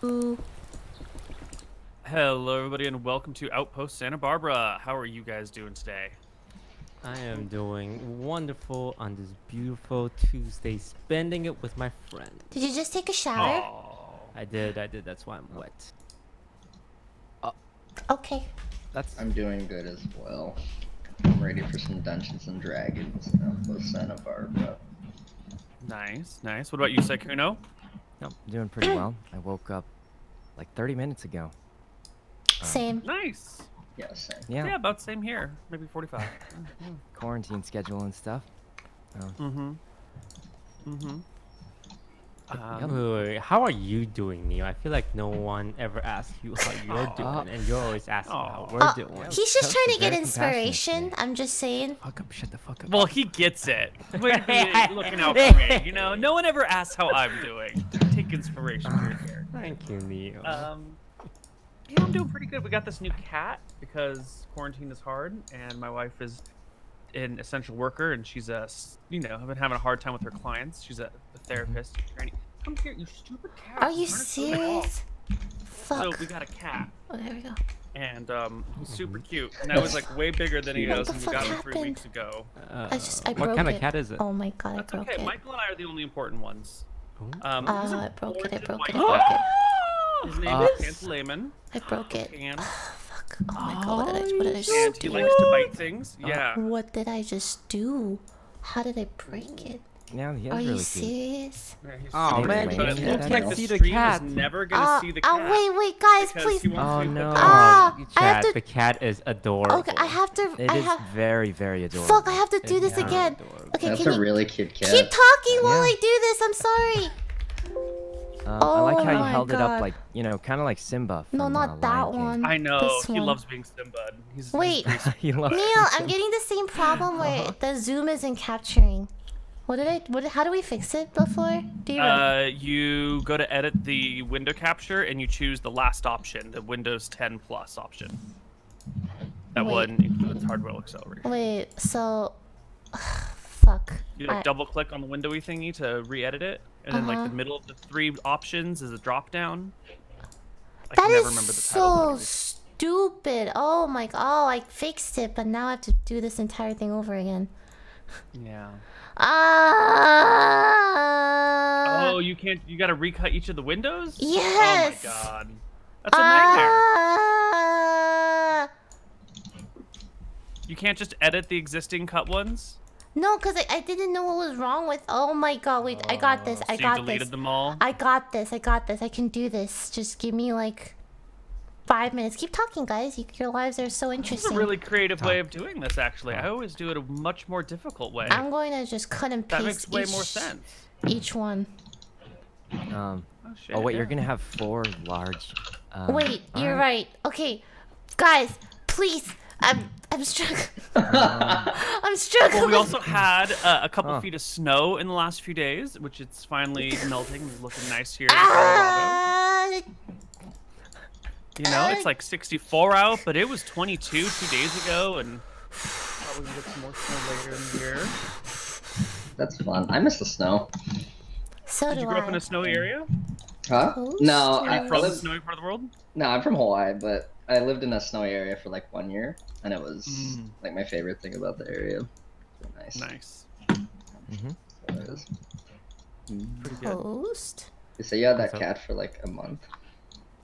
Ooh. Hello, everybody, and welcome to Outpost Santa Barbara. How are you guys doing today? I am doing wonderful on this beautiful Tuesday, spending it with my friend. Did you just take a shower? Oh, I did. That's why I'm wet. Okay. I'm doing good as well. I'm ready for some Dungeons and Dragons in Outpost Santa Barbara. nice. What about you, Sekuno? Nope, doing pretty well. I woke up like 30 minutes ago. Same. Nice. Yeah, same. Yeah, about same here. Maybe 45. Quarantine schedule and stuff. Wait, how are you doing, Neo? I feel like no one ever asks you how you're doing, and you're always asking how we're doing. He's just Coach trying is to get very compassionate inspiration. today. I'm just saying. Fuck up, shut the fuck up. Well, he gets it. Way to be looking out for me. You know, no one ever asks how I'm doing. Take inspiration here. Thank you, Neo. Yeah, I'm doing pretty good. We got this new cat because quarantine is hard, and my wife is an essential worker, and she's I've been having a hard time with her clients. She's a therapist. Come here, you stupid cat. Are you You're trying to kill my dog. serious? So Fuck. we got a cat, Oh, there we go. and he's super cute. And I was like way bigger than he What is, the and we fuck got him 3 happened? weeks ago. I what broke kind it. of cat is it? Oh my god, I That's broke okay. it. Michael and I are the only important ones. Ooh. He's I a broke it, I orange broke it, and I white broke it. His name is Pantaleimon. I broke it. And, Fuck. Oh my god, what did I and just he do? likes to bite things. Yeah. What did I just do? How did I break it? Yeah, he is Are really you cute. serious? Yeah, he's Oh, super man, cute, you but can't it looks like see the the stream cat. is never gonna see the cat. Wait, guys, because please. he wants Oh, to no. Ah, I Chat, have to. the cat is adorable. Okay, I have to. It I is have. very, very adorable. Fuck, I have to do this Yeah. again. Adorable. Okay, That's can a you really cute cat. keep talking while Yeah. I do this? I'm sorry. I like how you Oh my held it God. up like, kind of like Simba from No, not that Lion King. one. I know This he one. loves being Simba. He's Wait. pretty He loves Neil, I'm getting the same problem where the zoom isn't capturing. How do we fix it before? Do you You go to edit the window capture and you choose the last option, the Windows 10 Plus option. That Wait. one includes hardware acceleration. Wait, so. Fuck. You double click on the windowy thingy to re-edit it, and then like the middle of the 3 options is a drop down. I That can never is remember the title. so of it. stupid. Oh my god. Oh, I fixed it, but now I have to do this entire thing over again. Yeah. Ah. Oh, you can't. You gotta recut each of the windows. Yes. Oh my god. That's a nightmare. Ah. You can't just edit the existing cut ones. No, because I didn't know what was wrong with. Oh my god, wait, I got this. I So got you deleted this. them all. I got this. I can do this. Just give me like 5 minutes. Keep talking, guys. Your lives are so This is interesting. a really creative way of doing this. Actually, I always do it a much more difficult way. I'm going to just cut and That paste makes way more sense. each one. Oh shit. Oh, wait, you're yeah. going to have 4 large... Wait, you're alright. right. Okay, guys, please. I'm struggling. I'm struggling. Well, we also had a couple Huh. feet of snow in the last few days, which it's finally melting and looking nice here in Colorado. You know, it's like 64 out, but it was 22 2 days ago, and probably gonna get some more snow later in the year. That's fun. I miss the snow. So Did do you grow up in I. a snowy area? Huh? Coast No, to- I From the lived, snowy part of the world? no, I'm from Hawaii, but I lived in a snowy area for like 1 year, and it was Mm. like my favorite thing about the area. So nice. Nice. Mhm. So it is. Pretty good. Coast. You say you had that What's up? cat for like a month.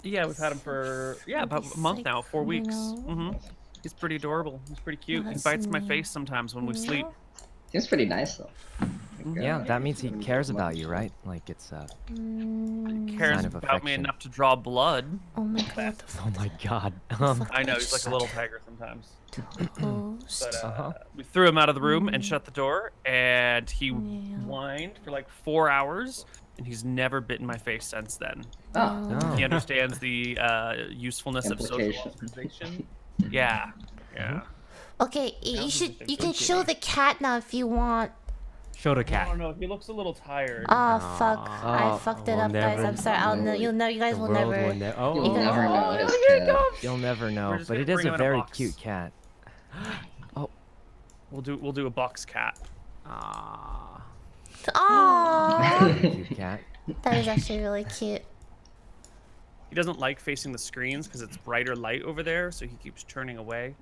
Yeah, we've had him for about a month now, 4 weeks. No. He's pretty adorable. He's pretty cute. He That's bites my neat. face sometimes when we sleep. Seems pretty nice though. Like, Yeah, uh, that means he when you cares get about month. you, right? Like, it's, Cares Sign of about me affection. enough to draw blood. Oh my god, what the Oh my god. fuck I know did he's like a little tiger sometimes. Coast. But Uh-huh. we threw him out of the room and shut the door, and he Yeah. whined for like 4 hours, and he's never bitten my face since then. Oh, Oh. He understands the usefulness of social Implication. observation. Yeah, yeah. Okay, you can show the cat now if you want. Show the I cat. don't know. He looks a little tired. Oh fuck, I Oh, fucked it we'll up, guys. never I'm sorry. I'll know. You'll know. You guys The will world never. will ne- oh, You'll can- never know Oh, his here it cat. comes. You'll never know, just but gonna it is bring him a in a very box. cute cat. We'll do a box cat. Ah. Aww. Cute cat. That is actually really cute. He doesn't like facing the screens because it's brighter light over there, so he keeps turning away.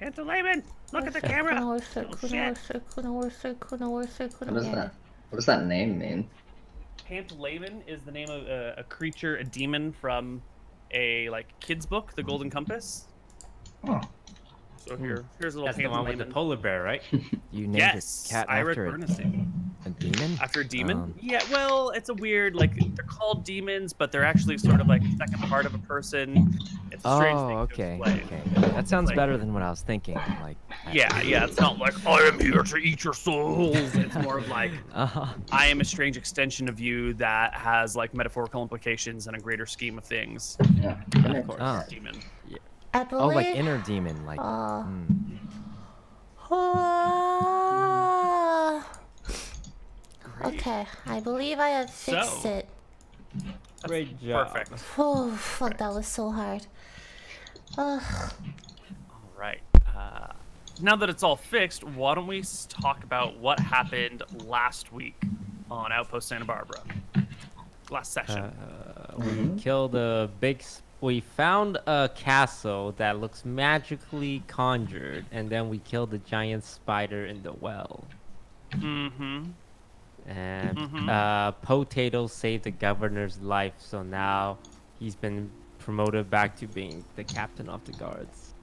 Pantalaimon, look at the camera. Oh, shit. What is that? What does that name mean? Pantalaimon is the name of a creature, a demon from a kids book, The Golden Compass. Oh. So here's a little That's the one with the Pantalaimon. polar bear, right? You named Yes, a cat I read after Bernstein. a demon? After a demon? Um, Yeah, well, it's a weird, they're called demons, but they're actually sort of like the second part of a person. It's a strange thing to okay, explain. okay. That sounds Like- better than what I was thinking. Like. Yeah, it's not like, I am here to eat your souls. It's more of like, I am a strange extension of you that has metaphorical implications in a greater scheme of things. Yeah. Of course. Oh. Demon. I believe. Oh, like inner demon, like. Okay, I believe I have fixed So- it. Great job. Perfect. Oh, fuck, that was so hard. Ugh. All right. Now that it's all fixed, why don't we talk about what happened last week on Outpost Santa Barbara? Last session. We killed a we found a castle that looks magically conjured, and then we killed the giant spider in the well. Mm-hmm. And Potato saved the governor's life, so now he's been promoted back to being the captain of the guards.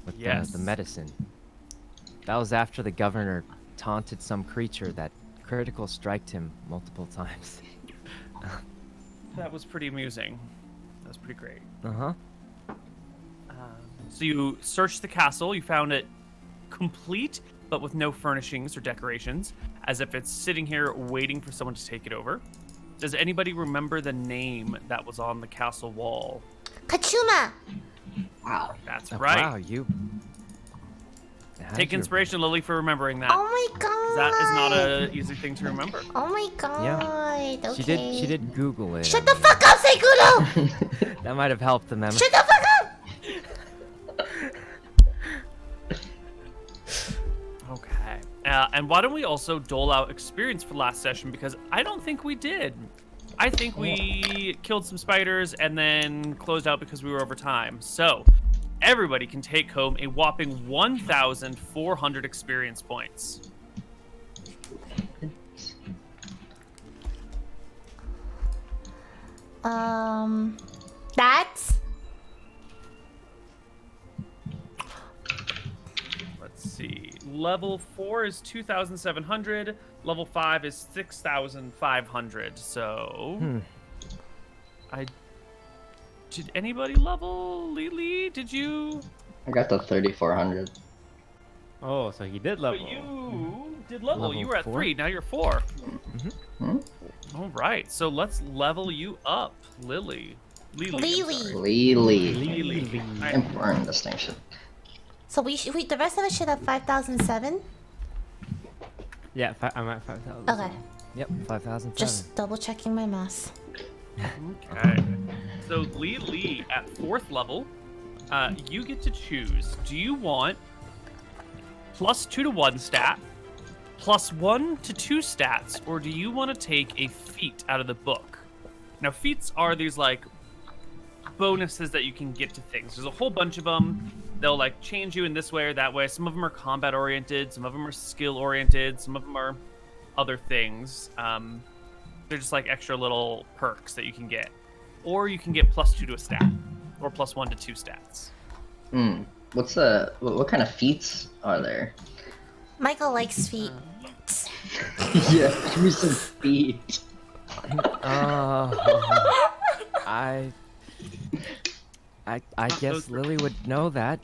With Yes. the medicine. That was after the governor taunted some creature that critical striked him multiple times. That was pretty amusing. That was pretty great. Uh-huh. So you searched the castle. You found it complete, but with no furnishings or decorations, as if it's sitting here waiting for someone to take it over. Does anybody remember the name that was on the castle wall? Kachuma! Wow. That's Oh, right. Wow, you. How Take did you- inspiration, Lily, for remembering that. Oh my god! That is not an easy thing to remember. Oh my god! Okay. She did Google it. Shut the fuck up, Seikudo! That might have helped the memory. Shut the fuck up! Okay. And why don't we also dole out experience for last session, because I don't think we did. I think we killed some spiders and then closed out because we were over time. So everybody can take home a whopping 1,400 experience points. That's Let's see. Level 4 is 2,700. Level 5 is 6,500. So did anybody level? Lily, did you? I got the 3,400. Oh, so he did But level. you did level. Level You were at 4? 3. Now you're 4. Hmm? All right. So let's level you up, Lily. Lily. I'm sorry. Lily. Lily. I- Important distinction. so the rest of us should have 5,007. Yeah, I'm at 5,000. Okay, Yep, 5,007. just double checking my math. Okay. So Lily at 4th level, you get to choose. Do you want +2 to 1 stat, +1 to 2 stats, or do you want to take a feat out of the book? Now, feats are these bonuses that you can get to things. There's a whole bunch of them. They'll change you in this way or that way. Some of them are combat oriented, some of them are skill oriented, some of them are other things. They're just extra little perks that you can get. Or you can get +2 to a stat, or +1 to 2 stats. What kind of feats are there? Michael likes feet. Yeah, give me some feet. I guess Lily would know that.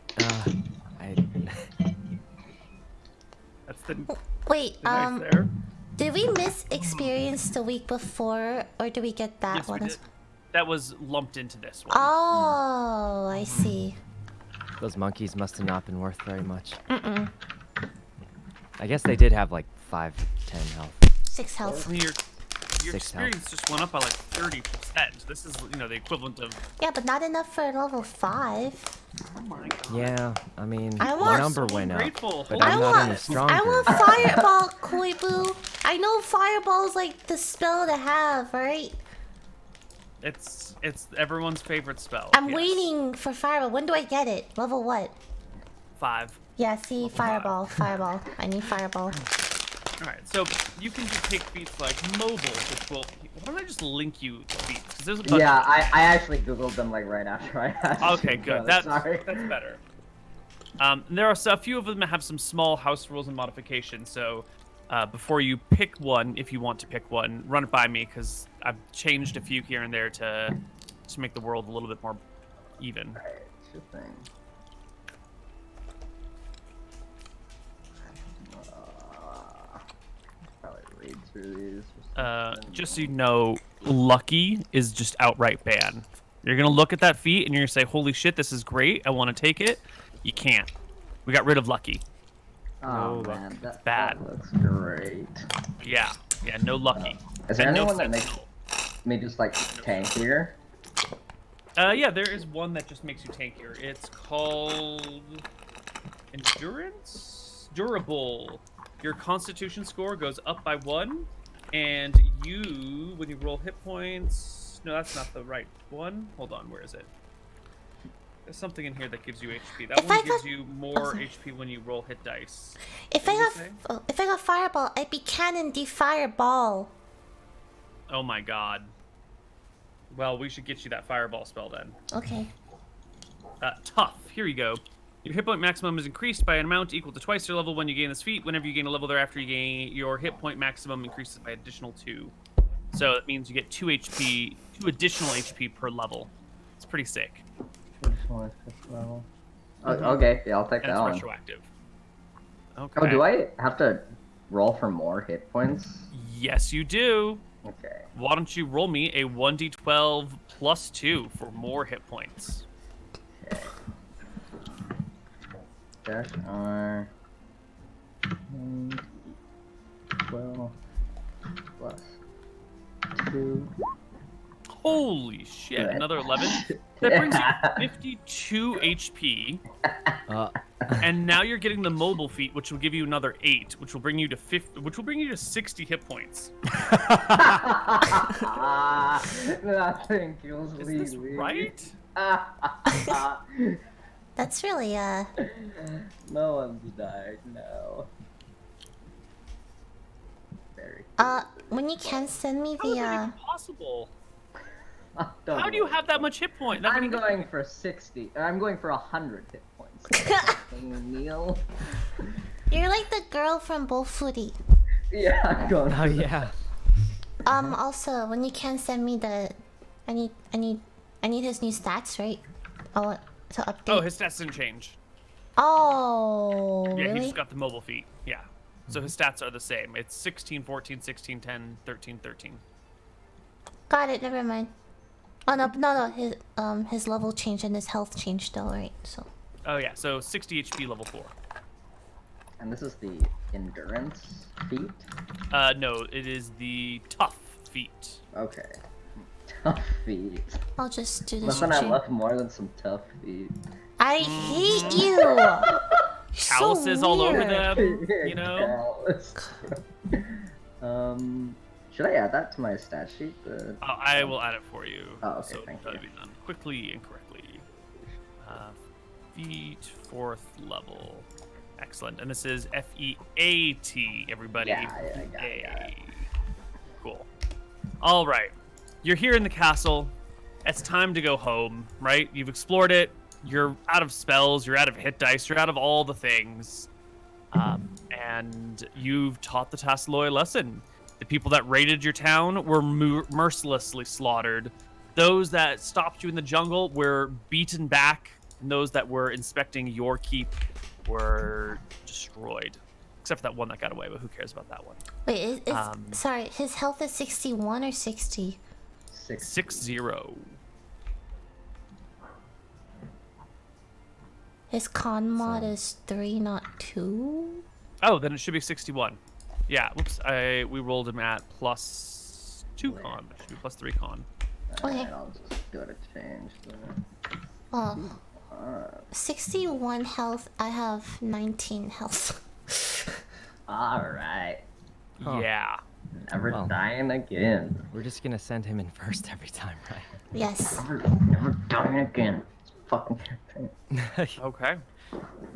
That's the Wait, nice there. did we miss experience the week before, or did we get that Yes, we one? did. That was lumped into this one. Oh, I see. Those monkeys must have not been worth very much. I guess they did have 5 to 10 health. 6 health. I mean, your 6 experience just went up by 30%. This is, the equivalent of. Yeah, but not enough for level 5. Oh my god. Yeah, I mean, I the want- number So went up, ungrateful. but Hold I'm on. not any stronger. I want fireball, Koibu. I know fireball's the spell to have, right? It's everyone's favorite spell. I'm yes. waiting for Fireball. When do I get it? Level what? 5. Yeah, see, Fireball, Fireball. I need Fireball. Alright, so you can just take feats like mobile, which will... Why don't I just link you the feats? Because there's a bunch Yeah, of... I actually googled them like right after I asked. Okay, you, good. so That's sorry. better. There are a few of them that have some small house rules and modifications, so before you pick one, if you want to pick one, run it by me, because I've changed a few here and there to make the world a little bit more even. Alright, sure thing. Probably read through these. Just so you know, lucky is just outright ban. You're gonna look at that feat and you're gonna say, "Holy shit, this is great! I want to take it." You can't. We got rid of lucky. Oh No man, that bad. looks great. Yeah, no lucky. Is there And no anyone that makes sentinel. me just like tankier? Yeah, there is one that just makes you tankier. It's called endurance, durable. Your Constitution score goes up by 1, and you, when you roll hit points, no, that's not the right one. Hold on, where is it? There's something in here that gives you HP. That If one I gives got- you more sorry. HP when you roll hit dice. If What I did you got say? if I got Fireball, I'd be Cannon the Fireball. Oh my god. Well, we should get you that fireball spell then. Okay. Tough. Here you go. Your hit point maximum is increased by an amount equal to twice your level when you gain this feat. Whenever you gain a level thereafter, you gain your hit point maximum increases by additional 2. So that means you get 2 additional HP per level. It's pretty sick. Oh, okay, yeah, I'll take And that it's one. retroactive. Okay. Oh, do I have to roll for more hit points? Yes, you do. Okay. Why don't you roll me a 1d12 plus 2 for more hit points? Okay. Dash R. 12 plus 2. Holy shit, Good. another 11? That brings you 52 HP. And now you're getting the mobile feat, which will give you another 8, which will bring you to 60 hit points. Nothing kills Is me. this right? That's really No one's died. No. Very. when you can send me How is the that even possible? Don't How do you worry. have that much hit point? That I'm many- going for 60. I'm going for 100 hit points. Neil. You're like the girl from Bofuri. Yeah, I'm going. Oh yeah. Also, when you can send me the, I need his new stats, right? Oh, to update. Oh, his stats didn't change. Oh, Yeah, he really? just got the mobile feat. Yeah. So his stats are the same. It's 16, 14, 16, 10, 13, 13. Got it. Never mind. Oh no. His level changed and his health changed still, right? So. Oh yeah, so 60 HP level 4. And this is the endurance feat. No, it is the tough feat. Okay. Tough feet. I'll just do this. Nothing I chain. love more than some tough feet. I hate you. Calluses all over weird. them, you know? Should I add that to my stat sheet? I will add it for you. Oh, okay, So thank that'll you. be done quickly and correctly. Feat 4th level. Excellent. And this is F-E-A-T, everybody. Yeah, I got it, got it. Cool. All right. You're here in the castle. It's time to go home, right? You've explored it. You're out of spells. You're out of hit dice. You're out of all the things. And you've taught the Tassaloi a lesson. The people that raided your town were mercilessly slaughtered. Those that stopped you in the jungle were beaten back. And those that were inspecting your keep were destroyed. Except for that one that got away, but who cares about that one? Wait, sorry. His health is 61 or 60. 6-0. His con mod is 3, not 2. Oh, then it should be 61. Yeah, whoops. We rolled him at plus 2 con. It should be plus 3 con. Okay. Alright, I'll just go to change that. Oh. 61 health. I have 19 health. Alright. Huh. Yeah. Never Well. dying again. We're just gonna send him in first every time, Yes. Never dying again. It's fucking right? Okay.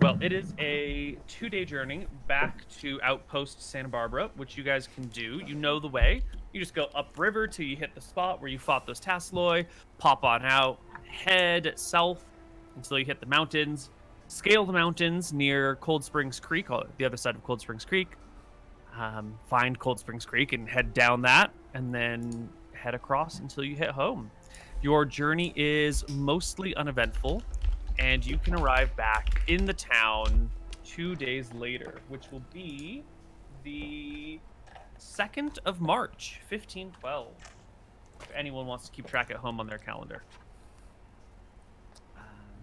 Well, it is a 2-day journey back to Outpost Santa Barbara, which you guys can do. You know the way. You just go upriver till you hit the spot where you fought those Tasloi, pop on out, head south until you hit the mountains, scale the mountains near Cold Springs Creek, the other side of Cold Springs Creek. Find Cold Springs Creek and head down that, and then head across until you hit home. Your journey is mostly uneventful, and you can arrive back in the town 2 days later, which will be the 2nd of March, 1512. If anyone wants to keep track at home on their calendar.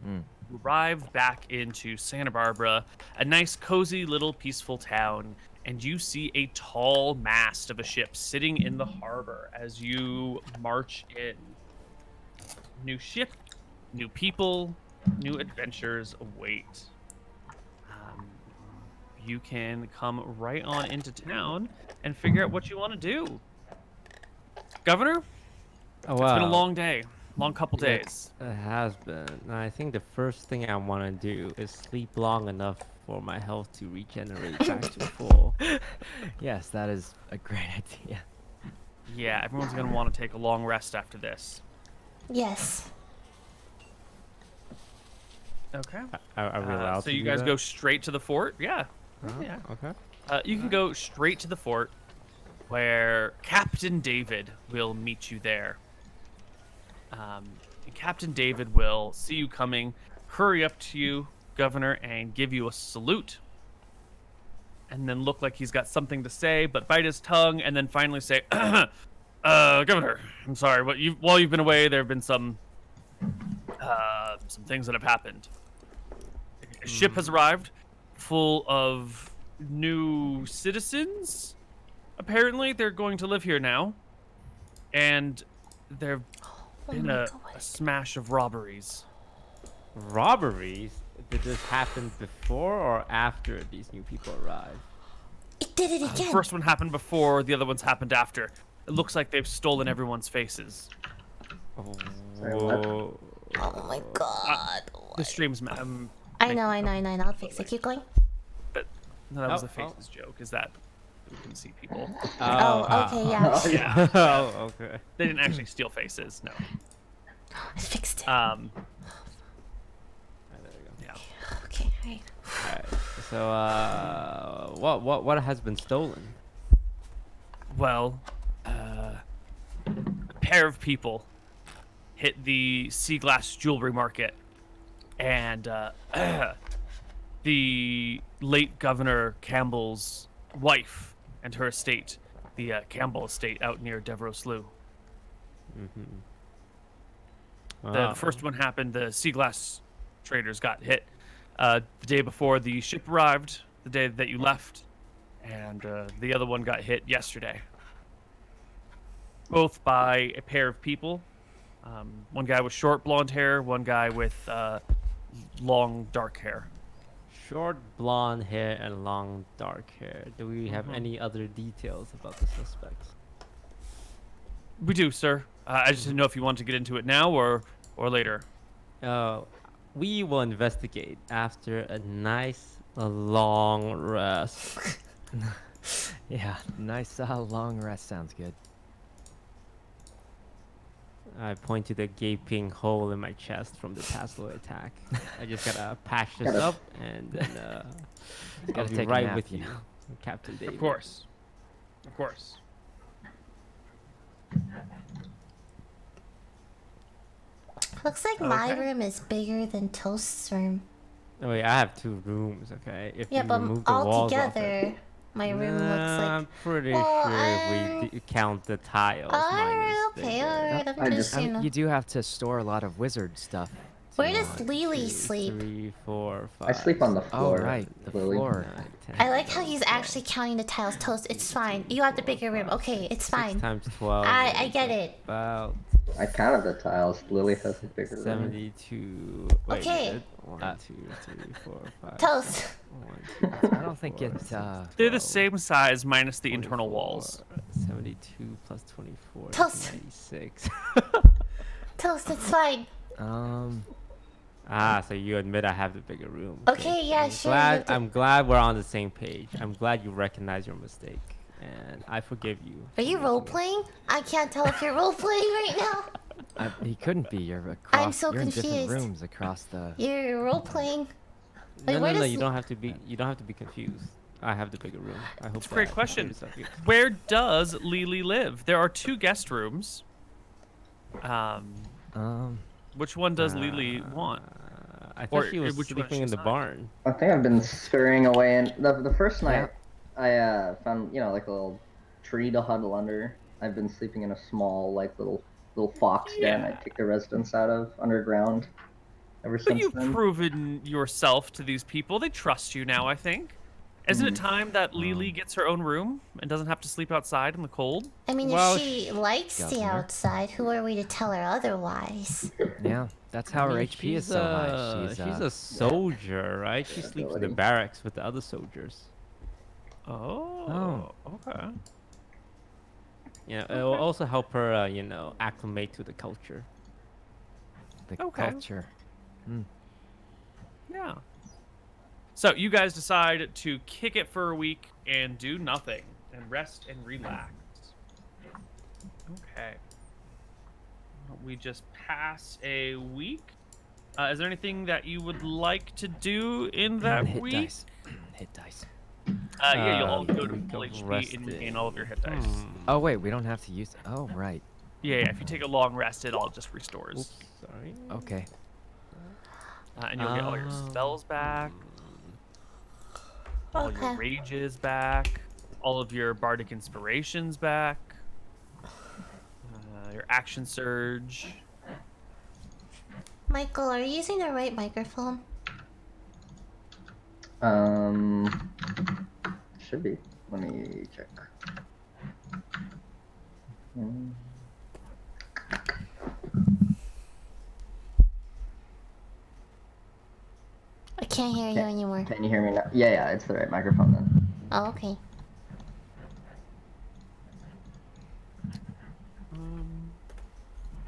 You arrive back into Santa Barbara, a nice, cozy, little peaceful town, and you see a tall mast of a ship sitting in the harbor as you march in. New ship, new people, new adventures await. You can come right on into town and figure out what you want to do. Governor, Oh, it's been a long day, long couple days. It has been. And I think the first thing I want to do is sleep long enough for my health to regenerate back to full. Yes, that is a great idea. Yeah, everyone's gonna want to take a long rest after this. Yes. Okay. Are we allowed So to you do guys that? go straight to the fort? Yeah. Yeah. Okay. You can go straight to the fort, where Captain David will meet you there. Captain David will see you coming, hurry up to you, Governor, and give you a salute. And then look like he's got something to say, but bite his tongue, and then finally say, Governor, I'm sorry, but while you've been away, there have been some things that have happened. A ship has arrived full of new citizens. Apparently, they're going to live here now. And there've been my a God. smash of robberies. Robberies? Did this happen before or after these new people arrived? It did it The again. first one happened before, the other one's happened after. It looks like they've stolen everyone's faces. Sorry, what? Whoa. Oh my God. The stream's I know. I'll fix it. Keep going. But no, that was Oh, the faces joke. Is that we can see people? Oh, okay, yeah. Yeah, Oh, okay. they didn't actually steal faces. No. I fixed it. There we go. Yeah. Okay, alright. Alright. So, what has been stolen? Well, a pair of people hit the Sea Glass Jewelry Market, and the late Governor Campbell's wife and her estate, the Campbell estate out near Devereux Slough. The first one happened, the Sea Glass traders got hit the day before the ship arrived, the day that you left, and the other one got hit yesterday. Both by a pair of people. One guy with short blonde hair, one guy with long dark hair. Short blonde hair and long dark hair. Do we have any other details about the suspects? We do, sir. I just didn't know if you wanted to get into it now or later. We will investigate after a nice long rest. Yeah, nice long rest sounds good. I point to the gaping hole in my chest from the Tasloi attack. I just gotta patch this Gotta- up and then I'll Gotta be take a right nap, with you you, know. Captain David. Of course. Of course. Looks like my Okay. room is bigger than Toast's room. Oh wait, I have 2 rooms. Okay, if Yeah, you but remove the all walls off it. together, my room looks like. I'm pretty Well, sure if we count the tiles minus Okay, the- alright. I I'm just- just, you know. You do have to store a lot of wizard stuff. Where to, does Lily 2, sleep? 3, 4, 5. I sleep on the Oh, floor. right, the Lily. floor. 9, 10, I like how 11, he's 12. actually counting the tiles. Toast, it's fine. You have the bigger room. Okay, it's 6 fine. times 12. I is get it. About I counted the tiles. Lily has a bigger room. 72. Wait, Okay. is it? 1, 2, 3, 4, 5. Toast. 1, 2, I don't think 3, it's They're the same size minus the internal walls. 72 plus 24 Toast. is 96. Toast, it's fine. So you admit I have the bigger room. Okay, yeah, I'm sure. Glad, you do- I'm glad we're on the same page. I'm glad you recognize your mistake. And I forgive you. Are you for role making it. playing? I can't tell if you're role playing right now. He couldn't be. You're across. so you're in different confused. rooms across the. You're role playing. Wait, No, where no, does you don't have to be. You don't have to be confused. I have the bigger room. I hope. It's a great that question. clears up your- Where does Lily live? There are 2 guest rooms. Which one does Lily want? I Or, thought she was which one sleeping in she's the not? barn. I think I've been scurrying away, and the first night I found like a little tree to huddle under. I've been sleeping in a small little fox den I kicked the residents out of underground. Ever But since you've then. proven yourself to these people. They trust you now, I think. Isn't it time that Lily gets her own room and doesn't have to sleep outside in the cold? I mean, Well, if she likes the Governor. outside, who are we to tell her otherwise? Yeah, that's how her I mean, HP is she's so high. she's a soldier, right? She sleeps in the ability. barracks with the other soldiers. Oh, okay. Yeah, it will also help her, acclimate to the culture. the Okay. culture. Yeah. So you guys decide to kick it for a week and do nothing and rest and relax. Okay. We just pass a week. Is there anything that you would like to do in that Hit week? dice. Hit dice. Yeah, you'll all go to week full of HP and regain resting. all of your hit dice. Oh wait, we don't have to use. Oh right. Yeah, if you take a long rest, it all just restores. Oops, sorry. Okay. And you'll get all your spells back, all Okay. your rages back, all of your bardic inspirations back, your action surge. Michael, are you using the right microphone? Should be. Let me check. I can't hear you anymore. Can you hear me now? Yeah, it's the right microphone then. Oh, okay.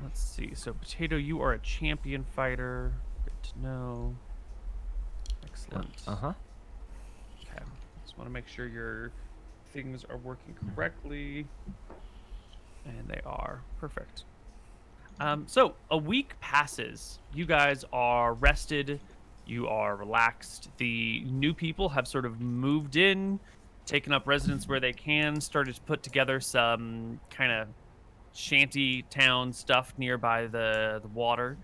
Let's see. So, Potato, you are a champion fighter. Good to know. Excellent. Uh-huh. Okay. Just want to make sure your things are working correctly. And they are. Perfect. So, a week passes. You guys are rested. You are relaxed. The new people have sort of moved in, taken up residence where they can, started to put together some kind of shanty town stuff nearby the water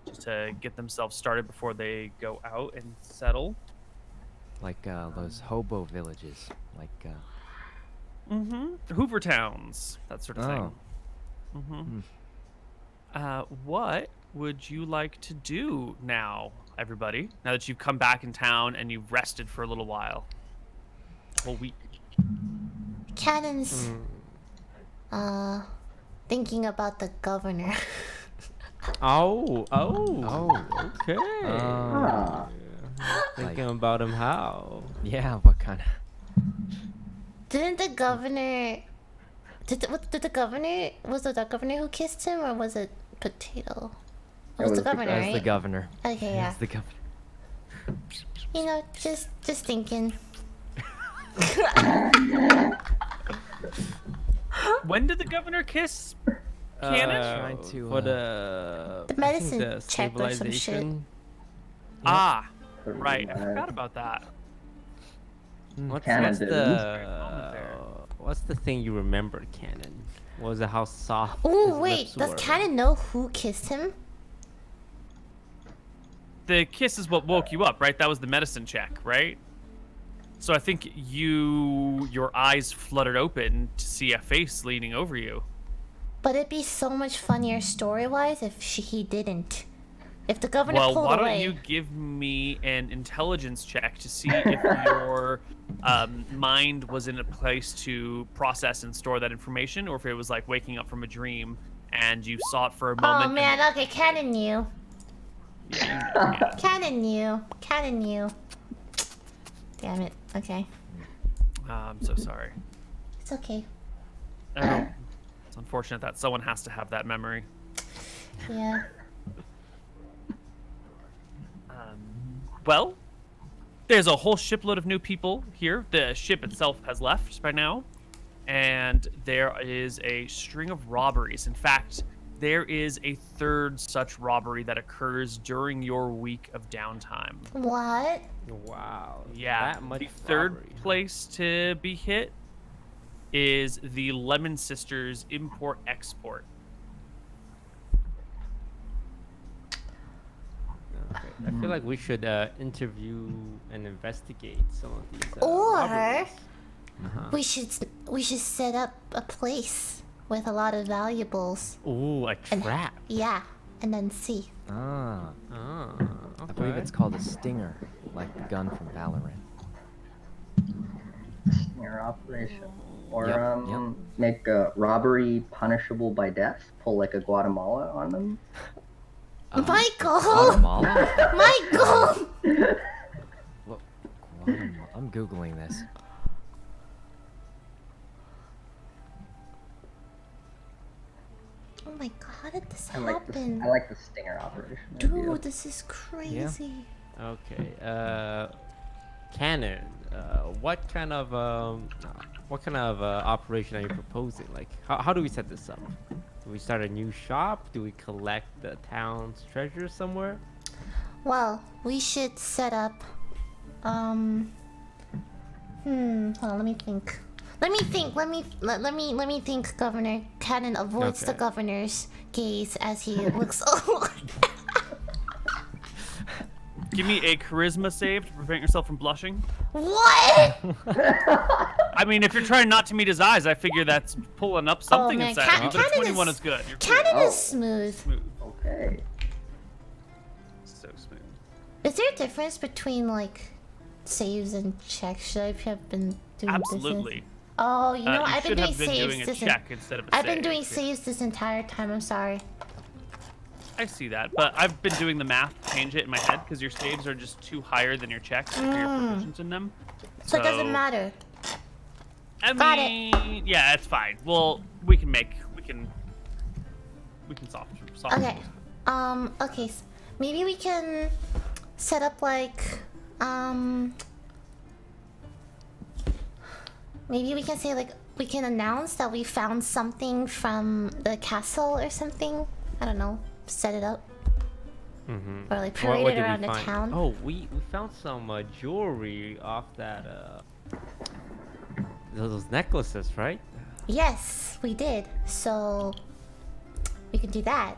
just to get themselves started before they go out and settle. Like those hobo villages. Like. Hoover towns, that sort of thing. What would you like to do now, everybody? Now that you've come back in town and you've rested for a little while, a whole week. Cannon's thinking about the governor. Oh, okay. Ah. Thinking about him how? Yeah. What kind of? Didn't the governor? Did the governor? Was it the governor who kissed him, or was it Potato? It was the governor, As right? the governor. Okay, yeah. As the governor. You know, just thinking. When did the governor kiss Cannon? Trying to, For the The I think medicine the check or some shit. stabilization. Ah, The right. I revive. forgot about that. Cannon What's didn't. the what's the thing you remember, Cannon? Was it how soft? Oh his wait, lips does were? Cannon know who kissed him? The kiss is what woke you up, right? That was the medicine check, right? So I think your eyes fluttered open to see a face leaning over you. But it'd be so much funnier story-wise if he didn't. If the governor Well, pulled why don't away. you give me an intelligence check to see if your mind was in a place to process and store that information, or if it was like waking up from a dream and you saw it for a moment. Oh man, okay, Cannon knew. Yeah. Cannon knew. Cannon knew. Damn it. Okay. I'm so sorry. It's okay. I don't, it's unfortunate that someone has to have that memory. Yeah. Well, there's a whole shipload of new people here. The ship itself has left by now, and there is a string of robberies. In fact, there is a third such robbery that occurs during your week of downtime. What? Wow. Yeah, That much the third robbery, huh? place to be hit is the Lemon Sisters import-export. Okay. I feel like we should interview and investigate some of these. Or robberies. we should set up a place with a lot of valuables. Ooh, a And- trap. Yeah, and then see. Ah, Oh, I believe okay. it's called a stinger, like the gun from Valorant. Your operation. Or Yep, make a robbery punishable by death. Pull like a Guatemala on them. Michael! Guatemala? Michael! What? Guatemala? I'm googling this. Oh my god, how did this I like the happen? stinger operation. Dude, idea. this is crazy. Okay. Cannon. What kind of operation are you proposing? Like, how do we set this up? Do we start a new shop? Do we collect the town's treasure somewhere? Well, we should set up. Hold on, let me think. Let me think, Governor. Cannon avoids the Okay. governor's gaze as he looks. Give me a charisma save to prevent yourself from blushing. What? I mean, if you're trying not to meet his eyes, I figure that's pulling up something man, inside of you. But a Cannon 21 is- is good. You're Cannon cool. is smooth. Smooth. Okay. So smooth. Is there a difference between like saves and checks? Should I have been doing Absolutely. This? Oh, you know, You I've been should doing have been saves doing a this. check instead of a I've been save. doing saves this entire time. I'm sorry. I see that, but I've been doing the math to change it in my head because your saves are just too higher than your checks for your proficiency in them. So it doesn't matter. I Got it. mean, yeah, it's fine. Well, we can solve. Okay. Okay. Maybe we can set up like maybe we can say like we can announce that we found something from the castle or something. I don't know. Set it up. Mm-hmm. Or like parade it around the town. Oh, we found some jewelry off that those necklaces, right? Yes, we did. So we can do that.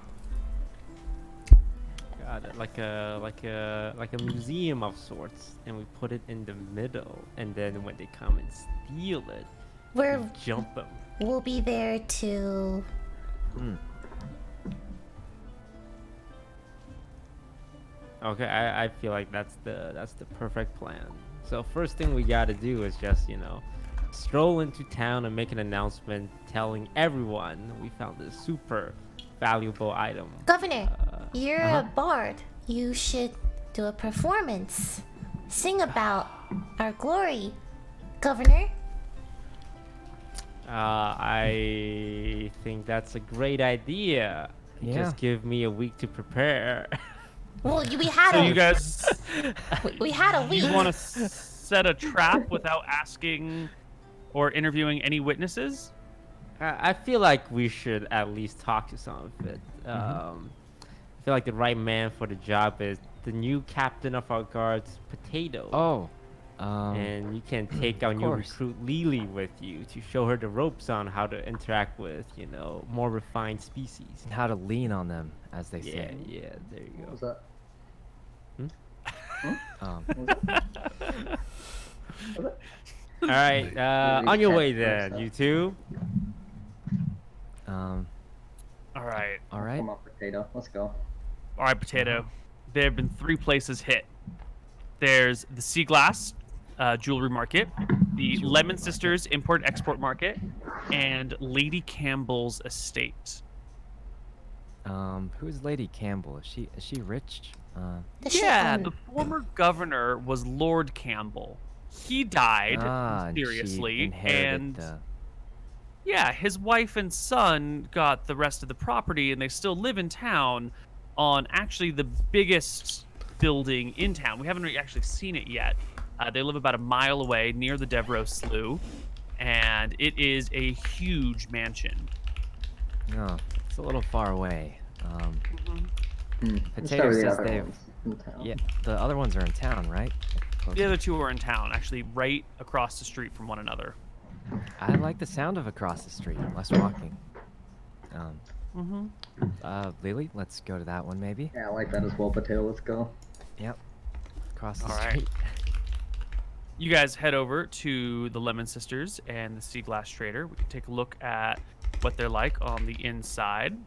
Got it. Like a museum of sorts, and we put it in the middle, and then when they come and steal it, We're we jump them. we'll be there to Okay, I feel like that's the perfect plan. So first thing we gotta do is just stroll into town and make an announcement telling everyone we found this super valuable item. Governor, you're uh-huh. a bard. You should do a performance. Sing about our glory, Governor. I think that's a great idea. Yeah. Just give me a week to prepare. Well, we had So a you guys, we had a week. you want to set a trap without asking or interviewing any witnesses? I feel like we should at least talk to some of it. I feel like the right man for the job is the new captain of our guards, Potato. Oh. And you can take our new course. recruit Lily with you to show her the ropes on how to interact with, more refined species. How to lean on them, as they Yeah, say. yeah, there you What was go. that? Um, All right, on your way then, you two. um, All right. all right. Come on, potato. Let's go. All right, Potato. There have been 3 places hit. There's the Sea Glass Jewelry Market, the Lemon Sisters Import-Export Market, and Lady Campbell's Estate. Who is Lady Campbell? Is she rich? The shit Yeah, on- the former governor was Lord Campbell. He died And she mysteriously, inherited and the. Yeah, his wife and son got the rest of the property, and they still live in town on actually the biggest building in town. We haven't really actually seen it yet. They live about a mile away near the Devereaux Slough, and it is a huge mansion. No, it's a little far away. Let's Potato start with the says other they've. ones in town. Yeah, the other ones are in town, right? The other two are in town, actually right across the street from one another. I like the sound of across the street. Less walking. Lily, let's go to that one maybe. Yeah, I like that as well, Potato. Let's go. Yep. Across the All right. street. You guys head over to the Lemon Sisters and the Sea Glass Trader. We can take a look at what they're like on the inside.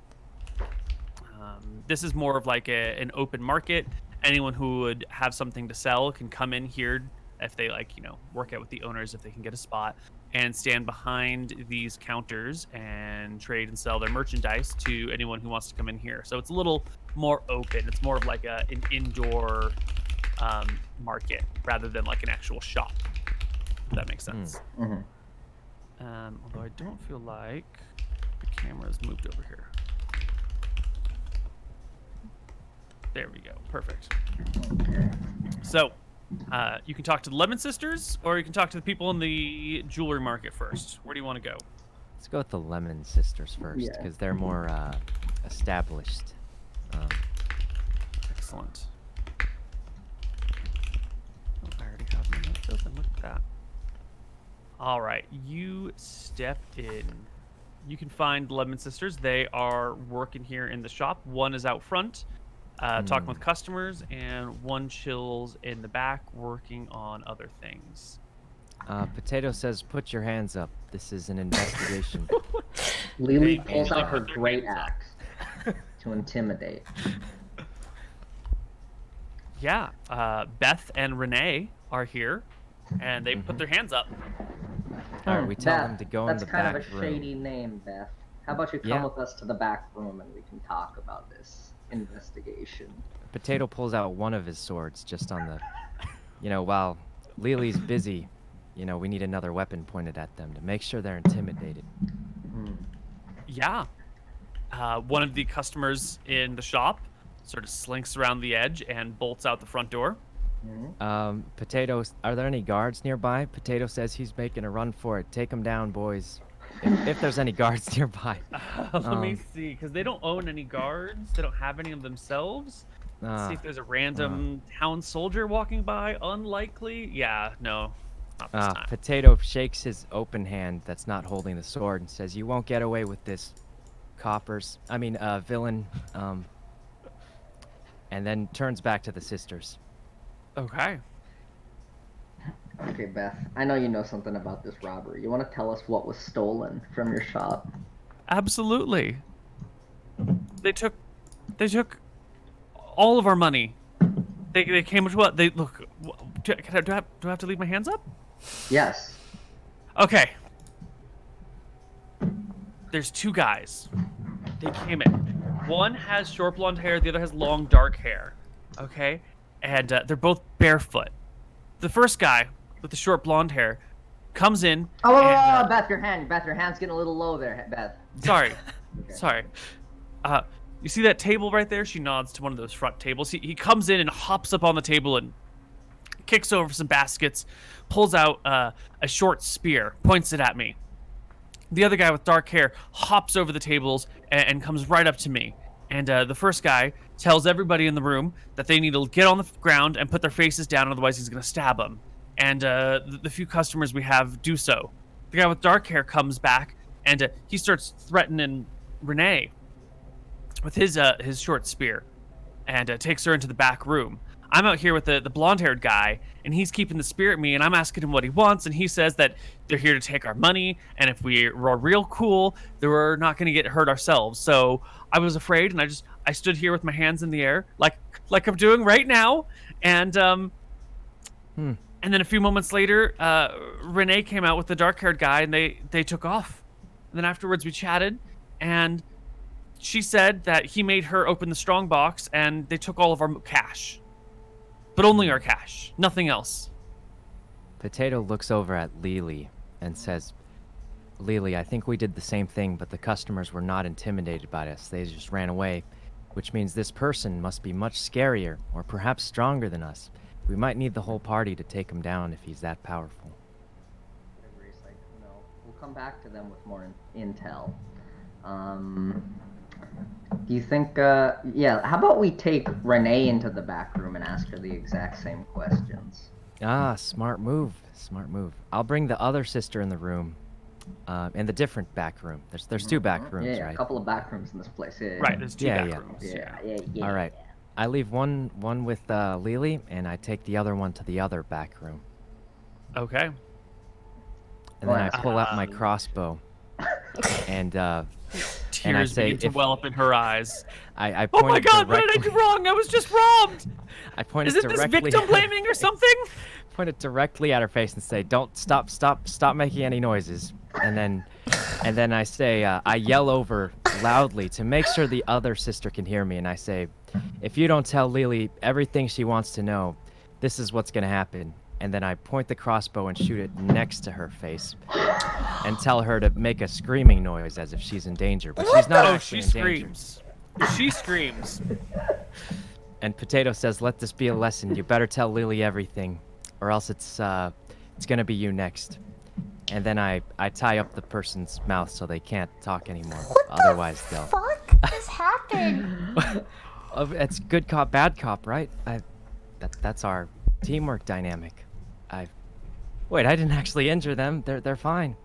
This is more of like an open market. Anyone who would have something to sell can come in here if they work out with the owners, if they can get a spot, and stand behind these counters and trade and sell their merchandise to anyone who wants to come in here. So it's a little more open. It's more of like an indoor market rather than like an actual shop, if that makes sense. Although I don't feel like the camera's moved over here. There we go. Perfect. So you can talk to the Lemon Sisters, or you can talk to the people in the jewelry market first. Where do you want to go? Let's go with the Lemon Sisters first, Yeah. because they're more established. Excellent. Oh, I already have my notes open. Look at that. All right, you step in. You can find Lemon Sisters. They are working here in the shop. One is out front, talking with customers, and one chills in the back, working on other things. Potato says, "Put your hands up. This is an investigation." Lily Hey, pulls Lily, out her put your great hands up. axe to intimidate. Yeah, Beth and Renee are here, and they put their hands up. All right, we tell Beth, them to go in that's the kind back of a room. shady name, Beth. How about you come Yeah. with us to the back room and we can talk about this investigation? Potato pulls out one of his swords just on the, while Lily's busy, we need another weapon pointed at them to make sure they're intimidated. Yeah. One of the customers in the shop sort of slinks around the edge and bolts out the front door. Potato, are there any guards nearby? Potato says he's making a run for it. Take him down, boys. If there's any guards nearby. Let me see, because they don't own any guards. They don't have any of themselves. Let's see if there's a random town soldier walking by. Unlikely. Yeah, no, not this time. Potato shakes his open hand that's not holding the sword and says, "You won't get away with this, villain." And then turns back to the sisters. Okay. Okay, Beth, I know you know something about this robbery. You want to tell us what was stolen from your shop? Absolutely. They took all of our money. They came with what? They look. Do I have to leave my hands up? Yes. Okay. There's two guys. They came in. One has short blonde hair. The other has long dark hair. Okay, and they're both barefoot. The first guy with the short blonde hair comes in. Oh, and, Beth, your hand's getting a little low there, Beth. Sorry. Okay. Sorry. You see that table right there? She nods to one of those front tables. He comes in and hops up on the table and kicks over some baskets, pulls out a short spear, points it at me. The other guy with dark hair hops over the tables and comes right up to me. And the first guy tells everybody in the room that they need to get on the ground and put their faces down, otherwise he's going to stab them. And the few customers we have do so. The guy with dark hair comes back, and he starts threatening Renee with his short spear, and takes her into the back room. I'm out here with the blonde-haired guy, and he's keeping the spear at me, and I'm asking him what he wants, and he says that they're here to take our money, and if we're real cool, then we're not going to get hurt ourselves. So I was afraid, and I stood here with my hands in the air, like I'm doing right now, and then a few moments later, Renee came out with the dark-haired guy, and they took off. And then afterwards, we chatted, and she said that he made her open the strong box, and they took all of our cash. But only our cash, nothing else. Potato looks over at Lily and says, Lily, I think we did the same thing, but the customers were not intimidated by us. They just ran away, which means this person must be much scarier, or perhaps stronger than us. We might need the whole party to take him down if he's that powerful. Gregory's like, no, we'll come back to them with more intel. Do you think, yeah, how about we take Renee into the back room and ask her the exact same questions? Ah, smart move. Smart move. I'll bring the other sister in the room, in the different back room. There's two back rooms, Yeah, right? a couple of back rooms in this place. Yeah, Right, there's two Yeah, back yeah. rooms. yeah. All right. I leave one with Lily, and I take the other one to the other back room. Okay. And then I Wow. pull out my crossbow, and Tears say, begin to if- well up in her eyes. I Oh point my it god, what did I directly- do wrong? I was just robbed! I point Is it it this directly. victim blaming or something? Point it directly at her face and say, "Don't stop making any noises." And then I say, I yell over loudly to make sure the other sister can hear me, and I say, "If you don't tell Lily everything she wants to know, this is what's gonna happen." And then I point the crossbow and shoot it next to her face, and tell her to make a screaming noise as if she's in danger, but she's not Oh, actually she in danger. screams. She screams. And Potato says, "Let this be a lesson. You better tell Lily everything, or else it's gonna be you next." And then I tie up the person's mouth so they can't talk anymore. Otherwise, they'll. Fuck just happened? It's good cop, bad cop, right? That's our teamwork dynamic. Wait, I didn't actually injure them. They're fine.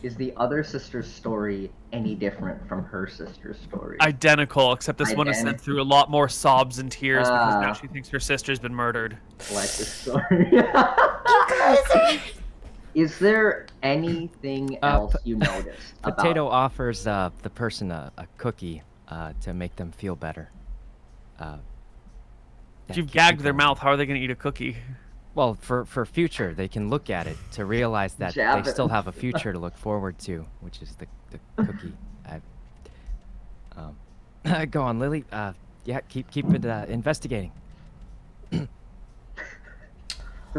Is the other sister's story any different from her sister's story? Identical, except this one is sent Identical. through a lot more sobs and tears because now Ah. she thinks her sister's been murdered. Like this story. You guys are... Is there anything else you noticed about Potato offers the person a cookie to make them feel better. If you've gagged their mouth, how are they going to eat a cookie? Well, for future, they can look at it to realize that Jab they it. still have a future to look forward to, which is the cookie. Go on, Lily. Yeah, keep it investigating. For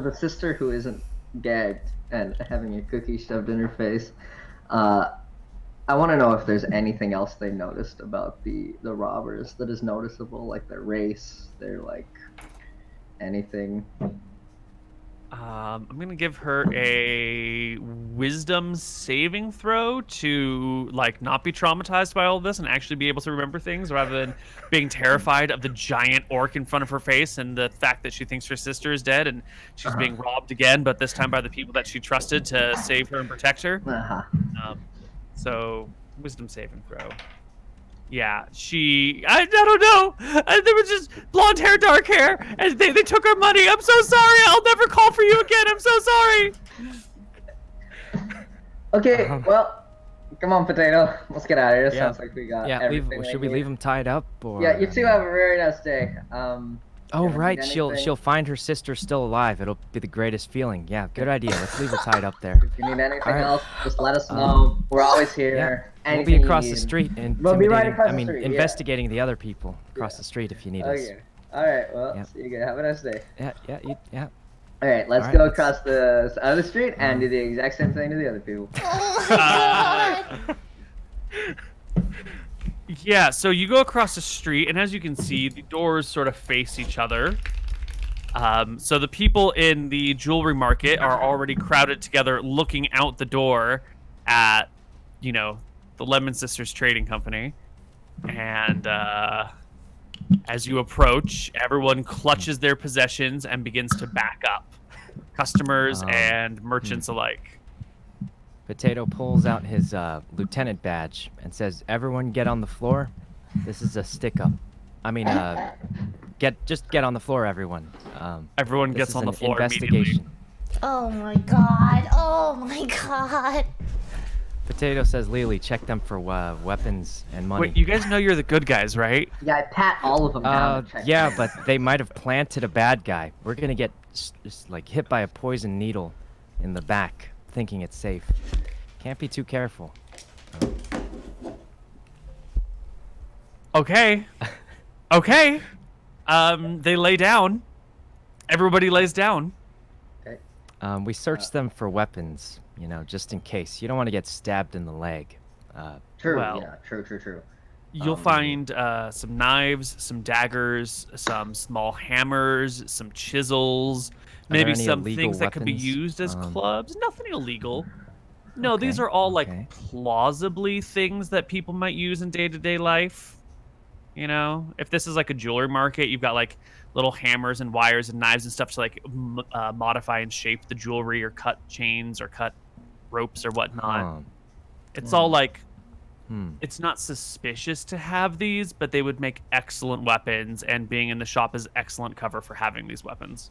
the sister who isn't gagged and having a cookie shoved in her face, I want to know if there's anything else they noticed about the robbers that is noticeable, like their race, their like anything. I'm going to give her a wisdom saving throw to like not be traumatized by all this and actually be able to remember things rather than being terrified of the giant orc in front of her face and the fact that she thinks her sister is dead and she's being robbed again, but this time by the people that she trusted to save her and protect her. So wisdom saving throw. Yeah, I don't know. There was just blonde hair, dark hair, and they took her money. I'm so sorry. I'll never call for you again. I'm so sorry. Okay, well, come on, Potato. Let's get out of here. It Yeah. sounds like we got Yeah, everything should we need. leave them tied up or? Yeah, you two have a very nice day. Oh Gonna right, need she'll anything? find her sister still alive. It'll be the greatest feeling. Yeah, good idea. Let's leave her tied up there. If you need anything Alright. else, just let us know. We're always here. Yeah, we'll Anything be you across the need. street We'll be right intimidating. across I the mean, street, yeah. investigating the other people across the street if you need us. Okay. All right. Well, Yep. see you again. Have a nice day. Yeah. All right. Let's All right, go let's- across the other street and do the exact same thing to the other people. Oh my god! Yeah, so you go across the street, and as you can see, the doors sort of face each other. So the people in the jewelry market are already crowded together looking out the door at, the Lemon Sisters Trading Company. And as you approach, everyone clutches their possessions and begins to back up. Customers and merchants alike. Potato pulls out his lieutenant badge and says, "Everyone get on the floor. This is a stick-up. I mean, just get on the floor, everyone. Everyone This gets is on the an floor immediately. investigation." Oh my god! Oh my god! Potato says, "Lily, check them for weapons and money." Wait, you guys know you're the good guys, right? Yeah, I pat all of them down. to check Yeah, them. but they might have planted a bad guy. We're gonna get just like hit by a poison needle in the back, thinking it's safe. Can't be too careful. Okay. Okay. They lay down. Everybody lays down. Okay. We searched them for weapons, you know, just in case. You don't want to get stabbed in the leg. True. Well- Yeah. True. You'll find some knives, some daggers, some small hammers, some chisels, there maybe any some illegal things that could be weapons? used as clubs. Nothing illegal. No, these Okay, are all okay. like plausibly things that people might use in day-to-day life. You know, if this is like a jewelry market, you've got like little hammers and wires and knives and stuff to like modify and shape the jewelry or cut chains or cut ropes or whatnot. Huh. It's all like Hmm. it's not suspicious to have these, but they would make excellent weapons, and being in the shop is excellent cover for having these weapons.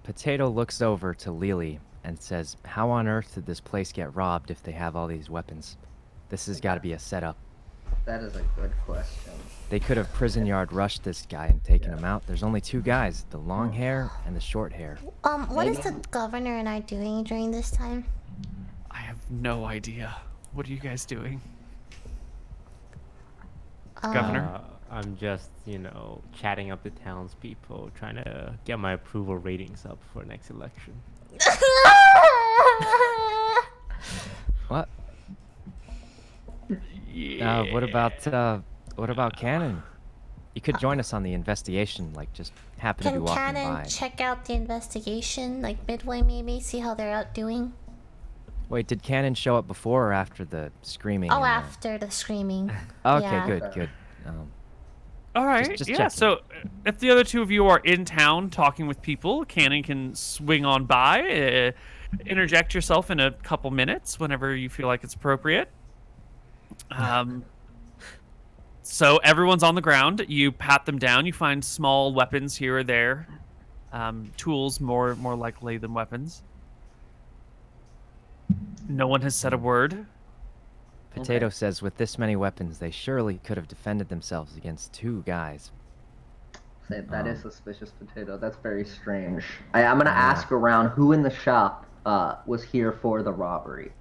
Potato looks over to Lily and says, "How on earth did this place get robbed if they have all these weapons? This has got to be a setup. That is a good question. They could have prison yard rushed this guy and taken him out. There's only two guys, the long hair and the short hair. What is the governor and I doing during this time? I have no idea. What are you guys doing? Governor? I'm just, you know, chatting up the townspeople, trying to get my approval ratings up for next election. What? Yeah. What about Cannon? You could join us on the investigation, like just happen to be Can walking Cannon by. check out the investigation, like midway maybe, see how they're out doing? Wait, did Cannon show up before or after the screaming? Oh, and the- after the screaming. Okay, Yeah. good. All right. just yeah. checking. So if the other two of you are in town talking with people, Cannon can swing on by, interject yourself in a couple minutes whenever you feel like it's appropriate. So everyone's on the ground. You pat them down. You find small weapons here or there, tools more likely than weapons. No one has said a word. Potato says, with this many weapons, they surely could have defended themselves against two guys. That is suspicious, Potato. That's very strange. I'm gonna ask around who in the shop was here for the robbery.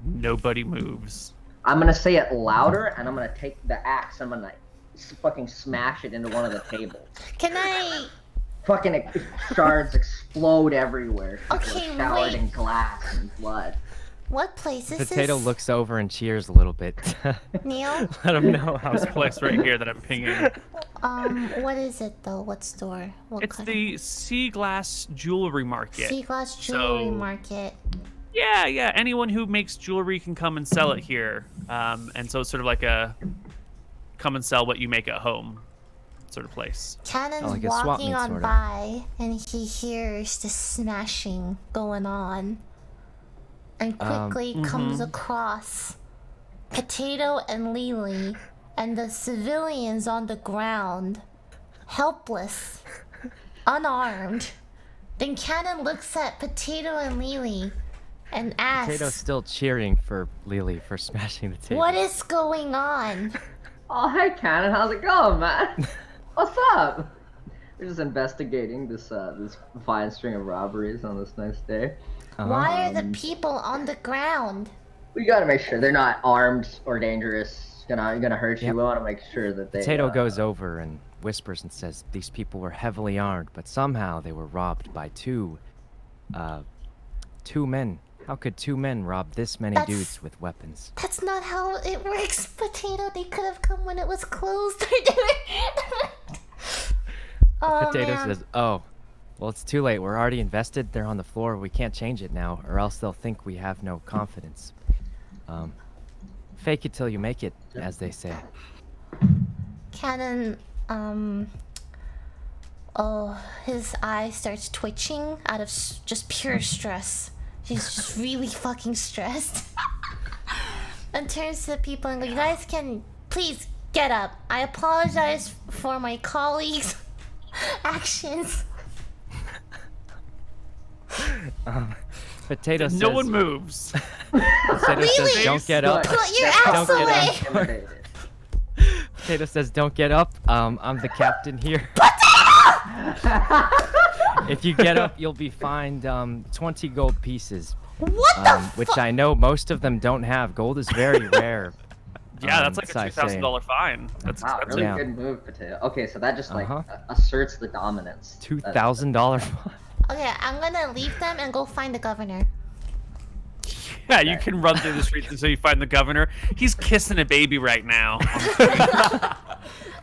Nobody moves. I'm gonna say it louder, and I'm gonna take the axe. I'm gonna fucking smash it into one of the tables. Can I... Fucking shards explode everywhere. People Okay, are showered wait. in glass and blood. What place is Potato this? looks over and cheers a little bit. Neil? Let him know how. This place right here that I'm pinging. What is it though? What store? What It's kind the Sea Glass Jewelry Market. Sea Glass Jewelry So- Market. Yeah. Anyone who makes jewelry can come and sell it here. And so it's sort of like a come and sell what you make at home sort of place. Cannon's like a swap walking meet, on sorta. by, and he hears the smashing going on, and quickly comes across Potato and Lily, and the civilians on the ground, helpless, unarmed. Then Cannon looks at Potato and Lily, and Potato's asks, still cheering for Lily for smashing the table. "What is going on?" Oh, hey, Cannon. How's it going, man? What's up? We're just investigating this fine string of robberies on this nice day. Why are the people on the ground? We gotta make sure they're not armed or dangerous. Gonna hurt you. Yep. We want to make sure that they. Potato goes over and whispers and says, "These people were heavily armed, but somehow they were robbed by two men. How could two men rob this many That's- dudes with weapons?" That's not how it works, Potato. They could have come when it was closed. Oh, Potato man. says, "Oh, well, it's too late. We're already invested. They're on the floor. We can't change it now, or else they'll think we have no confidence. Fake it till you make it, as they say." Cannon, his eye starts twitching out of just pure stress. He's just really fucking stressed. And turns to the people and goes, "You guys can please get up. I apologize for my colleagues' actions." Potato says, No one moves. Potato says, "Don't get up." Put your ass Don't get away! Intimidated. Potato says, "Don't get up. I'm the captain here." If you get up, you'll be fined 20 gold pieces. What the Which I know most of them don't have. Gold is very rare. Yeah, that's like a so I say. $2,000 fine. That's Wow, expensive. really Yeah. good move, Potato. Okay, so that just like Uh-huh. asserts the dominance. $2,000. Okay, I'm gonna leave them and go find the governor. Yeah, you can run through the streets until you find the governor. He's kissing a baby right now.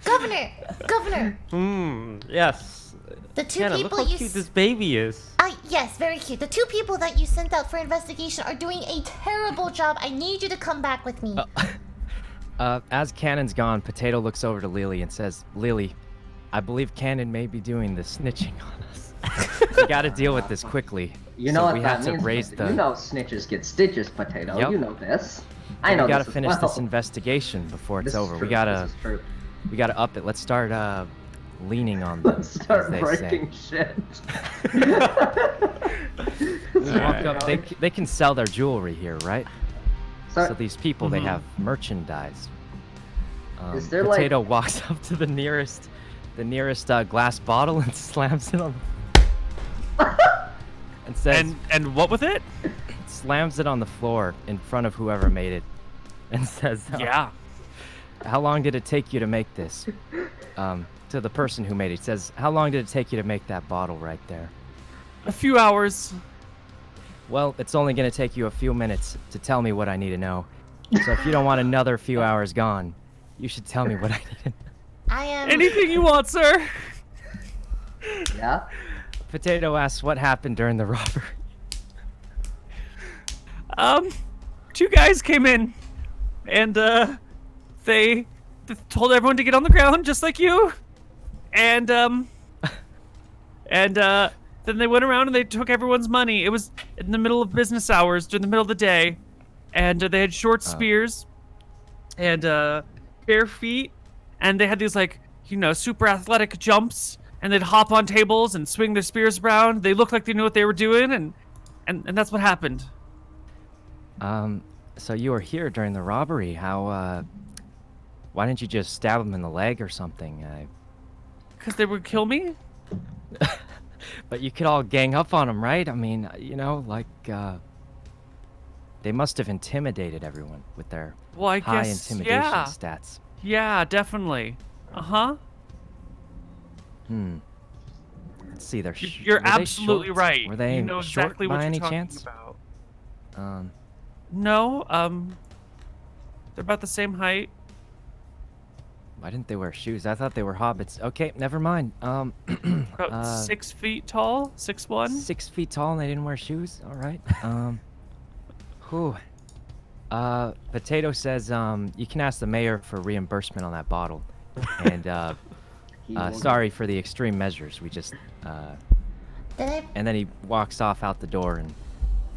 Governor! Yes. The two Kenna, people look how you... cute this baby is. Yes, very cute. The two people that you sent out for investigation are doing a terrible job. I need you to come back with me. As Cannon's gone, Potato looks over to Lily and says, Lily, I believe Cannon may be doing the snitching on us. We gotta deal with this quickly. You know what we that have to means? raise the... You know snitches get stitches, Potato. Yep. You know this. I know we gotta this as finish well. this investigation before it's This is over. true. We gotta This is true. up it. Let's start leaning on them. Let's start as they breaking say. shit. Walk up. They can sell their jewelry here, right? So, So these people, they have merchandise. Is there, Potato walks up to the nearest glass bottle and slams it on. And says, and what with it? slams it on the floor in front of whoever made it, and says, Yeah. How long did it take you to make this? To the person who made it. He says, how long did it take you to make that bottle right there? A few hours. Well, it's only going to take you a few minutes to tell me what I need to know. So if you don't want another few hours gone, you should tell me what I need to know. I am... Anything you want, sir. yeah? Potato asks what happened during the robbery. Two guys came in, and they told everyone to get on the ground, just like you. And then they went around and they took everyone's money. It was in the middle of business hours, during the middle of the day, and they had short spears and bare feet, and they had these like super athletic jumps, and they'd hop on tables and swing their spears around. They looked like they knew what they were doing, and that's what happened. So you were here during the robbery. How, why didn't you just stab him in the leg or something? Because they would kill me? But you could all gang up on him, right? I mean, they must have intimidated everyone with their Well, I high guess, intimidation yeah. stats. Yeah, definitely. Uh-huh. Let's see, they're You're were they absolutely short? right. Were they you know short exactly by what any you're talking chance? about. No, they're about the same height. Why didn't they wear shoes? I thought they were hobbits. Okay, never mind. About 6 feet tall, 6'1". 6 feet tall and they didn't wear shoes? All right. Whew. Potato says, you can ask the mayor for reimbursement on that bottle. And, sorry for the extreme measures. We just, and then he walks off out the door and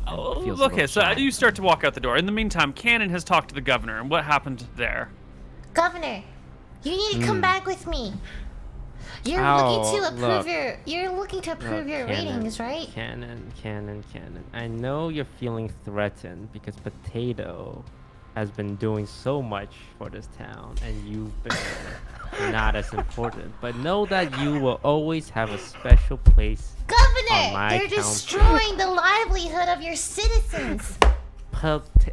feels a Okay, little so shy. you start to walk out the door. In the meantime, Cannon has talked to the governor, and what happened there? Governor, you need to come back with me. You're looking to approve your ratings, right? Cannon. I know you're feeling threatened because Potato has been doing so much for this town, and you've been not as important. But know that you will always have a special place. Governor, they're destroying the livelihood of your citizens.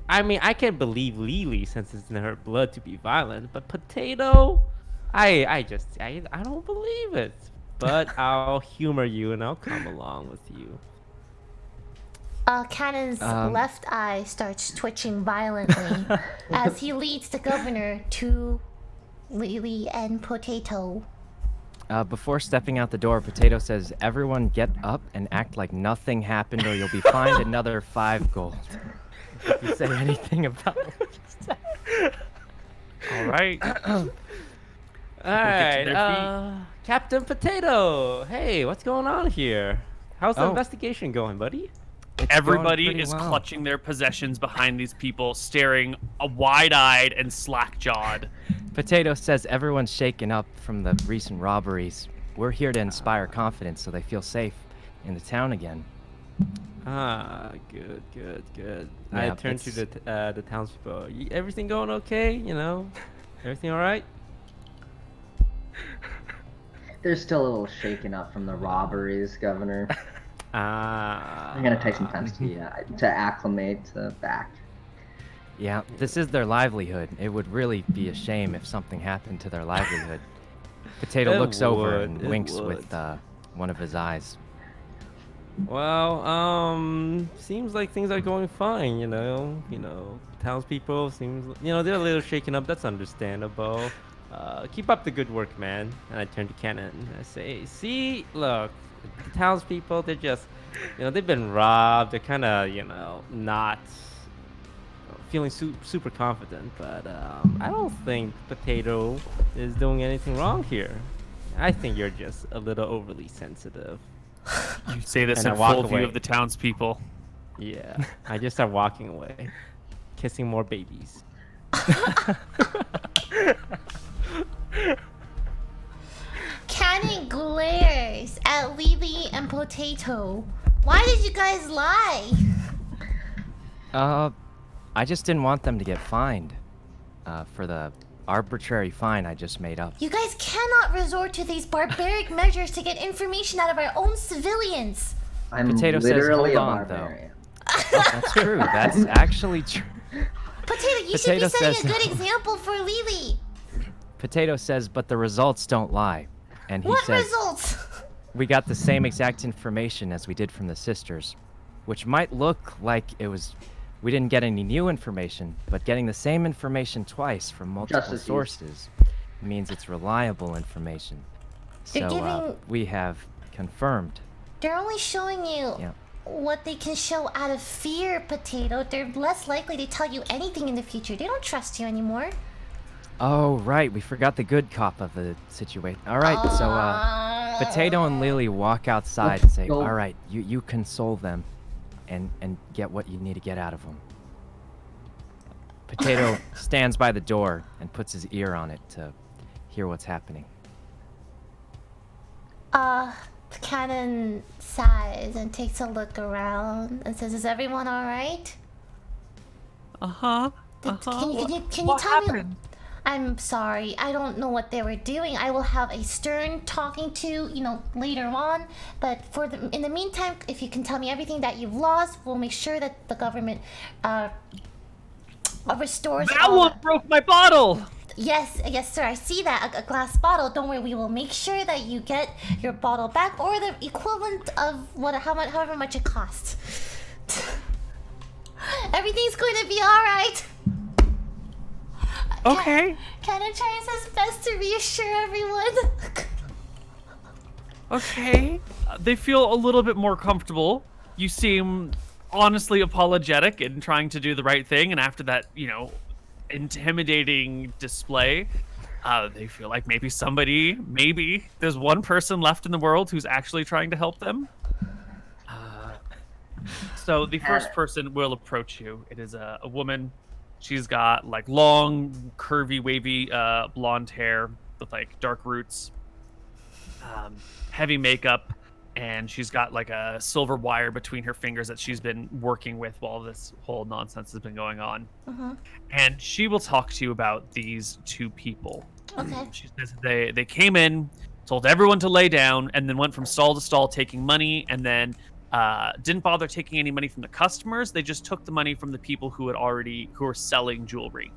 I mean, I can believe Lily since it's in her blood to be violent, but Potato, I don't believe it. But I'll humor you and I'll come along with you. Cannon's left eye starts twitching violently as he leads the governor to Lily and Potato. Before stepping out the door, Potato says, everyone get up and act like nothing happened or you'll be fined another 5 gold. If you say anything about it. All right. Alright, Captain Potato! Hey, what's going on here? How's the investigation going, buddy? Everybody pretty is well. clutching their possessions behind these people, staring wide-eyed and slack-jawed. Potato says everyone's shaken up from the recent robberies. We're here to inspire confidence so they feel safe in the town again. Good. Yeah, I turn to the townspeople. Everything going okay? You know, everything all right? They're still a little shaken up from the robberies, Governor. They're gonna take some time to acclimate back. Yeah, this is their livelihood. It would really be a shame if something happened to their livelihood. Potato looks over and winks with one of his eyes. Well, seems like things are going fine, townspeople seems, they're a little shaken up. That's understandable. Keep up the good work, man. And I turn to Kenan and I say, see, look, the townspeople, they're just, they've been robbed. They're kind of, not feeling super confident, but I don't think Potato is doing anything wrong here. I think you're just a little overly sensitive. You say this And in I walk full view away. of the townspeople. Yeah, I just start walking away, kissing more babies. Cannon glares at Lily and Potato. Why did you guys lie? I just didn't want them to get fined. For the arbitrary fine I just made up. You guys cannot resort to these barbaric measures to get information out of our own civilians. I'm Potato says, literally "Hold a on, though." barbarian. That's true. That's actually true. Potato, you should Potato be setting says- a good example for Lily. Potato says, but the results don't lie. And he What says, results? we got the same exact information as we did from the sisters, which might look like we didn't get any new information, but getting the same information twice from multiple Just as used. sources means it's reliable information. They're So giving- we have confirmed. They're only showing you Yeah. what they can show out of fear, Potato. They're less likely to tell you anything in the future. They don't trust you anymore. Oh, right. We forgot the good cop of the situation. All right. So Potato and Lily walk outside and say, Go. all right, you console them and get what you need to get out of them. Potato stands by the door and puts his ear on it to hear what's happening. Cannon sighs and takes a look around and says, "Is everyone all right?" Uh-huh. Can you tell me? I'm sorry. I don't know what they were doing. I will have a stern talking to, later on. But in the meantime, if you can tell me everything that you've lost, we'll make sure that the government restores. That all- one broke my bottle! Yes, sir. I see that. A glass bottle. Don't worry. We will make sure that you get your bottle back, or the equivalent of however much it costs. Everything's going to be all right. Okay. Cannon tries his best to reassure everyone. Okay. They feel a little bit more comfortable. You seem honestly apologetic and trying to do the right thing, and after that, intimidating display, they feel like maybe there's one person left in the world who's actually trying to help them. So the first person will approach you. It is a woman. She's got like long, curvy, wavy blonde hair with like dark roots, heavy makeup, and she's got like a silver wire between her fingers that she's been working with while this whole nonsense has been going on. And she will talk to you about these two people. Okay. She says they came in, told everyone to lay down, and then went from stall to stall taking money, and then didn't bother taking any money from the customers. They just took the money from the people who were selling jewelry.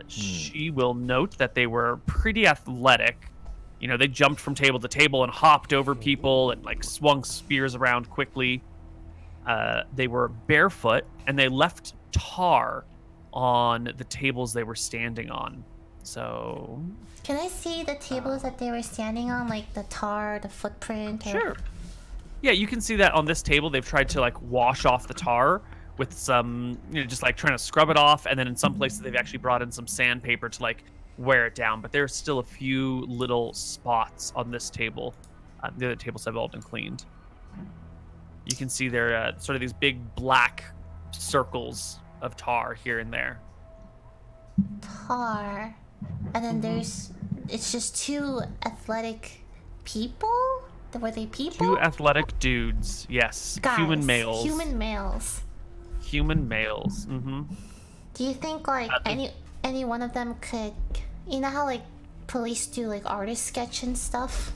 She will note that they were pretty athletic. They jumped from table to table and hopped over people and like swung spears around quickly. They were barefoot and they left tar on the tables they were standing on. So Can I see the tables that they were standing on, like the tar, the footprint? sure. Yeah, you can see that on this table they've tried to like wash off the tar with some, just like trying to scrub it off, and then in some places they've actually brought in some sandpaper to like wear it down, but there's still a few little spots on this table. The other tables have all been cleaned. You can see there sort of these big black circles of tar here and there. Tar. And then it's just two athletic people? Were they people? Two athletic dudes, yes. Guys, Human males. Human males. Human males. Do you think like any one of them could, how like police do like artist sketch and stuff?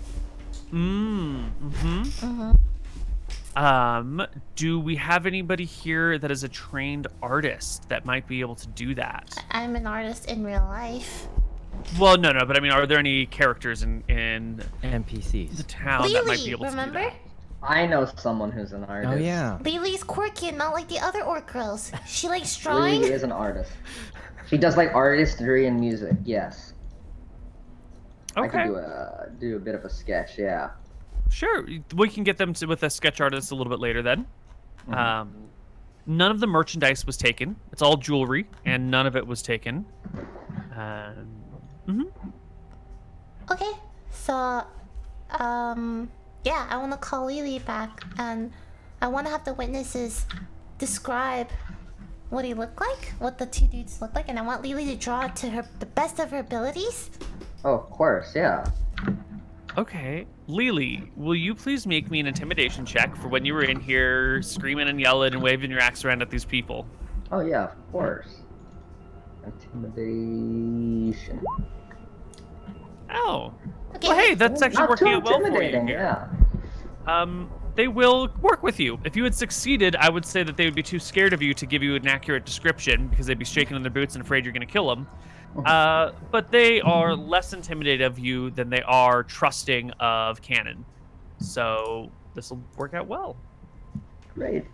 Do we have anybody here that is a trained artist that might be able to do that? I'm an artist in real life. Well, no, but I mean, are there any characters in the NPCs. town that might be Lily, able remember? to do I know someone who's an artist. Oh yeah. Lily's quirky and not like the other orc girls. She likes Lily drawing. is an artist. She does like artistry and music. Yes. I Okay. could do a bit of a sketch. Yeah. Sure. We can get them with a sketch artist a little bit later then. None of the merchandise was taken. It's all jewelry, and none of it was taken. Okay, so, yeah, I want to call Lily back, and I want to have the witnesses describe what he looked like, what the two dudes look like, and I want Lily to draw it to the best of her abilities. Oh, of course. Yeah. Okay. Lily, will you please make me an intimidation check for when you were in here screaming and yelling and waving your axe around at these people? Oh yeah, of course. Intimidation. Oh. Okay. Well, hey, that's actually Not working too out well for you intimidating. here. Yeah. They will work with you. If you had succeeded, I would say that they would be too scared of you to give you an accurate description because they'd be shaking in their boots and afraid you're going to kill them. But they are less intimidated of you than they are trusting of Canon. So this will work out well. Great.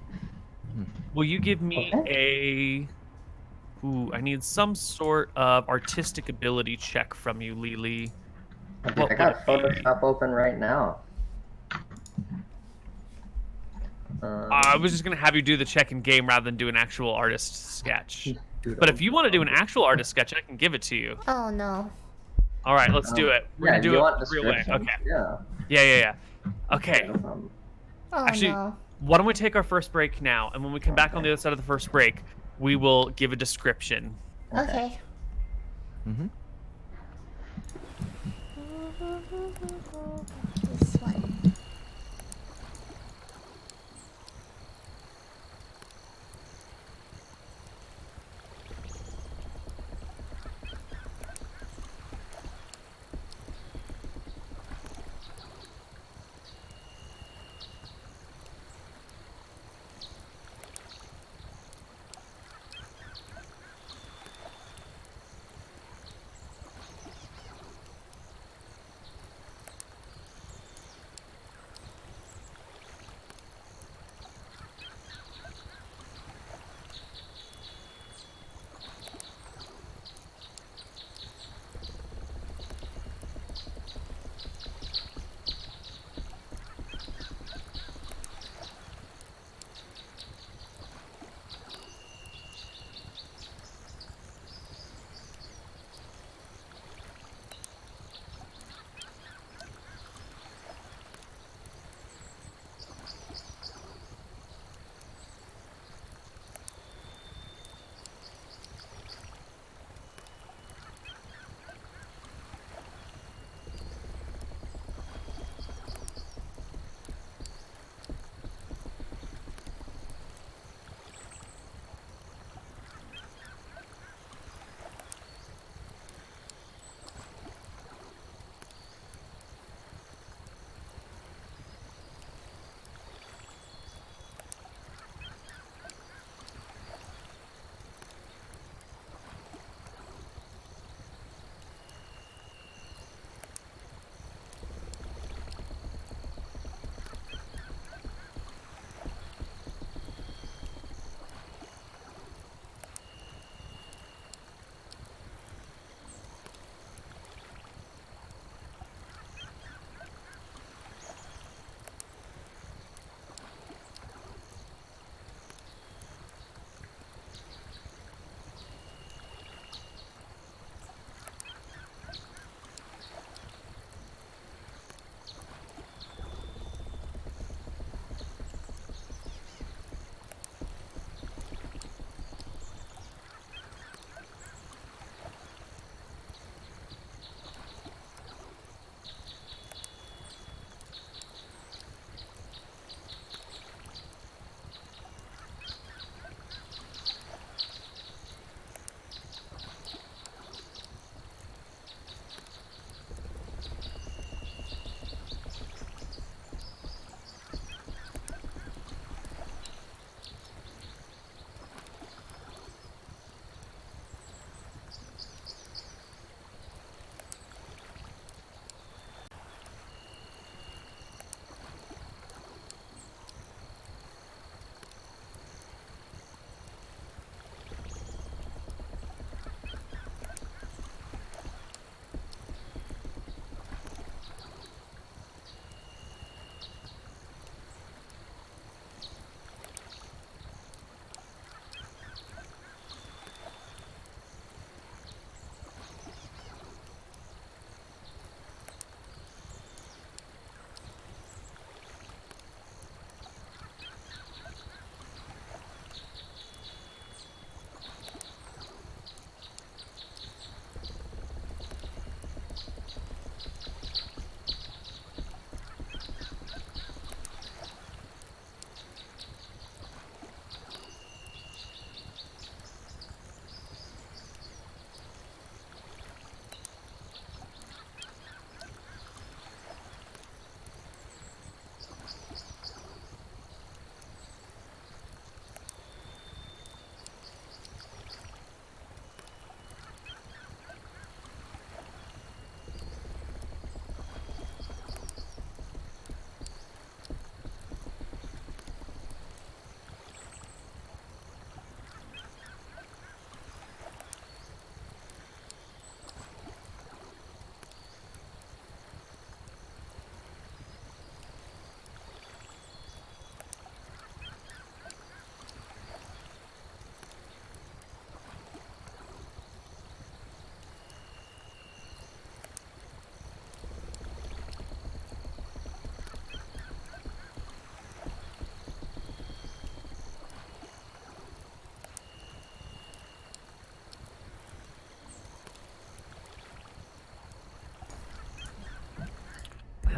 Will you give me I need some sort of artistic ability check from you, Lily. What I got would it be? Photoshop open right now. I was just gonna have you do the check in game rather than do an actual artist sketch. But if you want to do an actual artist sketch, I can give it to you. Oh no. All right, let's do it. We're gonna do it the real way. description? Okay. Yeah. Yeah. Okay. No problem. Oh Actually, no. why don't we take our first break now, and when we come back on the other side of the first break, we will give a description. Okay. Mm-hmm. This one.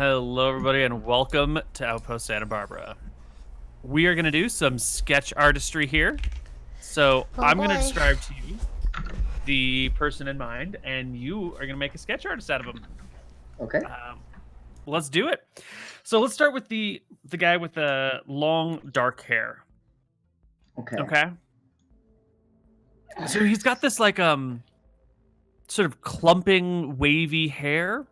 Hello, everybody, and welcome to Outpost Santa Barbara. We are going to do some sketch artistry here. So I'm going to describe to you the person in mind, and you are going to make a sketch artist out of him. Okay. Let's do it. So let's start with the guy with the long, dark hair. Okay. So he's got this like sort of clumping, wavy hair.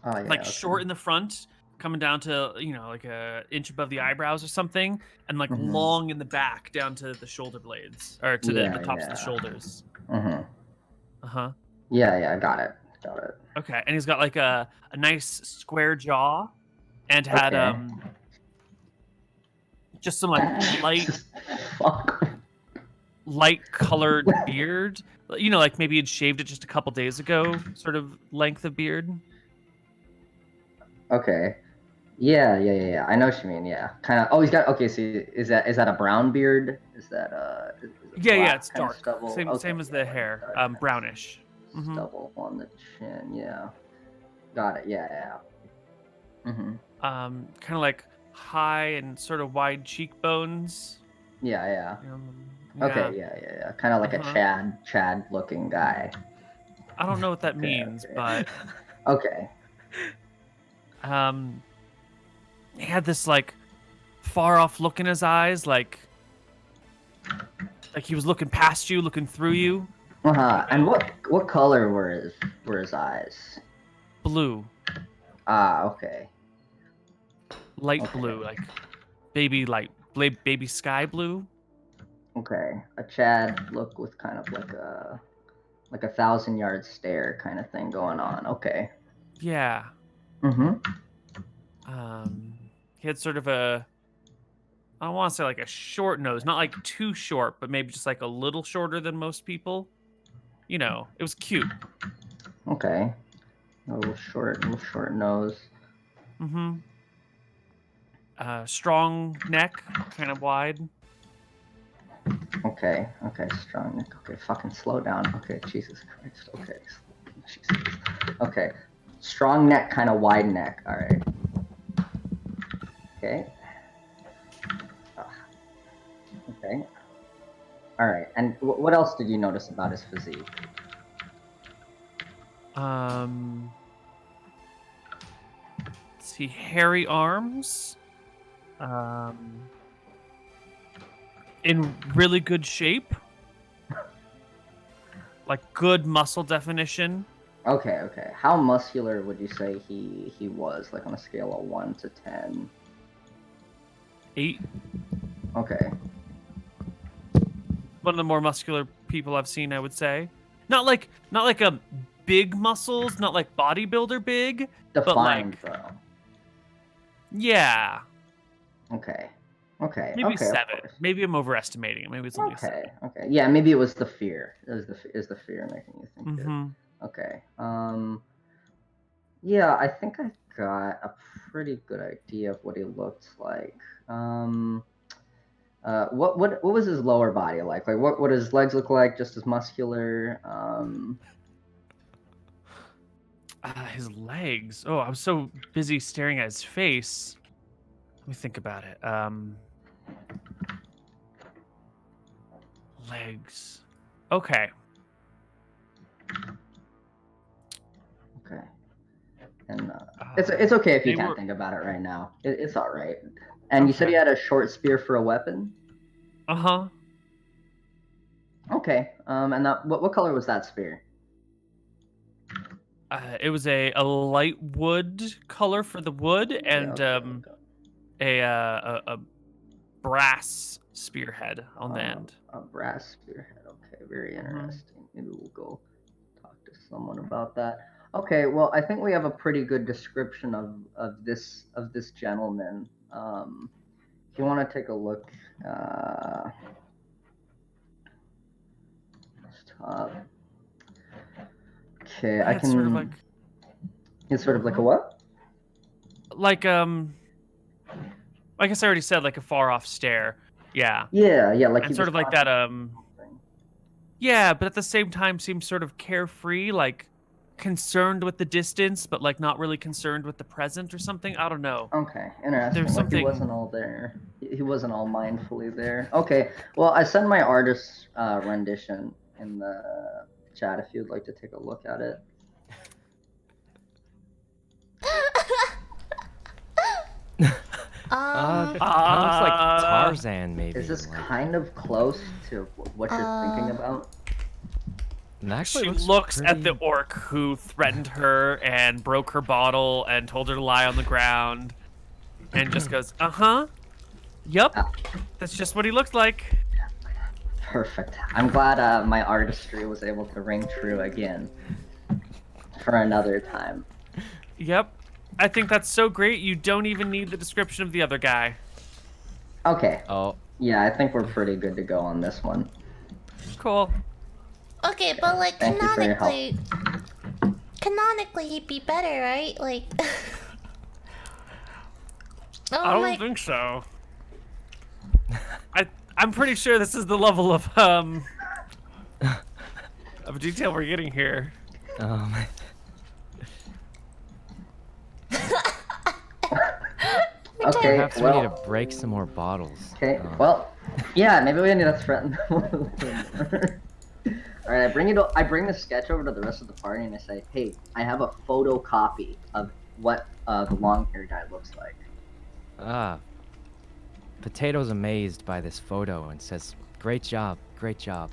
Oh, yeah, like short in the front, coming down to, like a inch above the eyebrows or something, and like long in the back down to the shoulder blades, or to the tops of the shoulders. Yeah, got it. Okay, and he's got like a nice square jaw, and had just some like light colored beard. Like maybe he'd shaved it just a couple days ago, sort of length of beard. Okay. Yeah. I know what you mean. Yeah. Kind of. Oh, he's got. Okay. So is that a brown beard? Is that Yeah. It's dark. Same as the hair. Brownish. Stubble on the chin. Yeah. Got it. Yeah. Kind of like high and sort of wide cheekbones. Yeah. Okay. Yeah. Kind of like a Chad looking guy. I don't know what that means, but okay. He had this like far off look in his eyes, like he was looking past you, looking through you. And what color were his eyes? Blue. Okay. Light blue, like baby sky blue. Okay, a Chad look with kind of like a 1,000-yard stare kind of thing going on. Okay. Yeah. He had sort of I don't want to say like a short nose, not like too short, but maybe just like a little shorter than most people. It was cute. Okay. A little short nose. Strong neck, kind of wide. Okay, strong neck. Okay, fucking slow down. Okay, Jesus Christ. Okay. Jesus. Okay. Strong neck, kind of wide neck. All right. Okay. Okay. All right. And what else did you notice about his physique? Let's see, hairy arms. In really good shape. Like good muscle definition. Okay. How muscular would you say he was, like on a scale of 1 to 10? 8. Okay. One of the more muscular people I've seen, I would say. Not like a big muscles, not like bodybuilder big, defined, but like, though. Yeah. Okay. Maybe 7. Maybe I'm overestimating it. Maybe it's only 7. Okay. Yeah, maybe it was the fear. Is the fear making you think it? Okay. Yeah, I think I got a pretty good idea of what he looked like. What was his lower body like? Like what his legs look like? Just as muscular? His legs. Oh, I was so busy staring at his face. Let me think about it. Legs. Okay. And it's okay if you can't think about it right now. It's all right. And you said he had a short spear for a weapon? Okay. And what color was that spear? It was a light wood color for the wood, and a brass spearhead on the end. A brass spearhead. Okay, very interesting. Maybe we'll go talk to someone about that. Okay, well, I think we have a pretty good description of this gentleman. If you want to take a look, okay, I can. Sort of like, it's sort of like a what? Like I guess I already said, like a far off stare. Yeah. Yeah, like and sort of like that. Yeah, but at the same time seems sort of carefree, like concerned with the distance, but like not really concerned with the present or something. I don't know. Okay, interesting. There's Like, something- he wasn't all there. He wasn't all mindfully there. Okay, well, I sent my artist's rendition in the chat if you'd like to take a look at it. Kind of looks like Tarzan, maybe. Is this like- kind of close to what you're thinking about? It actually She looks looks at the pretty- orc who threatened her and broke her bottle and told her to lie on the ground, and just goes, Yup. That's just what he looks like. Perfect. I'm glad my artistry was able to ring true again for another time. Yep. I think that's so great. You don't even need the description of the other guy. Okay. Oh, Yeah, I think we're pretty good to go on this one. Cool. Okay, but like Thank you for your help. canonically he'd be better, right? Like. I Oh don't my. think so. I'm pretty sure this is the level of detail we're getting here. my. Okay, Perhaps we well, need to break some more bottles. okay, well, yeah, maybe we need to threaten them a little more. Alright, I bring the sketch over to the rest of the party and I say, hey, I have a photocopy of what the long hair guy looks like. Potato's amazed by this photo and says, "Great job, great job."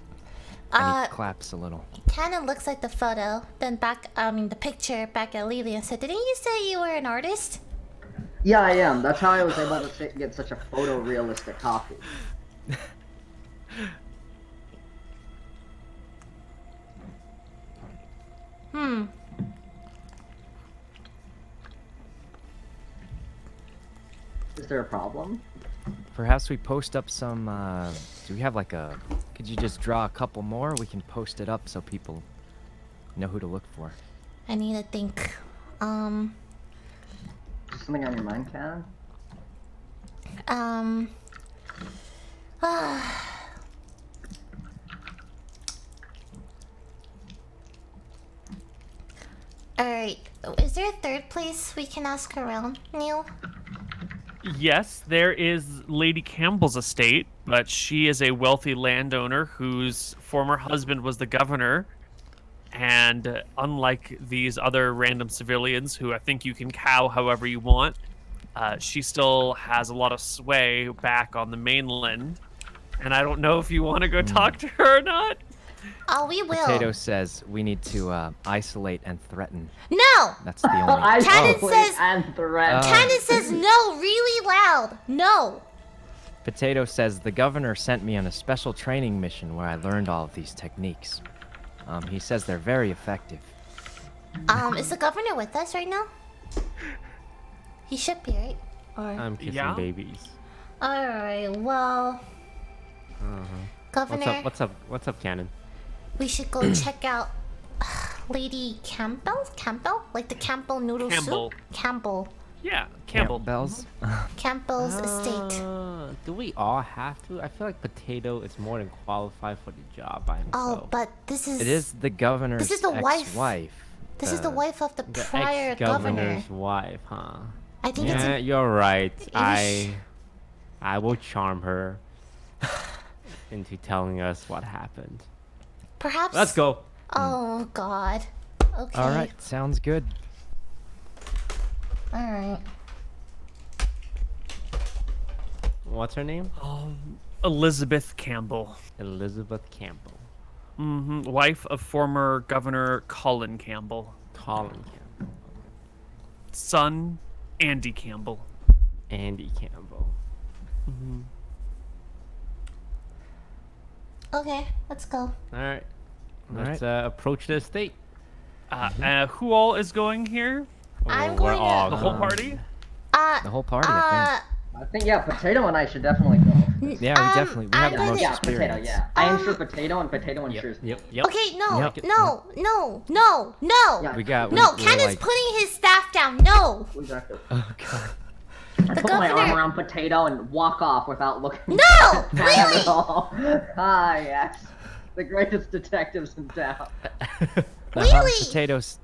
And he claps a little. Kind of looks like the photo. Then the picture back at Lily and said, "Didn't you say you were an artist?" Yeah, I am. That's how I was able to get such a photorealistic copy. Is there a problem? Perhaps we post up some. Do we have like a? Could you just draw a couple more? We can post it up so people know who to look for. I need to think. Is something on your mind, Kat? Alright. Is there a third place we can ask around, Neil? Yes, there is Lady Campbell's estate, but she is a wealthy landowner whose former husband was the governor. And unlike these other random civilians who I think you can cow however you want, she still has a lot of sway back on the mainland. And I don't know if you want to go talk to her or not. Oh, we will. Potato says we need to isolate and threaten. No! That's the only. I Cannon says- and threat. Candace says no really loud. No. Potato says the governor sent me on a special training mission where I learned all of these techniques. He says they're very effective. Is the governor with us right now? He should be, right? Or I'm kissing Yeah? babies. alright, well, Governor, What's up, Cannon? we should go check out Lady Campbell? Campbell? Like the Campbell noodle Campbell. soup? Campbell. Yeah, Campbell. Bells. Campbell's estate. Do we all have to? I feel like Potato is more than qualified for the job by himself. Oh, but this is It is the governor's This is the wife. ex-wife. this is the wife of the The prior governor. ex-governor's wife, huh? I think Yeah, it's you're right. Ish. I will charm her into telling us what happened. perhaps. Let's go. Oh God. Okay. All right, sounds good. All right. What's her name? Elizabeth Campbell. Elizabeth Campbell. Wife of former Governor Colin Campbell. Colin Campbell. Son, Andy Campbell. Andy Campbell. Okay. Let's go. All right. All Let's approach the estate. Who all is going here? I'm We're going to- all The whole going. party? The whole party, I I think, yeah, Potato and I should definitely go. think. Yeah, we definitely we have I'm the most Yeah, experience. Potato, yeah. I ensure Potato and Potato ensures me. Yep. Okay. No. Yep. No. No. No. No. Yeah. We got. No. we're Ken is like, putting his staff down. No. Exactly. Oh god. I put my arm around Potato and walk off without looking No. at him Really. at all. Ah, yes. The greatest detectives in town. Lily! Potatoes.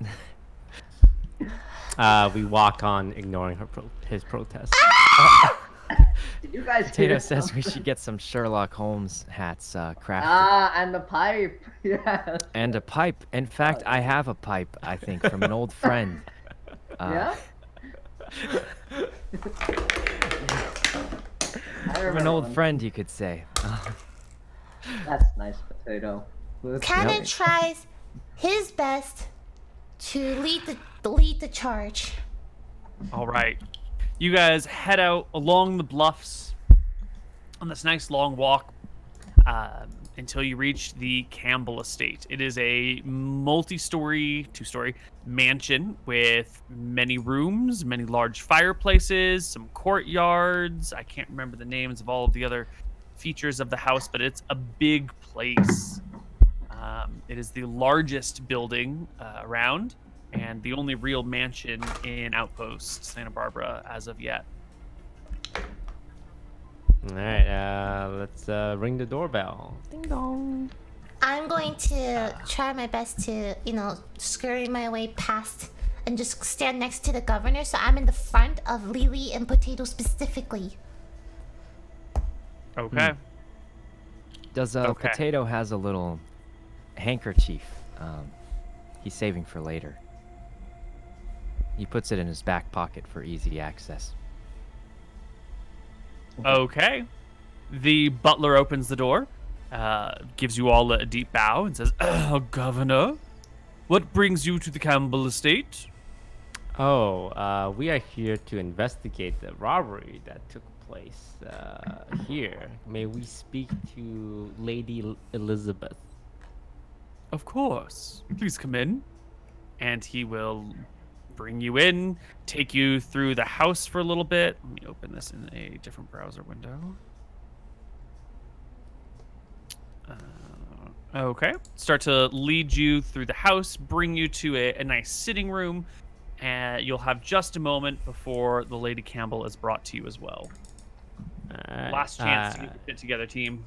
We walk on, ignoring his protest. Did you guys Potato hear says we something? should get some Sherlock Holmes hats crafted. Ah, and the pipe. Yeah. And a pipe. In fact, I have a pipe, I think, from an old friend. Yeah. I From remember an old one. friend, you could say. That's nice, Potato. Cannon tries his best to lead the charge. All right. You guys head out along the bluffs on this nice long walk until you reach the Campbell Estate. It is a two-story mansion with many rooms, many large fireplaces, some courtyards. I can't remember the names of all of the other features of the house, but it's a big place. It is the largest building around, and the only real mansion in Outpost Santa Barbara as of yet. All right, let's ring the doorbell. Ding dong. I'm going to try my best to, scurry my way past and just stand next to the governor, so I'm in the front of Lily and Potato specifically. Okay. Does Okay. Potato has a little handkerchief he's saving for later. He puts it in his back pocket for easy access. Okay. The butler opens the door, gives you all a deep bow, and says, Governor, what brings you to the Campbell Estate? Oh, we are here to investigate the robbery that took place here. May we speak to Lady Elizabeth? Of course. Please come in. And he will bring you in, take you through the house for a little bit. Let me open this in a different browser window. Okay. Start to lead you through the house, bring you to a nice sitting room, and you'll have just a moment before the Lady Campbell is brought to you as well. Last chance to get the fit together, team.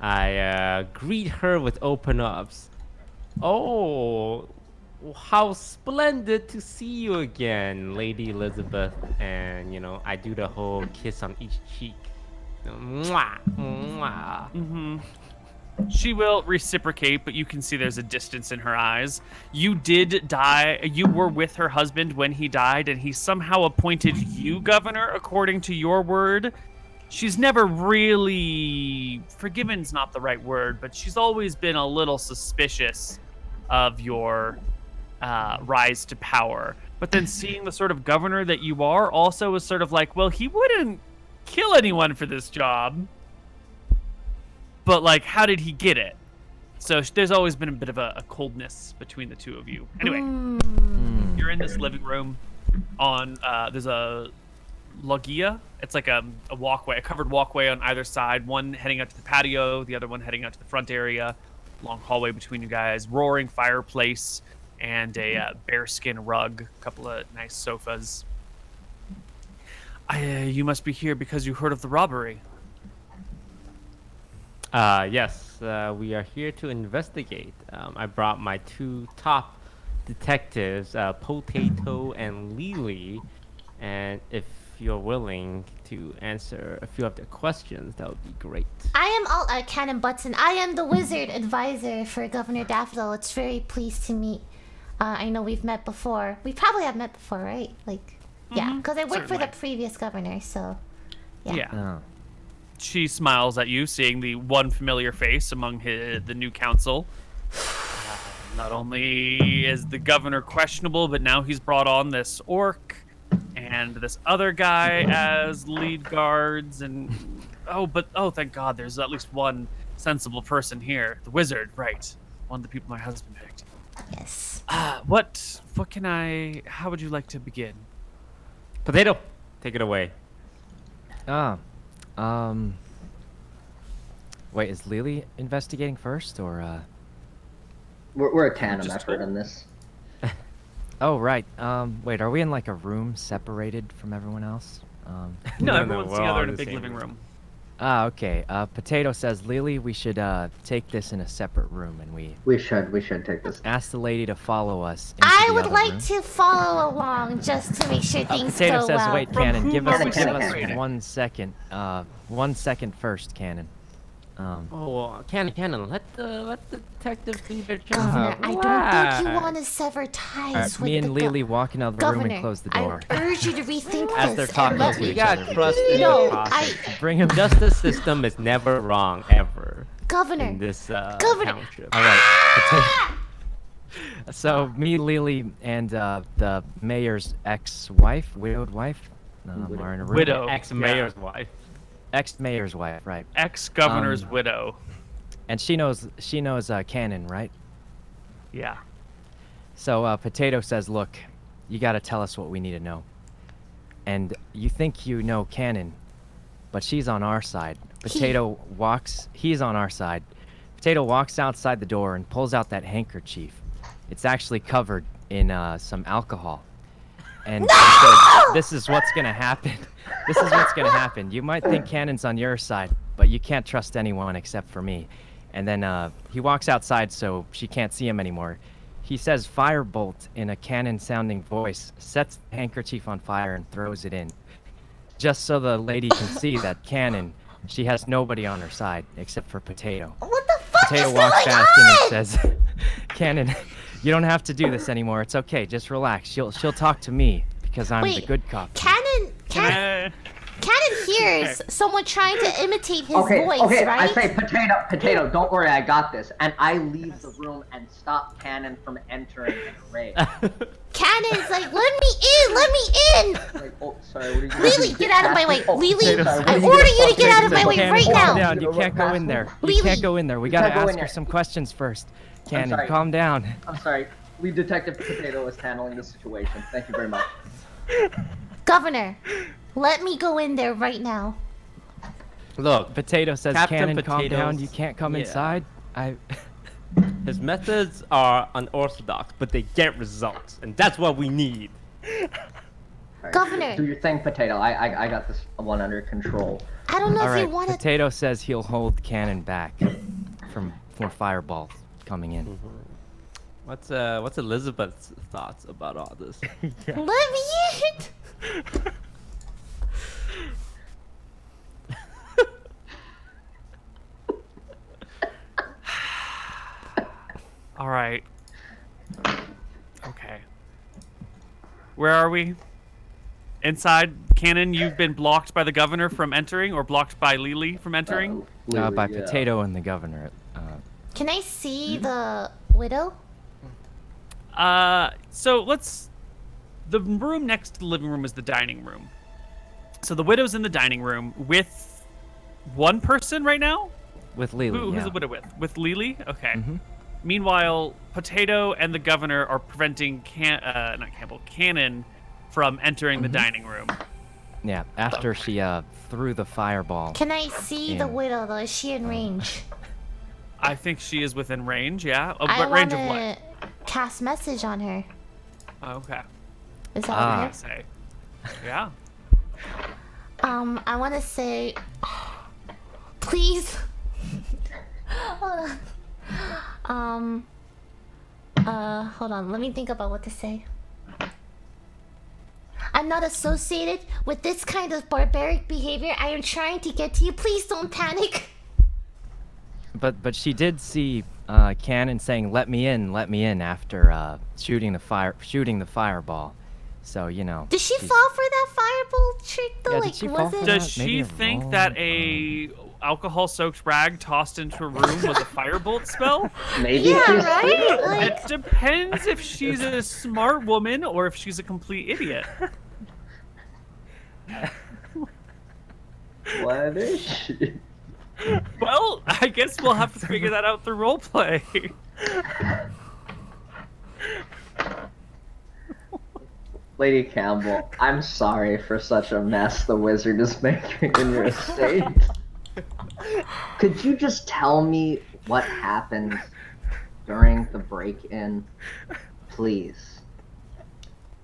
I greet her with open arms. Oh, how splendid to see you again, Lady Elizabeth. And, I do the whole kiss on each cheek. Mwah, mwah. Mm-hmm. She will reciprocate, but you can see there's a distance in her eyes. You did die. You were with her husband when he died, and he somehow appointed you governor, according to your word. She's never really... Forgiven's not the right word, but she's always been a little suspicious of your rise to power. But then seeing the sort of governor that you are also is sort of like, well, he wouldn't kill anyone for this job. But, like, how did he get it? So there's always been a bit of a coldness between the two of you. Anyway, you're in this living room on, there's a loggia. It's like a walkway, a covered walkway on either side. One heading out to the patio, the other one heading out to the front area. Long hallway between you guys. Roaring fireplace and a bearskin rug. A couple of nice sofas. You must be here because you heard of the robbery. Yes, we are here to investigate. I brought my two top detectives, Potato and Lily, and if you're willing to answer a few of their questions, that would be great. I am Cannon Butson. I am the wizard advisor for Governor Daffodil. It's very pleased to meet. I know we've met before. We probably have met before, right? Yeah, because I worked for the previous governor, so yeah. Oh. She smiles at you, seeing the one familiar face among the new council. Not only is the governor questionable, but now he's brought on this orc and this other guy as lead guards. And thank God, there's at least one sensible person here. The wizard, right? One of the people my husband picked. Yes. How would you like to begin? Potato, take it away. Wait, is Lily investigating first, or We're a tandem effort in this. Oh, right. Wait, are we in like a room separated from everyone else? No, No, everyone's we're all together in in a the big same living room. Okay. Potato says, Lily, we should take this in a separate room, and we We should take this. ask the lady to follow us. Into I the would other like room. to follow along just to make sure things Potato go says, well. wait, From Cannon, whom give are us we separating? 1 second. 1 second first, Cannon. Oh, Cannon, let the detective do their Governor, job. I don't think you Relax. want to sever ties Alright, with me and the Lily walk into the room Governor, and close the door. I urge you to rethink As this. they're and talking let to me- We each got other. trust in No, the process. Bring him. Justice system is never wrong, ever, Governor, in this Governor. township. All right. So me, Lily, and the mayor's ex-wife, widowed wife, are in a room. Widow. Ex-mayor's wife. Ex-mayor's wife, right? Ex-governor's widow. And she knows Cannon, right? Yeah. So Potato says, "Look, you got to tell us what we need to know. And you think you know Cannon, but she's on our side." Potato walks. He's on our side. Potato walks outside the door and pulls out that handkerchief. It's actually covered in some alcohol. And he says, "This is what's gonna happen. This is what's gonna happen. You might think Cannon's on your side, but you can't trust anyone except for me." And then he walks outside so she can't see him anymore. He says firebolt in a Cannon-sounding voice, sets the handkerchief on fire and throws it in. Just so the lady can see that Cannon, she has nobody on her side except for Potato. what the fuck Potato is walks going past him on? and says, "Cannon, you don't have to do this anymore. It's okay. Just relax. She'll talk to me because I'm the Wait, good cop." Cannon hears someone trying to imitate his voice, okay. right? I say, potato. Don't worry, I got this. And I leave the room and stop Cannon from entering in a rage. Cannon's like, let me in! Like, oh, sorry. What are you Lily, get out of my way. Oh, Lily, sorry, what I are order gonna you to get out of my fuck way me? Cannon, right calm now. down. You can't go in there. You Lily. can't go in there. We gotta can't go in ask her there. some questions first. Cannon, sorry. calm down. I'm sorry. Lead Detective Potato is handling the situation. Thank you very much. Governor, let me go in there right now. Look, Potato says, Captain "Cannon, calm down. Potatoes- You can't come yeah. inside." his methods are unorthodox, but they get results, and that's what we need. Alright, Governor. do your thing, Potato. I got this one under control. I don't know All if you right. want to. Potato says he'll hold Cannon back from more fireballs coming in. What's Elizabeth's thoughts about all this? Let me in! All right. Okay. Where are we? Inside, Cannon, you've been blocked by the governor from entering, or blocked by Lily from entering? By Potato and the governor. Can I see the widow? So let's. The room next to the living room is the dining room. So the widow's in the dining room with one person right now? With Lily. Who's yeah. the widow with? With Lily? Okay. Mhm. Meanwhile, Potato and the governor are preventing Cannon from entering the dining room. Yeah, after she threw the fireball. Can I see the Yeah. widow though? Is she in range? I think she is within range, yeah. I What range want of what? to cast message on her. Okay. Is that Ah. I okay? say. Yeah. I want to say, please. Hold on. Hold on. Let me think about what to say. I'm not associated with this kind of barbaric behavior. I am trying to get to you. Please don't panic. But she did see Cannon saying "Let me in" after shooting the fireball. So you know. Did she she's- fall for that fireball trick though? Yeah, like, did she was fall for it? that? Does Maybe she a think roll? that a alcohol-soaked rag tossed into a room was a firebolt spell? Maybe. Yeah, right? Like, It depends if she's a smart woman or if she's a complete idiot. What is she? Well, I guess we'll have to figure that out through roleplay. Lady Campbell, I'm sorry for such a mess the wizard is making in your estate. Could you just tell me what happened during the break-in? Please.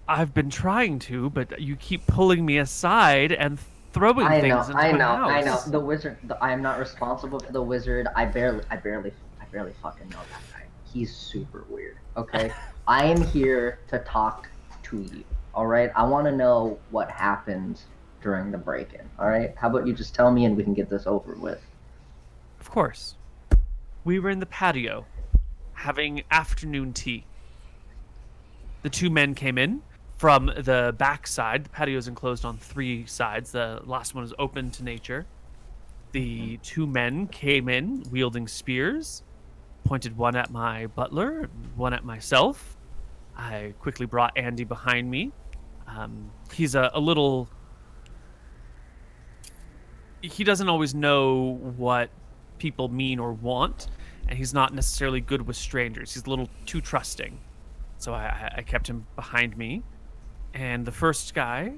I've been trying to, but you keep pulling me aside and throwing I know, things into I my know, house. I know. The wizard. I am not responsible for the wizard. I barely fucking know that guy. He's super weird. Okay, I am here to talk to you. All right, I want to know what happened during the break-in. All right, how about you just tell me and we can get this over with. Of course. We were in the patio, having afternoon tea. The two men came in from the back side. The patio is enclosed on 3 sides. The last one is open to nature. The 2 men came in wielding spears, pointed one at my butler, one at myself. I quickly brought Andy behind me. He's a little... He doesn't always know what people mean or want, and he's not necessarily good with strangers. He's a little too trusting. So I kept him behind me. And the first guy,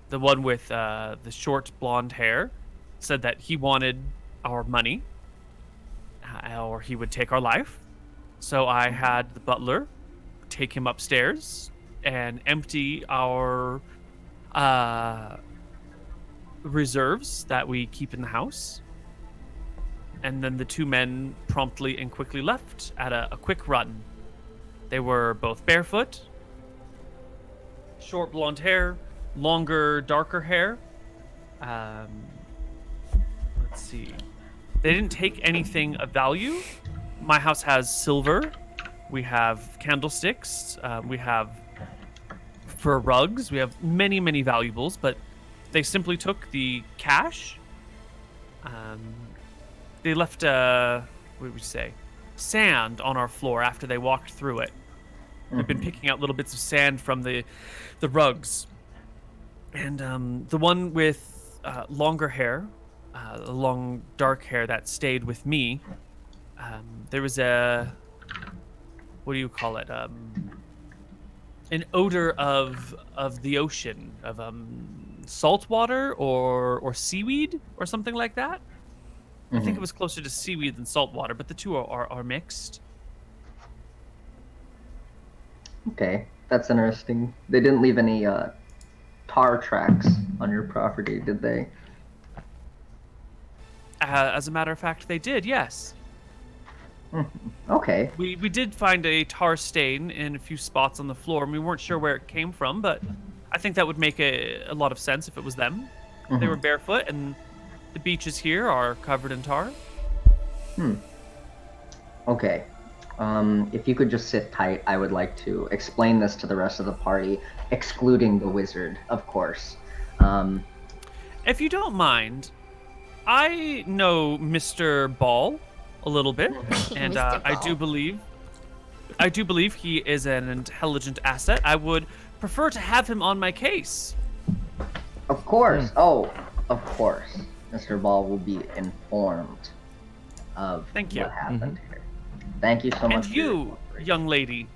the one with the short blonde hair, said that he wanted our money or he would take our life. So I had the butler take him upstairs and empty our reserves that we keep in the house. And then the 2 men promptly and quickly left at a quick run. They were both barefoot, short blonde hair, longer, darker hair. Let's see. They didn't take anything of value. My house has silver. We have candlesticks. We have fur rugs. We have many, many valuables, but they simply took the cash. They left, what would we say, sand on our floor after they walked through it. We've been picking out little bits of sand from the rugs. And the one with longer hair, long dark hair that stayed with me, there was a, what do you call it? An odor of the ocean, of salt water or seaweed or something like that. I think it was closer to seaweed than salt water, but the two are mixed. Okay, that's interesting. They didn't leave any tar tracks on your property, did they? As a matter of fact, they did, yes. Okay. We did find a tar stain in a few spots on the floor, and we weren't sure where it came from, but I think that would make a lot of sense if it was them. They were barefoot, and the beaches here are covered in tar. Okay. If you could just sit tight, I would like to explain this to the rest of the party, excluding the wizard, of course. If you don't mind, I know Mr. Ball a little bit, and Mr. I do believe he is an intelligent asset. I would prefer to have him on my case. Of course. Oh, of course. Mr. Ball will be informed of Thank you. what happened here. Thank you so much. And for your you, cooperation. young lady,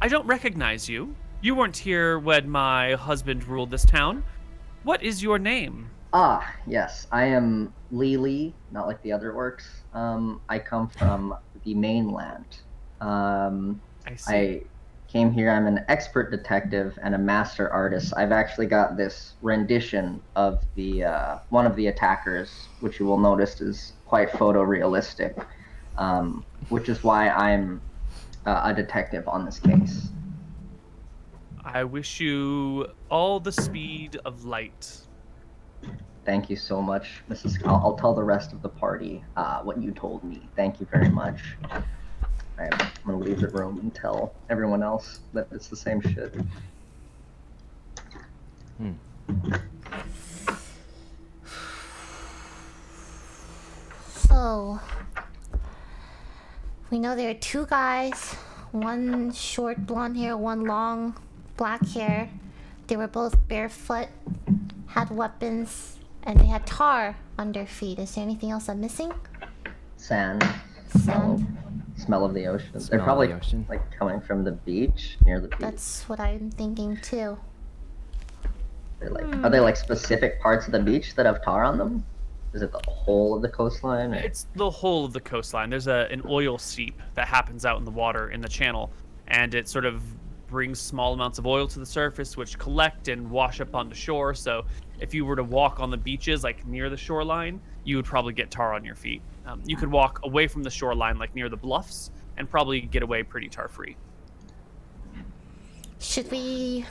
I don't recognize you. You weren't here when my husband ruled this town. What is your name? Ah, yes. I am Lily, not like the other orcs. I come from the mainland. I see. I came here. I'm an expert detective and a master artist. I've actually got this rendition of the one of the attackers, which you will notice is quite photorealistic, which is why I'm a detective on this case. I wish you all the speed of light. Thank you so much, Mrs. I'll tell the rest of the party what you told me. Thank you very much. I'm gonna leave the room and tell everyone else that it's the same shit. So, we know there are 2 guys, one short blonde hair, one long black hair. They were both barefoot, had weapons, and they had tar on their feet. Is there anything else I'm missing? Sand. Sand. Smell of the ocean. Smell They're of probably the ocean. like coming from the beach, near the beach. That's what I'm thinking too. They're like, are they like specific parts of the beach that have tar on them? Is it the whole of the coastline? Or... It's the whole of the coastline. There's an oil seep that happens out in the water in the channel, and it sort of brings small amounts of oil to the surface, which collect and wash up onto shore. So if you were to walk on the beaches, like near the shoreline, you would probably get tar on your feet. You could walk away from the shoreline, like near the bluffs, and probably get away pretty tar-free. Should we...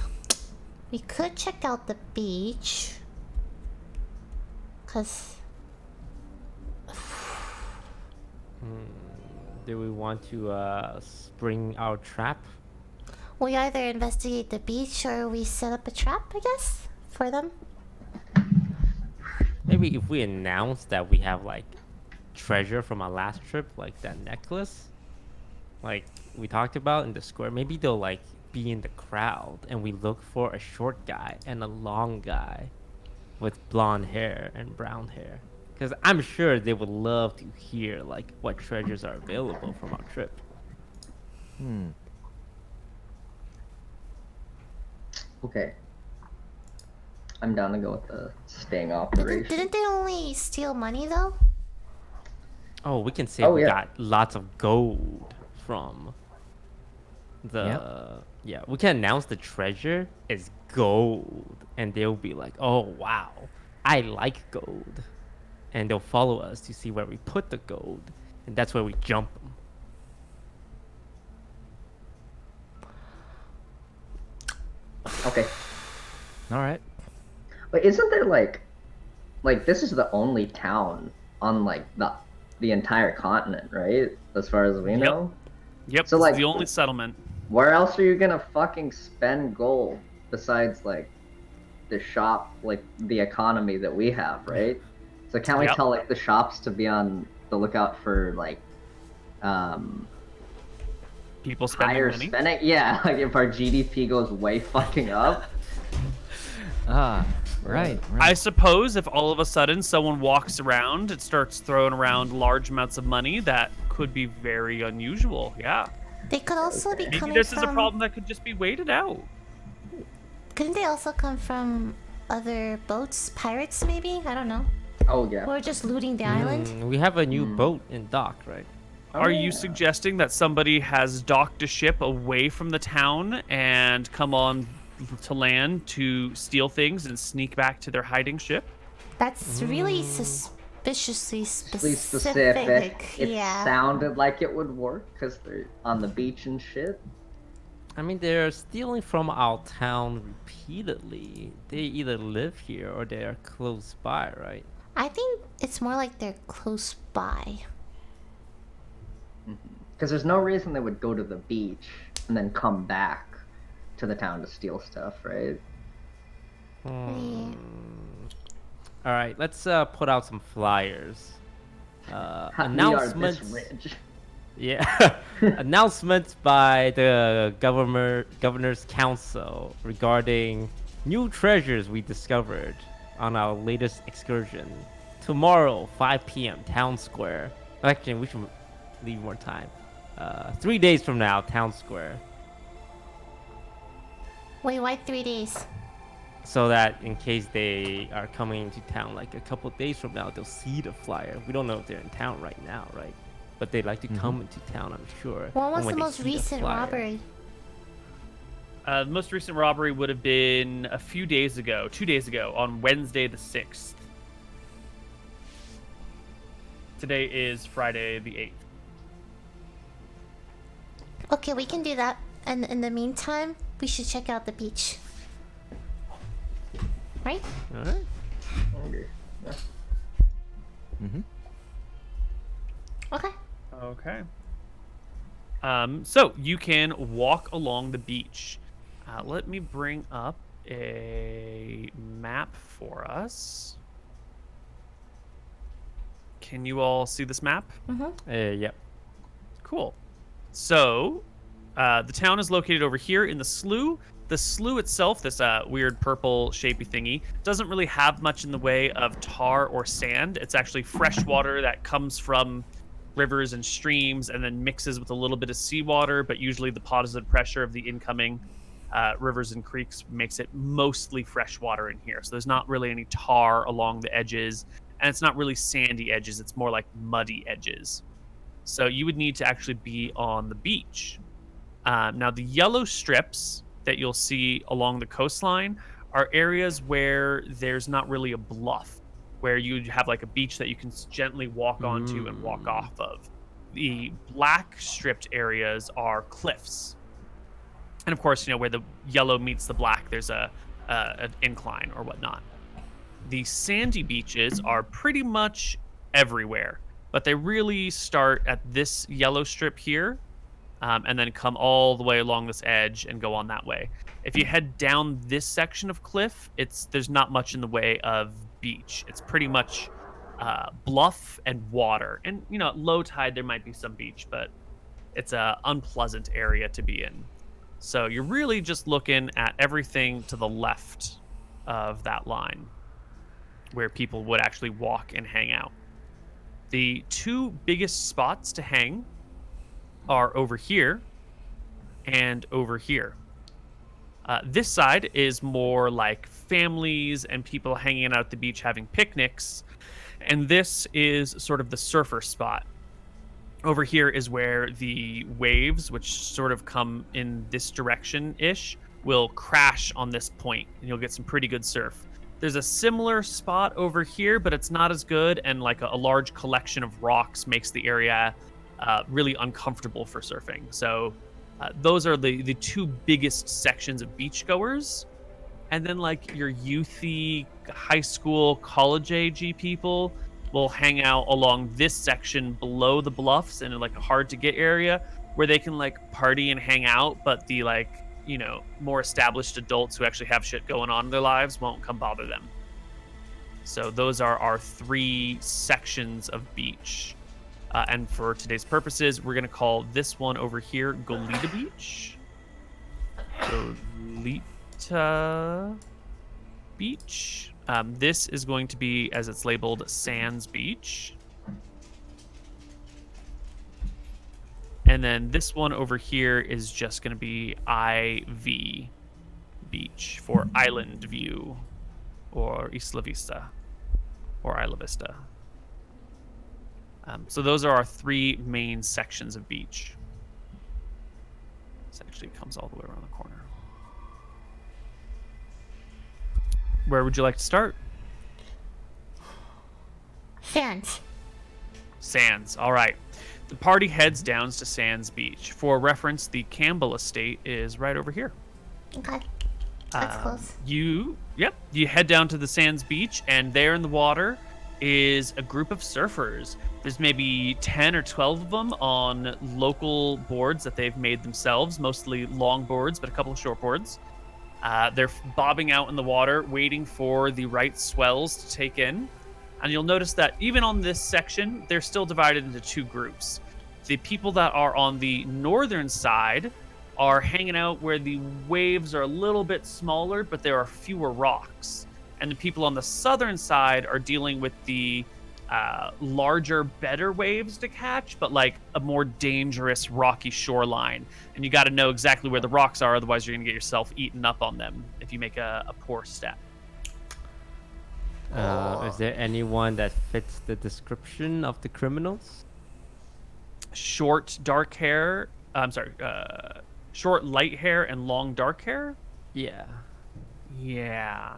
We could check out the beach. Cause... Do we want to spring our trap? We either investigate the beach or we set up a trap, I guess, for them. Maybe if we announce that we have like treasure from our last trip, like that necklace, like we talked about in the square, maybe they'll like be in the crowd and we look for a short guy and a long guy with blonde hair and brown hair. Because I'm sure they would love to hear like what treasures are available from our trip. Okay. I'm down to go with the sting operation. Didn't they only steal money though? Oh, we can say Oh, we yeah. got lots of gold from the... Yeah, we can announce the treasure is gold. And they'll be like, oh, wow, I like gold. And they'll follow us to see where we put the gold. And that's where we jump them. Okay. All right. But isn't there like this is the only town on like the entire continent, right? As far as we know. Yep, So, it's like- the only settlement. Where else are you gonna fucking spend gold besides like the shop, like the economy that we have, right? So can't we Yep. tell like the shops to be on the lookout for like People spending higher money. spending? Yeah, like if our GDP goes way fucking up. Ah, right. I suppose if all of a sudden someone walks around and starts throwing around large amounts of money, that could be very unusual. Yeah. They could also be Maybe coming this from... is a problem that could just be waited out. Couldn't they also come from other boats? Pirates, maybe? I don't know. Oh yeah. Or just looting the island? We have a new boat in dock, right? Are yeah. you suggesting that somebody has docked a ship away from the town and come on to land to steal things and sneak back to their hiding ship? That's really suspiciously Really specific. It Yeah. sounded like it would work because they're on the beach and shit. I mean, they're stealing from our town repeatedly. They either live here or they are close by, right? I think it's more like they're close by. Because there's no reason they would go to the beach and then come back to the town to steal stuff, right? Yeah. All right, let's put out some flyers. We are Announcements. this rich. Yeah, announcements by the governor's council regarding new treasures we discovered on our latest excursion. Tomorrow, 5 p.m., Town Square. Actually, we should leave more time. 3 days from now, Town Square. Wait, why 3 days? So that in case they are coming into town like a couple days from now, they'll see the flyer. We don't know if they're in town right now, right? But they'd like to come into town, I'm sure. When was And the they most see the recent flyer- robbery? The most recent robbery would have been a few days ago, 2 days ago, on Wednesday the 6th. Today is Friday the 8th. Okay, we can do that. And in the meantime, we should check out the beach. Right? All right. Okay. Okay. Okay. So you can walk along the beach. Let me bring up a map for us. Can you all see this map? Yep. Cool. So, the town is located over here in the slough. The slough itself, this weird purple shapy thingy, doesn't really have much in the way of tar or sand. It's actually fresh water that comes from rivers and streams and then mixes with a little bit of seawater, but usually the positive pressure of the incoming rivers and creeks makes it mostly fresh water in here. So there's not really any tar along the edges, and it's not really sandy edges. It's more like muddy edges. So you would need to actually be on the beach. Now, the yellow strips that you'll see along the coastline are areas where there's not really a bluff, where you have like a beach that you can gently walk onto and walk off of. The black stripped areas are cliffs. And of course, where the yellow meets the black, there's an incline or whatnot. The sandy beaches are pretty much everywhere, but they really start at this yellow strip here, and then come all the way along this edge and go on that way. If you head down this section of cliff, there's not much in the way of beach. It's pretty much bluff and water. And at low tide there might be some beach, but it's a unpleasant area to be in. So you're really just looking at everything to the left of that line, where people would actually walk and hang out. The two biggest spots to hang are over here and over here. This side is more like families and people hanging out at the beach having picnics, and this is sort of the surfer spot. Over here is where the waves, which sort of come in this direction-ish, will crash on this point, and you'll get some pretty good surf. There's a similar spot over here, but it's not as good, and like a large collection of rocks makes the area really uncomfortable for surfing. So those are the two biggest sections of beachgoers. And then like your youthy high school, college age people will hang out along this section below the bluffs in like a hard to get area where they can like party and hang out, but the like, more established adults who actually have shit going on in their lives won't come bother them. So those are our three sections of beach. And for today's purposes, we're going to call this one over here Goleta Beach. Goleta Beach. This is going to be, as it's labeled, Sands Beach. And then this one over here is just going to be IV Beach for Island View, or Isla Vista, or Isla Vista. So those are our three main sections of beach. This actually comes all the way around the corner. Where would you like to start? Sands. Sands. All right. The party heads down to Sands Beach. For reference, the Campbell estate is right over here. Okay. That's close. You head down to the Sands Beach, and there in the water is a group of surfers. There's maybe 10 or 12 of them on local boards that they've made themselves, mostly long boards, but a couple of short boards. They're bobbing out in the water, waiting for the right swells to take in. And you'll notice that even on this section, they're still divided into two groups. The people that are on the northern side are hanging out where the waves are a little bit smaller, but there are fewer rocks. And the people on the southern side are dealing with the larger, better waves to catch, but like a more dangerous rocky shoreline. And you got to know exactly where the rocks are, otherwise you're going to get yourself eaten up on them if you make a poor step. Is there anyone that fits the description of the criminals? Short, dark hair. Short, light hair and long, dark hair? Yeah. Yeah.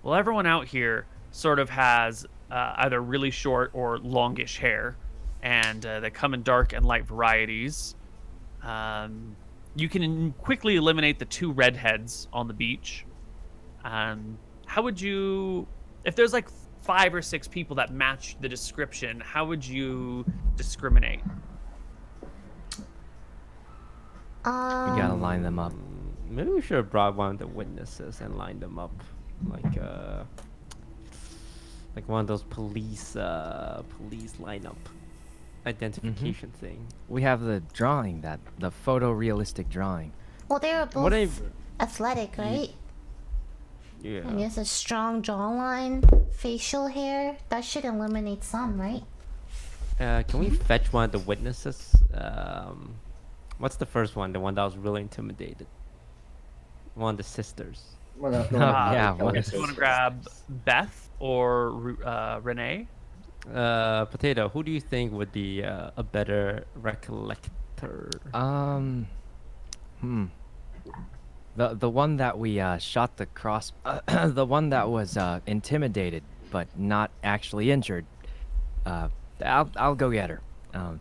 Well, everyone out here sort of has either really short or longish hair, and they come in dark and light varieties. You can quickly eliminate the two redheads on the beach. How would you, if there's like 5 or 6 people that match the description, how would you discriminate? We gotta line them up. Maybe we should have brought one of the witnesses and lined them up, like one of those police lineup identification thing. We have the drawing, the photorealistic drawing. Well, they were both athletic, right? Yeah. I guess a strong jawline, facial hair. That should eliminate some, right? Can we fetch one of the witnesses? What's the first one? The one that was really intimidated. One of the sisters. Well, yeah. You want to grab Beth or Renee? Potato, who do you think would be a better recollector? The one that we shot the cross, the one that was intimidated but not actually injured. I'll go get her. All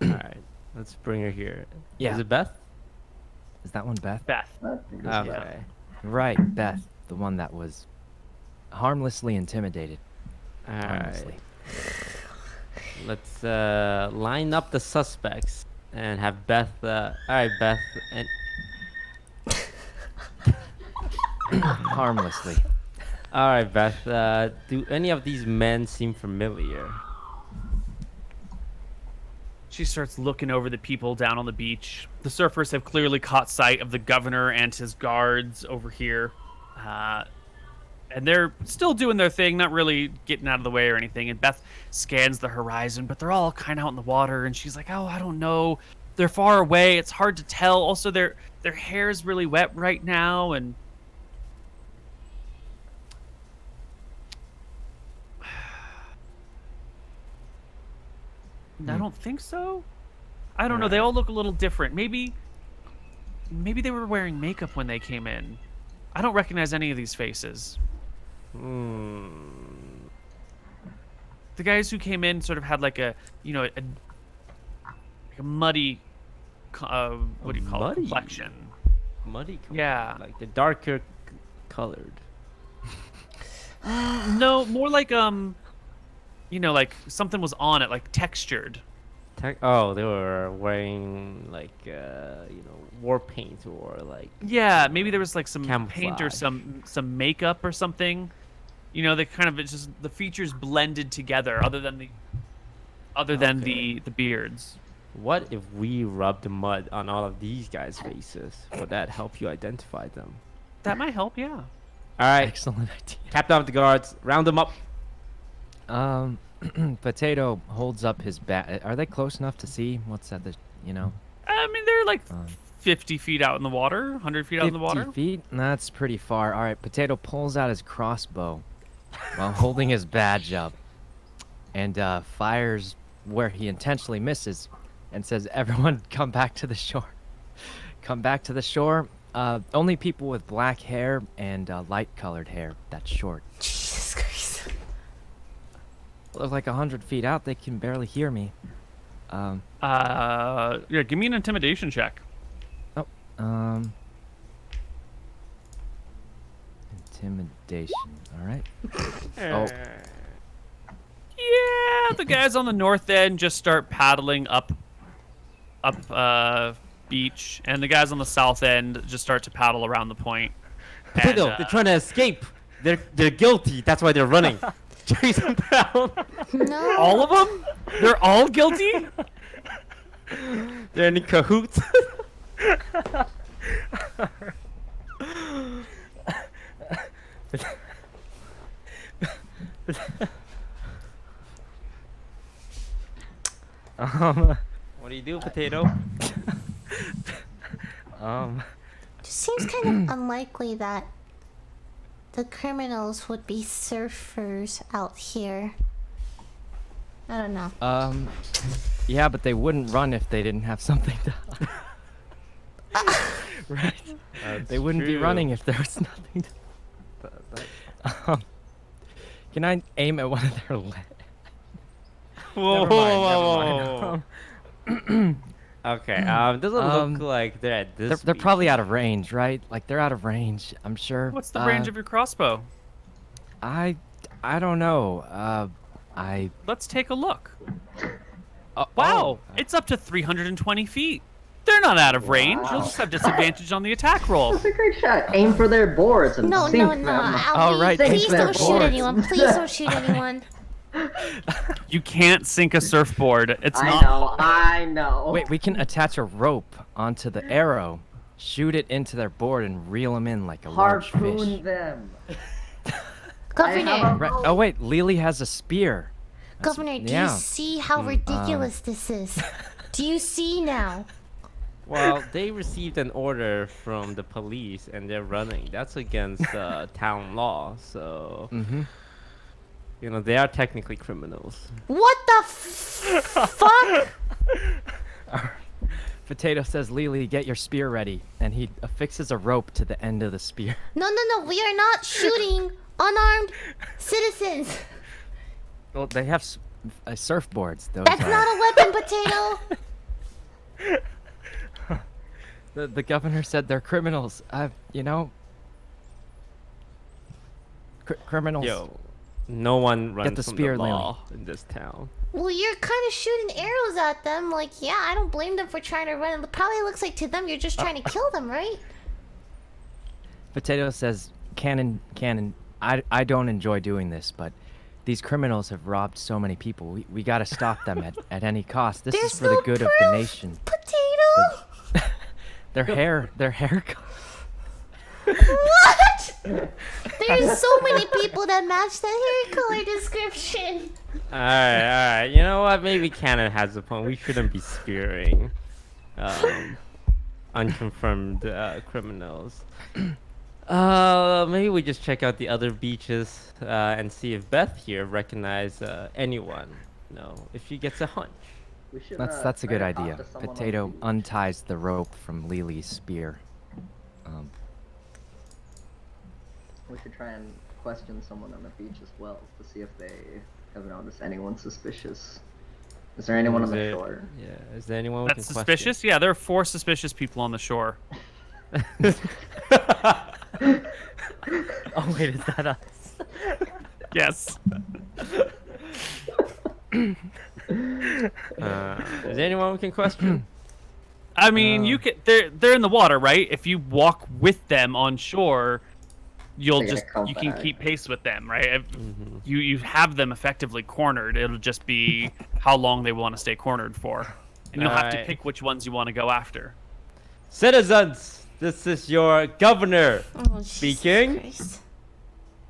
right, let's bring her here. Yeah. Is it Beth? Is that one Beth? Beth. Okay. Right, Beth, the one that was harmlessly intimidated. All Harmlessly. right. Let's line up the suspects and have Beth. All right, Beth. And Harmlessly. all right, Beth. Do any of these men seem familiar? She starts looking over the people down on the beach. The surfers have clearly caught sight of the governor and his guards over here. And they're still doing their thing, not really getting out of the way or anything. And Beth scans the horizon, but they're all kind of out in the water. And she's like, oh, I don't know. They're far away. It's hard to tell. Also, their hair's really wet right now. And I don't think so. I don't know. They all look a little different. Maybe they were wearing makeup when they came in. I don't recognize any of these faces. Hmm. The guys who came in sort of had like a muddy, what do you call it? Muddy? Complexion. Muddy. Yeah. Like the darker colored. No, more like like something was on it, like textured. Oh, they were wearing like war paint or like. Yeah, maybe there was like some paint or Camouflage. some makeup or something. They kind of, it's just the features blended together, other than the beards. What if we rubbed mud on all of these guys' faces? Would that help you identify them? That might help, yeah. All right, Excellent idea. captain of the guards, round them up. Potato holds up his bat. Are they close enough to see what's at the, I mean, they're like 50 feet out in the water, 100 feet out in the water. 50 feet? That's pretty far. All right, Potato pulls out his crossbow while holding his badge up and fires where he intentionally misses and says, everyone come back to the shore. Come back to the shore. Only people with black hair and light-colored hair. That's short. Jesus Christ. Look, like 100 feet out, they can barely hear me. Yeah, give me an intimidation check. Intimidation. All right. Oh, Yeah, the guys on the north end just start paddling up beach, and the guys on the south end just start to paddle around the point. And, Potato, they're trying to escape. They're guilty. That's why they're running. Chase them down. No. all of them? They're all guilty? They're in cahoots. What do you do, Potato? Just seems kind of unlikely that the criminals would be surfers out here. I don't know. yeah, but they wouldn't run if they didn't have something to. Right. They wouldn't be true. running if there was nothing to. Can I aim at one of their legs? Whoa, Never mind, never mind. Okay. Doesn't look like they're at this. They're beach. probably out of range, right? Like they're out of range. I'm sure. What's the range of your crossbow? I don't know. Let's take a look. Oh, Wow, it's up to 320 feet. They're not out of range. You'll just have disadvantage on the attack roll. That's a great shot. Aim for their boards and No, sink no, them. no. Oh, right. Please Sink their don't shoot boards. anyone. Please don't shoot anyone. You can't sink a surfboard. It's I not. know, I know. Wait, we can attach a rope onto the arrow, shoot it into their board, and reel them in like a large Harpoon fish. them. Governor, Right. Oh wait, Lily has a spear. That's- Governor, do yeah. you see how ridiculous this is? Do you see now? Well, they received an order from the police and they're running. That's against town law, so they are technically criminals. What the fuck? Potato says, Lily, get your spear ready. And he affixes a rope to the end of the spear. No, we are not shooting unarmed citizens. Well, they have surfboards. Those That's are... not a weapon, Potato. The governor said they're criminals. You know... criminals. Yo, no one runs the from spear, the law in this town. Well, you're kind of shooting arrows at them. Like, yeah, I don't blame them for trying to run. It probably looks like to them you're just trying to kill them, right? Potato says, Cannon, I don't enjoy doing this, but these criminals have robbed so many people. We gotta stop them at any cost. This There's is for the no good of proof, the nation. Potato! Their hair What? There's so many people that match that hair color description. Alright. You know what? Maybe Cannon has a point. We shouldn't be spearing unconfirmed criminals. Maybe we just check out the other beaches and see if Beth here recognize anyone. No, if she gets a hunch. We should, That's a good try to talk idea. to someone on Potato the beach. unties the rope from Lily's spear. We should try and question someone on the beach as well to see if they have noticed anyone suspicious. Is there anyone on the shore? Yeah, is there anyone we That's can suspicious? Yeah, there are 4 suspicious people on the shore. Oh wait, is that us? Yes. Is there anyone we can question? I mean, you can. They're in the water, right? If you walk with them on shore, you'll They're gonna just come you can back. keep pace with them, right? If You have them effectively cornered. It'll just be how long they want to stay cornered for, and you'll have to Alright. pick which ones you want to go after. Citizens, this is your governor Oh, Jesus speaking. Christ.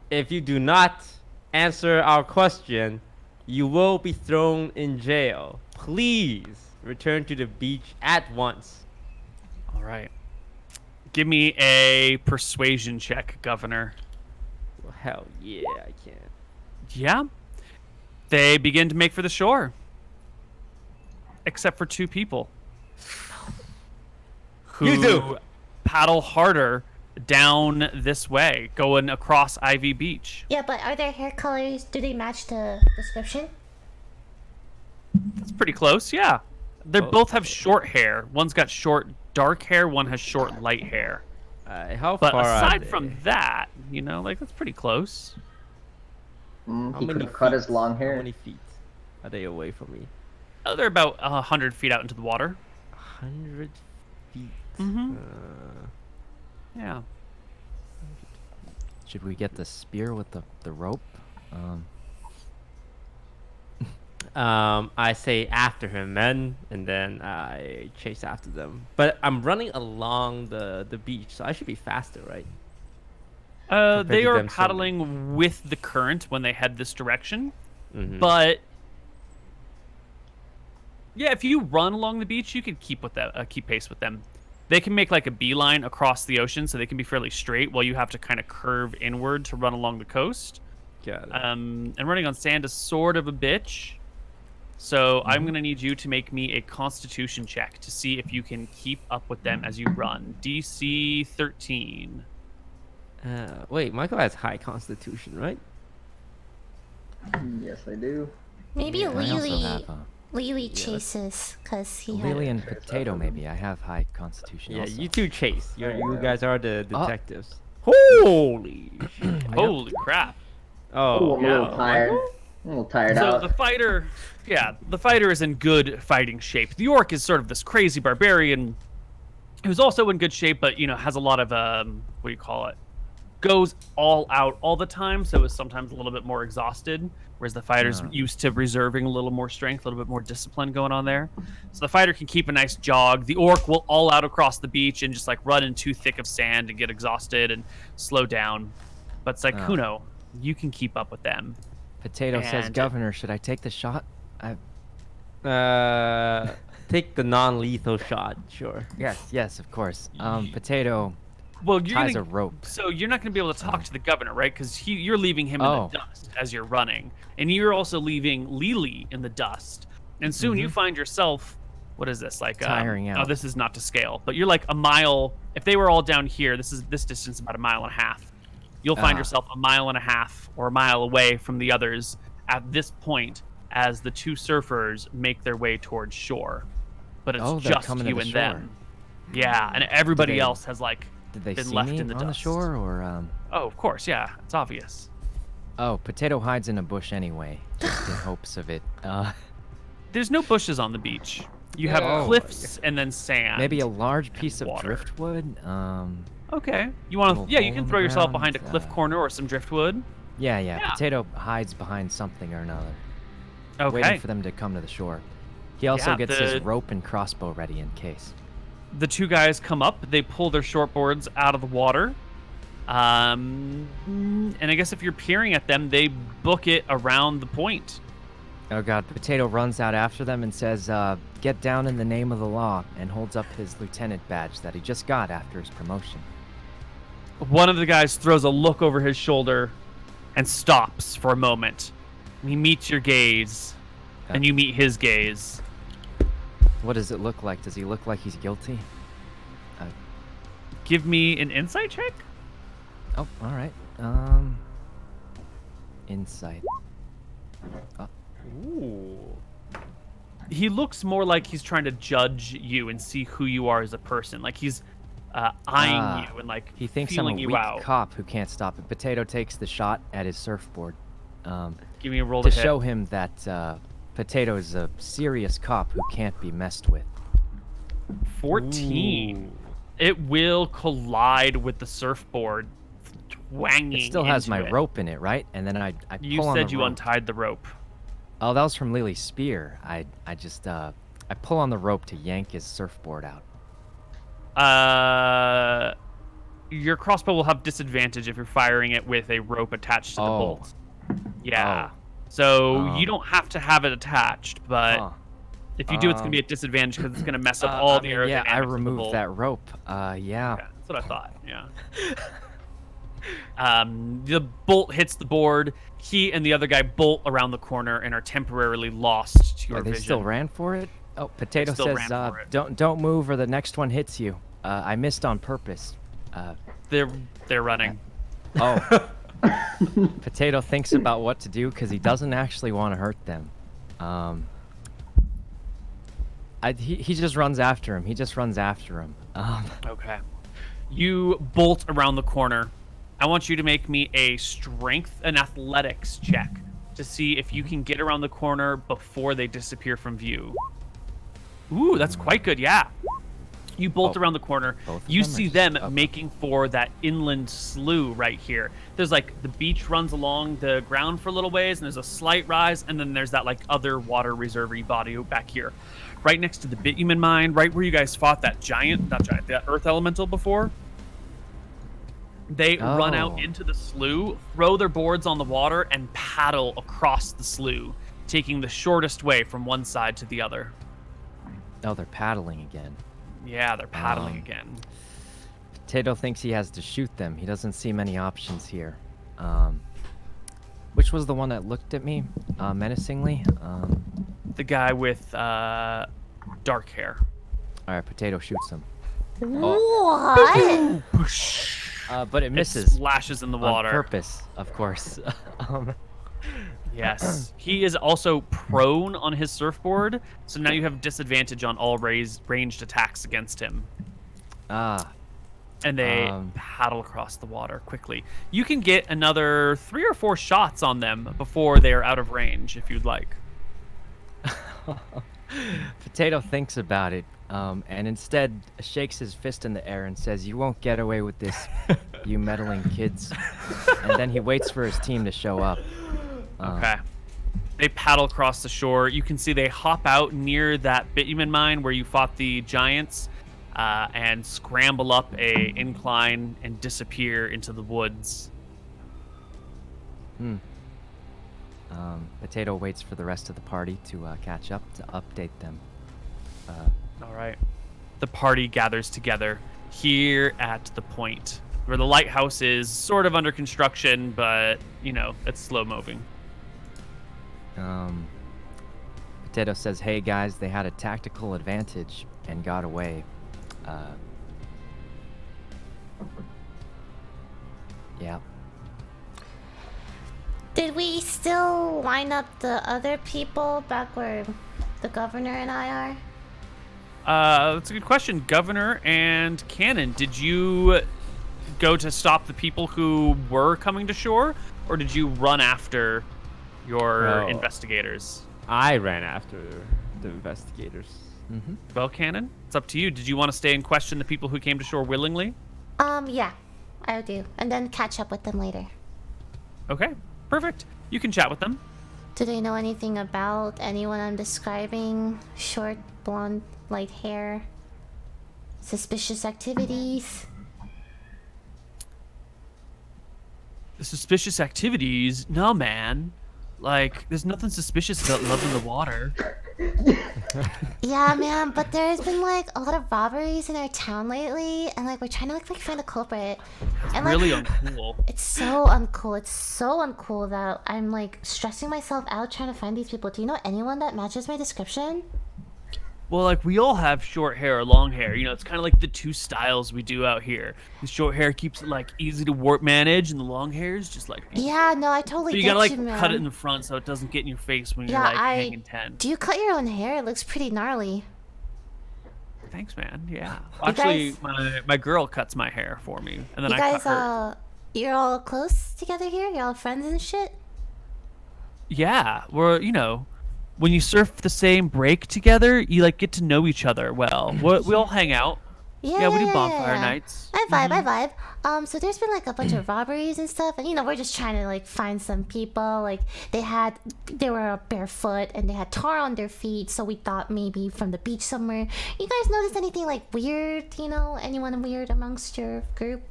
If you do not answer our question, you will be thrown in jail. Please return to the beach at once. All right. Give me a persuasion check, Governor. Well, hell yeah, I can. Yeah. They begin to make for the shore. Except for 2 people. Who You do. paddle harder down this way, going across Ivy Beach. Yeah, but are their hair colors, do they match the description? That's pretty close, yeah. They both have short hair. One's got short dark hair, one has short light hair. How But far are aside they? from that, you know, like that's pretty close. How He could many have cut feet? his long hair. How many feet are they away from me? Oh, they're about 100 feet out into the water. 100 feet. Mhm. Yeah. Should we get the spear with the rope? I say after him, men, and then I chase after them. But I'm running along the beach, so I should be faster, right? They to are them swimming. paddling with the current when they head this direction. Mhm. But yeah, if you run along the beach, you could keep pace with them. They can make like a beeline across the ocean, so they can be fairly straight, while you have to kind of curve inward to run along the coast. Got it. And running on sand is sort of a bitch. So I'm gonna need you to make me a Constitution check to see if you can keep up with them as you run. DC 13. Wait, Michael has high constitution, right? Yes, I do. Maybe I also Lily, have Lily chases, because he had... Lily and Potato. Maybe I have high constitution. Yeah, also. you two chase. You guys are the detectives. Holy shit. Holy crap! Oh, I'm a little tired. I'm a little tired So out. the fighter is in good fighting shape. The orc is sort of this crazy barbarian who's also in good shape, but you know has a lot of what do you call it? Goes all out all the time, so is sometimes a little bit more exhausted. Whereas the fighter's used to reserving a little more strength, a little bit more discipline going on there. So the fighter can keep a nice jog. The orc will all out across the beach and just like run in too thick of sand and get exhausted and slow down. But Sykkuno, you can keep up with them. Potato says, And- Governor, should I take the shot? Take the non-lethal shot, sure. Yes, of course. Potato Well, you're ties gonna, a rope. so you're not going to be able to talk to the governor, right? Because you're leaving him in Oh. the dust as you're running, and you're also leaving Lily in the dust. And soon you find yourself what is this like? Tiring Oh, out. this is not to scale, but you're like a mile. If they were all down here, this distance about 1.5 miles. You'll find yourself 1.5 miles or a mile away from the others at this point as the two surfers make their way towards shore. But it's they're just coming to you the and shore. them. Yeah, and everybody they- else has like Did they been see left me in the on dust. the shore, or Oh, of course, yeah, it's obvious. Oh, Potato hides in a bush anyway, just in hopes of it. There's no bushes on the beach. You have Oh. cliffs and then sand. Maybe a large piece of water. driftwood. Okay. You want Little to? Yeah, you hole can in throw the yourself ground, behind a cliff corner or some driftwood. Yeah. Yeah. Potato hides behind something or another, Okay. waiting for them to come to the shore. He also Yeah, gets his the- rope and crossbow ready in case. The two guys come up. They pull their shortboards out of the water. And I guess if you're peering at them, they book it around the point. Oh god, Potato runs out after them and says, get down in the name of the law, and holds up his lieutenant badge that he just got after his promotion. One of the guys throws a look over his shoulder and stops for a moment. He meets your gaze, and you meet his gaze. What does it look like? Does he look like he's guilty? Give me an insight check. Oh, alright. Insight. Ooh. He looks more like he's trying to judge you and see who you are as a person. Like he's eyeing you and like He thinks I'm feeling a you weak out. cop who can't stop it. Potato takes the shot at his surfboard. Give me a roll To to hit. show him that Potato is a serious cop who can't be messed with. 14. It will collide with the surfboard, twanging. It still has into my it. rope in it, right? And then I You pull on said the you rope. untied the rope. Oh, that was from Lily's spear. I just I pull on the rope to yank his surfboard out. Your crossbow will have disadvantage if you're firing it with a rope attached to the Oh. bolt. Yeah. Oh. So you don't have to have it attached, but Huh. if you do, it's gonna be a disadvantage because it's gonna mess up I all the mean, aerodynamics. yeah, I of the removed bolt. that rope. Yeah. Yeah, that's what I thought. Yeah. The bolt hits the board. He and the other guy bolt around the corner and are temporarily lost to your They vision. still ran for it. Oh, Potato still says, ran for it. don't move or the next one hits you. I missed on purpose. They're running. Oh. Potato thinks about what to do because he doesn't actually want to hurt them. He just runs after him. He just runs after him. Okay. You bolt around the corner. I want you to make me a strength and athletics check to see if you can get around the corner before they disappear from view. Ooh, that's quite good. Yeah. You bolt Oh, around the corner. both of You them or see just them up? making for that inland slough right here. There's like the beach runs along the ground for a little ways, and there's a slight rise, and then there's that like other water reserve-y body back here. Right next to the bitumen mine, right where you guys fought that that earth elemental before. They run out Oh. into the slough, throw their boards on the water, and paddle across the slough, taking the shortest way from one side to the other. Oh, they're paddling again. Yeah, they're paddling Um, again. Potato thinks he has to shoot them. He doesn't see many options here. Which was the one that looked at me menacingly? The guy with dark hair. All right, Potato shoots him. What? But it It misses splashes in the water. on purpose, of course. Yes. He is also prone on his surfboard, so now you have disadvantage on all ranged attacks against him. And they paddle across the water quickly. You can get another 3 or 4 shots on them before they are out of range, if you'd like. Potato thinks about it, and instead shakes his fist in the air and says, "You won't get away with this, you meddling kids." And then he waits for his team to show up. Okay. They paddle across the shore. You can see they hop out near that bitumen mine where you fought the giants, and scramble up a incline and disappear into the woods. Potato waits for the rest of the party to catch up to update them. All right. The party gathers together here at the point where the lighthouse is sort of under construction, but, you know, it's slow moving. Potato says, "Hey guys, they had a tactical advantage and got away." Yeah. Did we still line up the other people back where the governor and I are? That's a good question. Governor and Cannon, did you go to stop the people who were coming to shore, or did you run after your investigators? I ran after the investigators. Well, Cannon, it's up to you. Did you want to stay and question the people who came to shore willingly? Yeah, I do. And then catch up with them later. Okay, perfect. You can chat with them. Do they know anything about anyone I'm describing? Short, blonde, light hair? Suspicious activities? Suspicious activities? No, man. Like, there's nothing suspicious about love in the water. Yeah, man, but there's been like a lot of robberies in our town lately, and like we're trying to like find a culprit. And Really like, uncool. it's so uncool. It's so uncool that I'm like stressing myself out trying to find these people. Do you know anyone that matches my description? Well, like, we all have short hair or long hair. You know, it's kind of like the two styles we do out here. The short hair keeps it, like, easy to warp manage, and the long hair is just, like... Yeah, no, I totally So you get gotta, like, you, man. cut it in the front so it doesn't get in your face when Yeah, you're, like, hanging 10. Do you cut your own hair? It looks pretty gnarly. Thanks, man. Yeah. You Actually, guys- my girl cuts my hair for me, and then You I guys, cut her. you're all close together here? You're all friends and shit? Yeah, we're, you know... When you surf the same break together, you, like, get to know each other well. We all hang out. Yeah, we do bonfire nights. I vibe. So there's been like a bunch of robberies and stuff, and you know we're just trying to like find some people. Like they were barefoot and they had tar on their feet, so we thought maybe from the beach somewhere. You guys notice anything like weird? You know, anyone weird amongst your group?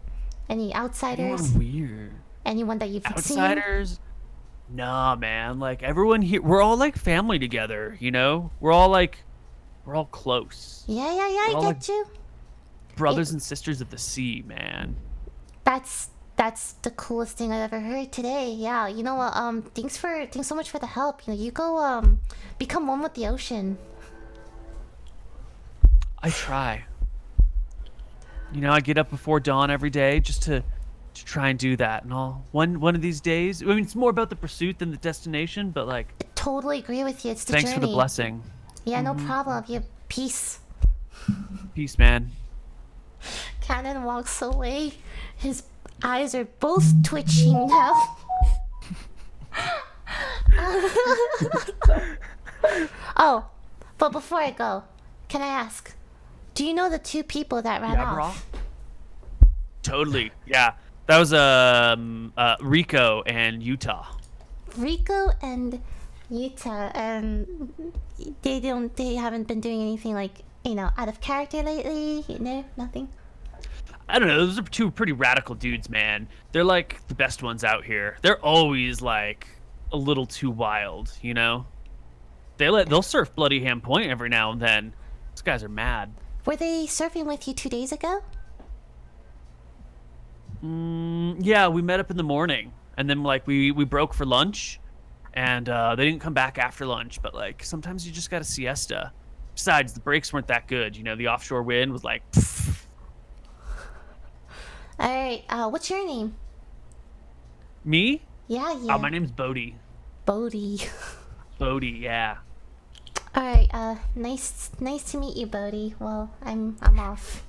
Any outsiders? Anyone weird. Anyone that you've seen? Outsiders? Nah, man. Like, everyone here, we're all, like, family together, you know? We're all close. Yeah, We're I all, get like, you. Brothers and sisters of the sea, man. That's the coolest thing I've ever heard today. Yeah, you know what? Thanks so much for the help. You know, you go become one with the ocean. I try. You know, I get up before dawn every day just to try and do that and all. One of these days, I mean, it's more about the pursuit than the destination, but like, I totally agree with you. It's the thanks journey. for the blessing. Yeah, no problem. Yeah, peace. Peace, man. Cannon walks away. His eyes are both twitching now. Oh, but before I go, can I ask, do you know the two people that ran off? Totally. Yeah. That was Rico and Utah. Rico and Utah, and they haven't been doing anything like, you know, out of character lately, you know, nothing. I don't know. Those are two pretty radical dudes, man. They're like the best ones out here. They're always like a little too wild, you know. They'll surf Bloody Ham Point every now and then. These guys are mad. Were they surfing with you 2 days ago? Yeah, we met up in the morning, and then like we broke for lunch, and they didn't come back after lunch. But like sometimes you just got a siesta. Besides, the breaks weren't that good. You know, the offshore wind was like. All right. What's your name? Me? Yeah. Oh, my name's Bodhi. Bodhi. Bodhi, yeah. All right. Nice to meet you, Bodhi. Well, I'm off.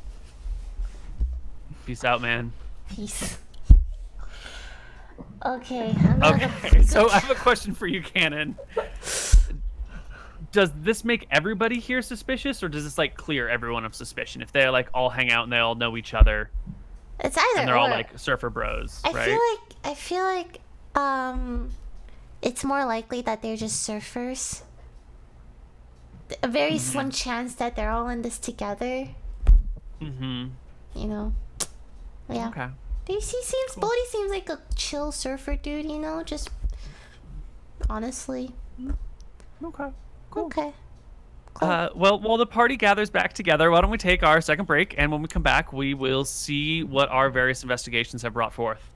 Peace out, man. Peace. Okay. Okay, so I have a question for you, Cannon. Does this make everybody here suspicious, or does this like clear everyone of suspicion if they like all hang out and they all know each other It's either and they're or. all like surfer bros, right? I feel like it's more likely that they're just surfers. A very slim chance that they're all in this together. Mm-hmm. You know. Yeah. Okay. Bodhi seems like a chill surfer dude, you know, just honestly. Okay. Cool. Okay. Well, while the party gathers back together, why don't we take our second break, and when we come back, we will see what our various investigations have brought forth.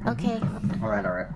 Okay. All right.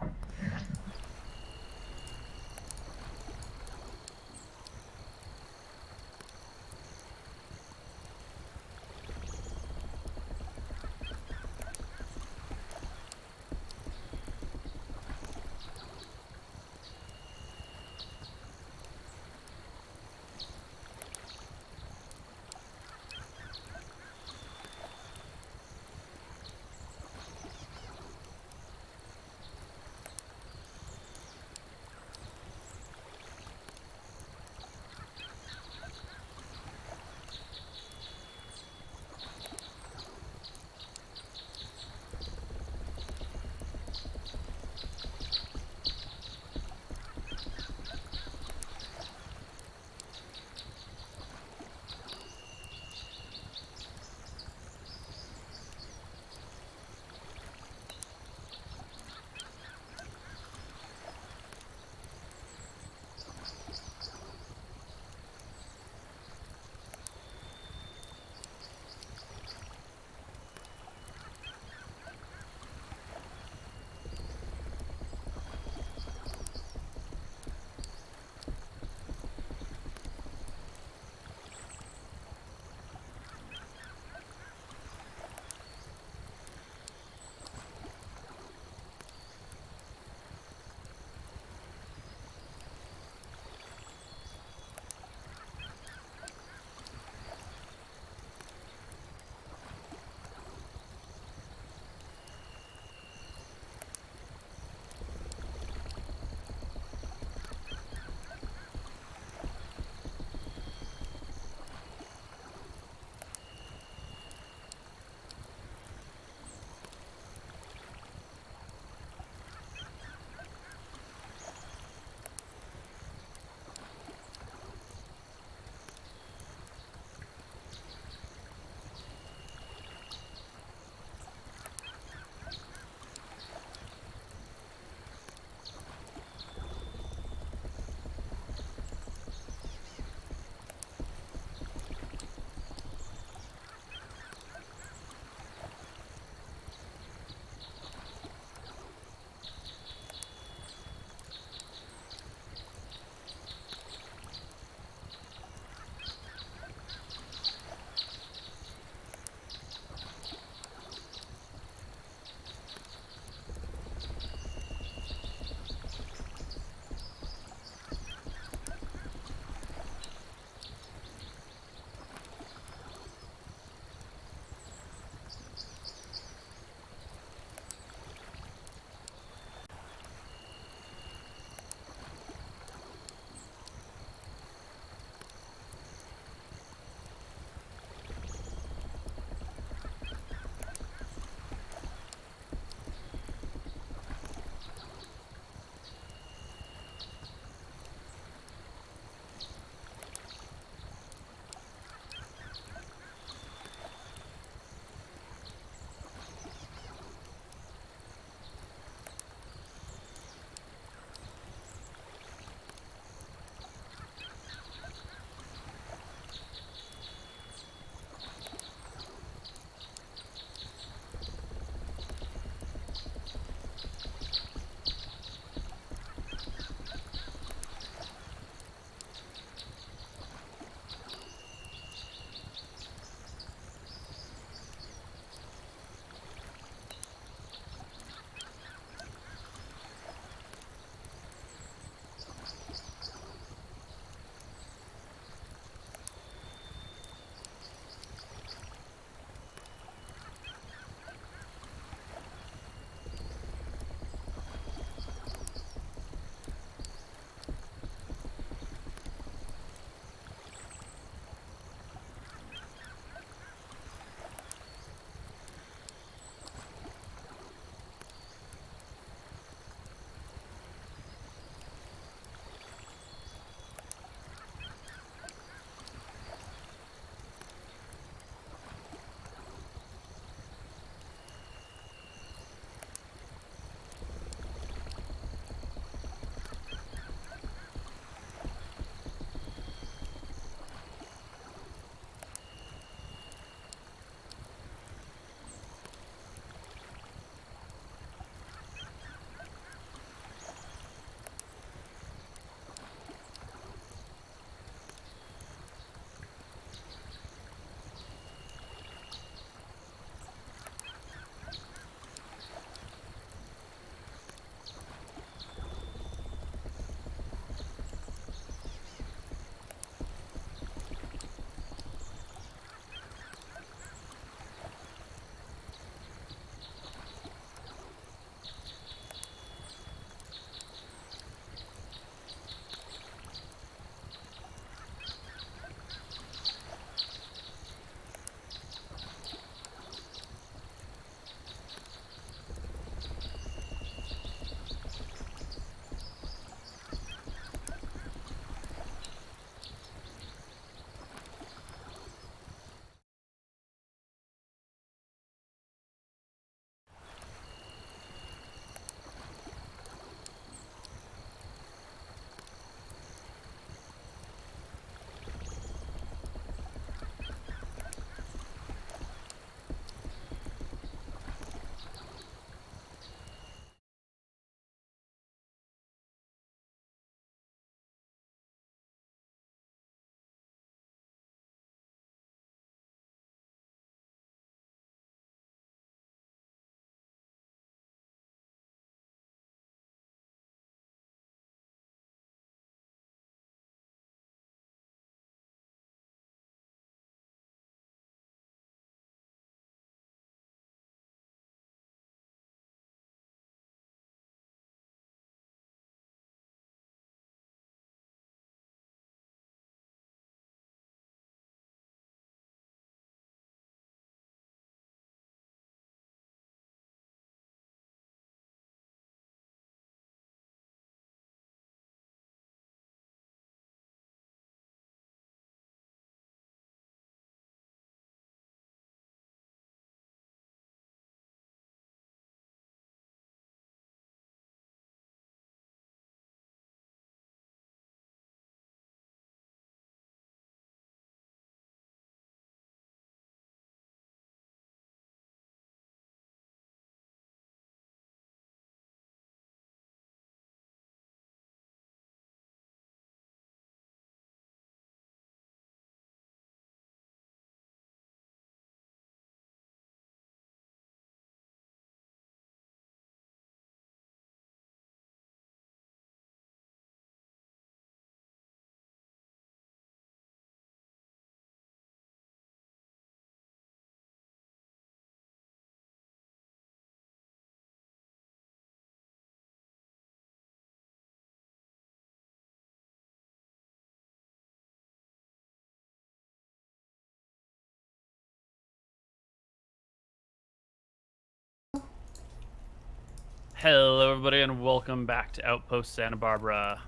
Hello, everybody, and welcome back to Outpost Santa Barbara.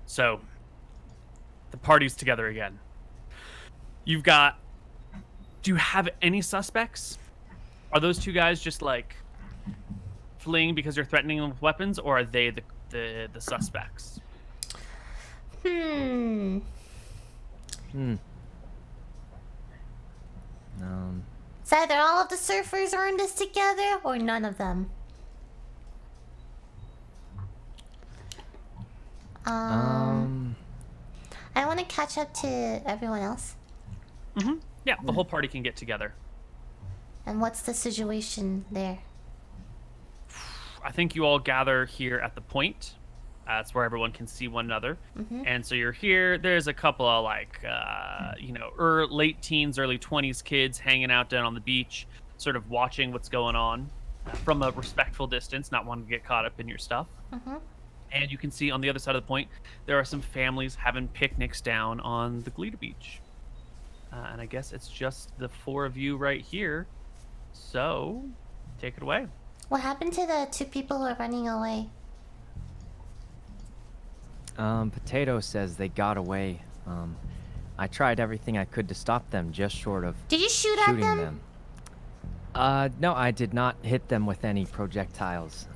So, the party's together again. Do you have any suspects? Are those two guys just like fleeing because you're threatening them with weapons, or are they the suspects? Hmm. It's either all of the surfers are in this together or none of them. I want to catch up to everyone else. Yeah, the whole party can get together. And what's the situation there? I think you all gather here at the point. That's where everyone can see one another. And so you're here. There's a couple of late teens, early 20s kids hanging out down on the beach, sort of watching what's going on from a respectful distance, not wanting to get caught up in your stuff. And you can see on the other side of the point, there are some families having picnics down on the Glita Beach. And I guess it's just the four of you right here. So, take it away. What happened to the two people who are running away? Potato says they got away. I tried everything I could to stop them, just short of Did you shoot at shooting them? No, I did not hit them with any projectiles.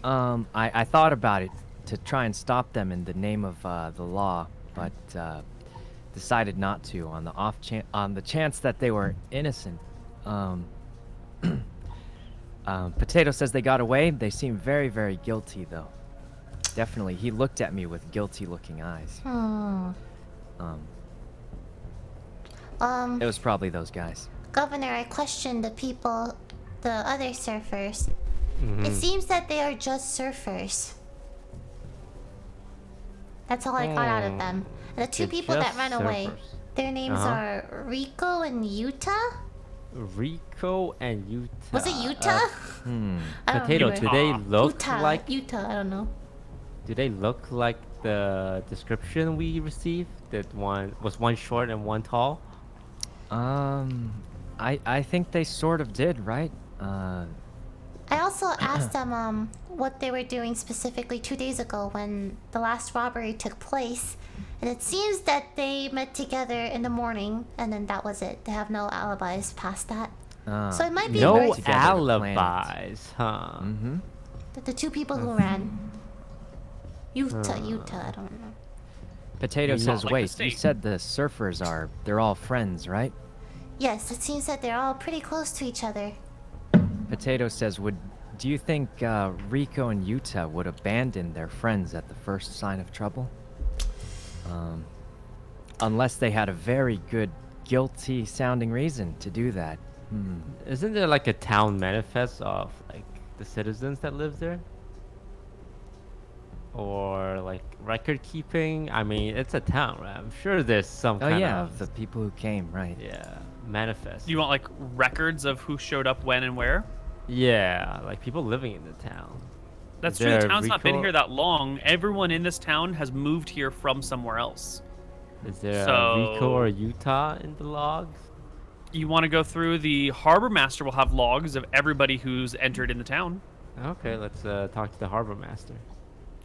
I thought about it to try and stop them in the name of the law, but decided not to on the chance that they were innocent. Potato says they got away. They seem very, very guilty, though. Definitely, he looked at me with guilty-looking eyes. It was probably those guys. Governor, I questioned the people, the other surfers. It seems that they are just surfers. That's all I got out of them. And the two They're people that just ran away, surfers. their names are Rico and Utah? Rico and Utah. Was it Utah? I don't Potato, remember. do they look Utah, like? Utah, I don't know. Do they look like the description we received? That one was one short and one tall. I think they sort of did, right? I also asked them what they were doing specifically 2 days ago when the last robbery took place. And it seems that they met together in the morning and then that was it. They have no alibis past that. So it might be No very- together to plan it. alibis, huh? the two people who ran. Utah, I don't know. Potato Not says, like the wait, you state. said the surfers they're all friends, right? Yes, it seems that they're all pretty close to each other. Potato says, do you think Rico and Utah would abandon their friends at the first sign of trouble? Unless they had a very good, guilty-sounding reason to do that. Isn't there like a town manifest of like the citizens that live there? Or like record keeping? I mean, it's a town, right? I'm sure there's some Oh kind yeah, of the people who came, right? yeah manifest. You want like records of who showed up when and where? Yeah, like people living in the town. That's Is true. The there town's not been Rico- here that long. Everyone in this town has moved here from somewhere else. Is there So- a Rico or Utah in the logs? You want to go through the harbor master will have logs of everybody who's entered in the town. Okay, let's talk to the harbor master.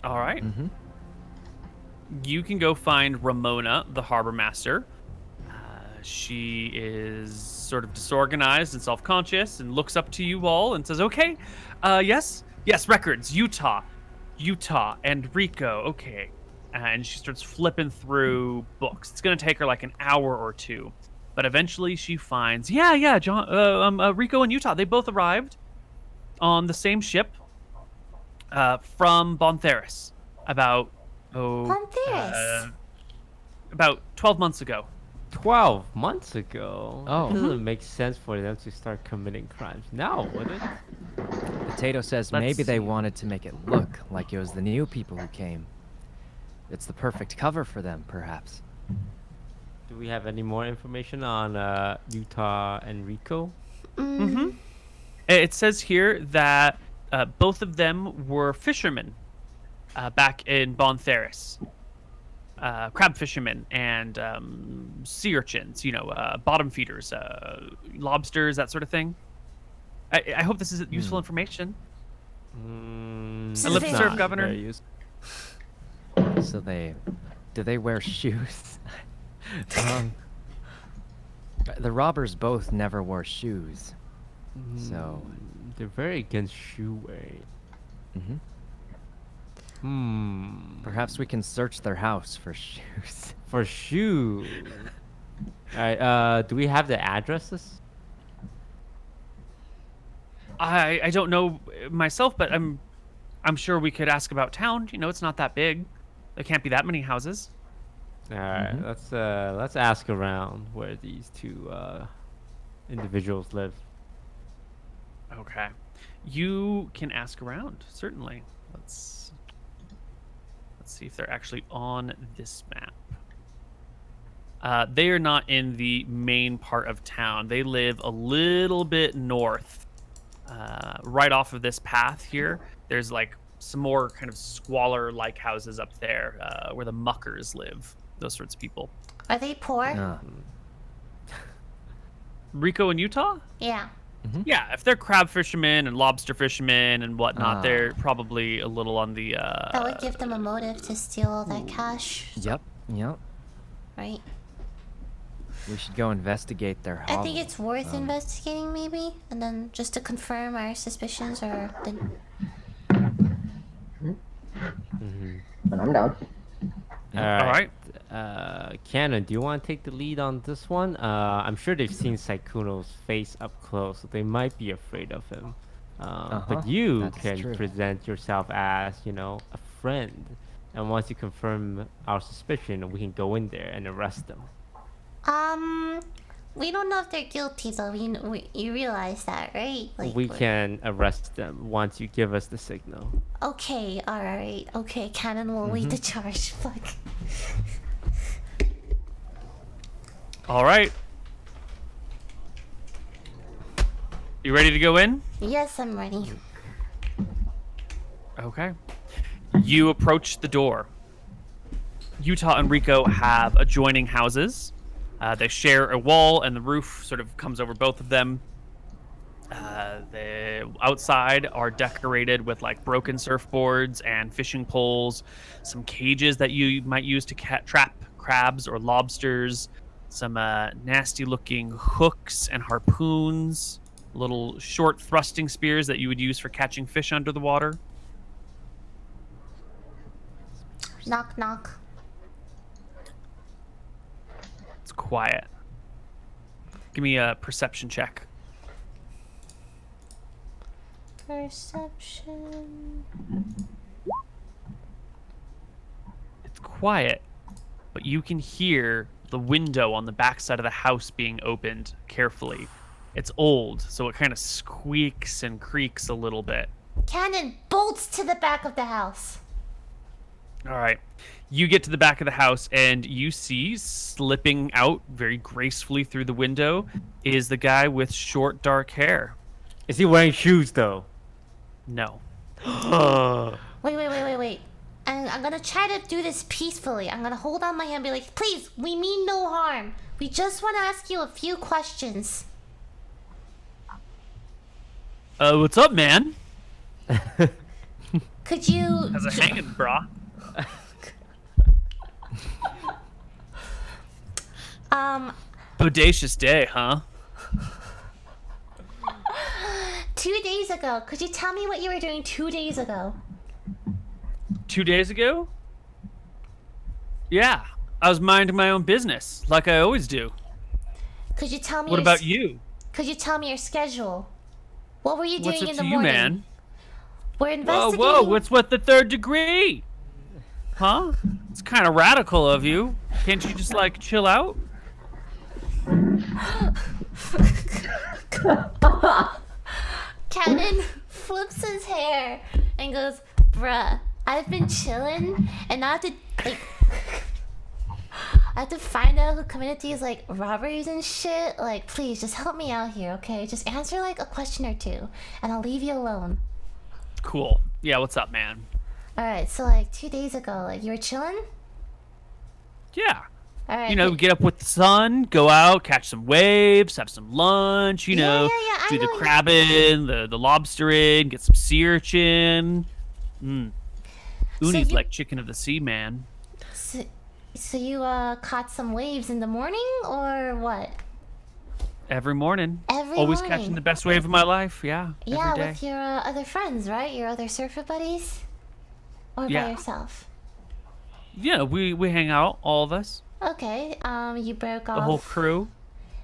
All right. You can go find Ramona, the harbor master. She is sort of disorganized and self-conscious and looks up to you all and says, okay, yes, records, Utah, and Rico, okay. And she starts flipping through books. It's going to take her like an hour or two. But eventually she finds, Rico and Utah, they both arrived on the same ship from Bontheris about Bontheris? about 12 months ago. 12 months ago? Oh. It doesn't make sense for them to start committing crimes now, would it? Potato says Let's maybe they see. wanted to make it look like it was the new people who came. It's the perfect cover for them, perhaps. Do we have any more information on Utah and Rico? It says here that both of them were fishermen back in Bontheris. Crab fishermen and sea urchins, bottom feeders, lobsters, that sort of thing. I hope this is useful information. Mm, I live to It's serve, not Governor. very So do they wear shoes? The robbers both never wore shoes. So, They're very against shoe wearing. perhaps we can search their house for shoes. For shoes. Alright, do we have the addresses? I don't know myself, but I'm sure we could ask about town. You know, it's not that big. There can't be that many houses. Alright, let's ask around where these two individuals live. Okay. You can ask around, certainly. Let's see if they're actually on this map. They are not in the main part of town. They live a little bit north. Right off of this path here, there's like some more kind of squalor-like houses up there where the muckers live. Those sorts of people. Are they poor? Rico and Utah? Yeah. Yeah, if they're crab fishermen and lobster fishermen and whatnot, they're probably a little on the. That would give them a motive to steal all that cash, Yep. right? We should go investigate their hovel. I think it's worth investigating, maybe, and then just to confirm our suspicions or the. But I'm down. Alright. Cannon, do you want to take the lead on this one? I'm sure they've seen Sykkuno's face up close, so they might be afraid of him. But you That's can true. present yourself as, a friend. And once you confirm our suspicion, we can go in there and arrest them. We don't know if they're guilty though. You realize that, right? Like We can arrest them once you give us the signal. Okay, all right. Okay, Cannon will lead the charge. Fuck. All right. You ready to go in? Yes, I'm ready. Okay. You approach the door. Utah and Rico have adjoining houses. They share a wall, and the roof sort of comes over both of them. The outside are decorated with like broken surfboards and fishing poles, some cages that you might use to trap crabs or lobsters, some nasty-looking hooks and harpoons, little short thrusting spears that you would use for catching fish under the water. Knock, knock. It's quiet. Give me a perception check. Perception. It's quiet, but you can hear the window on the back side of the house being opened carefully. It's old, so it kind of squeaks and creaks a little bit. Cannon bolts to the back of the house. All right. You get to the back of the house, and you see slipping out very gracefully through the window is the guy with short, dark hair. Is he wearing shoes, though? No. Wait. And I'm gonna try to do this peacefully. I'm gonna hold on my hand and be like, please, we mean no harm. We just want to ask you a few questions. What's up, man? Could you... How's it hanging, brah? Bodacious day, huh? 2 days ago, could you tell me what you were doing 2 days ago? 2 days ago? Yeah, I was minding my own business, like I always do. Could you tell me What about you? Could you tell me your schedule? What were you doing What's up in to the you, morning? man? We're investigating... Whoa, what's with the third degree? Huh? It's kind of radical of you. Can't you just, like, chill out? Cannon flips his hair and goes, bruh, I've been chilling and now I have to, like... I have to find out who committed these, like, robberies and shit. Like, please, just help me out here, okay? Just answer, like, a question or two, and I'll leave you alone. Cool. Yeah, what's up, man? Alright, so, like, 2 days ago, like, you were chilling? Yeah. All right. You know, get up with the sun, go out, catch some waves, have some lunch. You Yeah, know, yeah, I do the know. crabbing, the lobstering, get some sea urchin. Uni's you- like chicken of the sea, man. So you caught some waves in the morning or what? Every morning. Every Always morning. catching the best wave of my life. Yeah. Yeah, every day. with your other friends, right? Your other surfer buddies? Or Yeah. by yourself? Yeah, we hang out, all of us, Okay, you broke the off whole crew.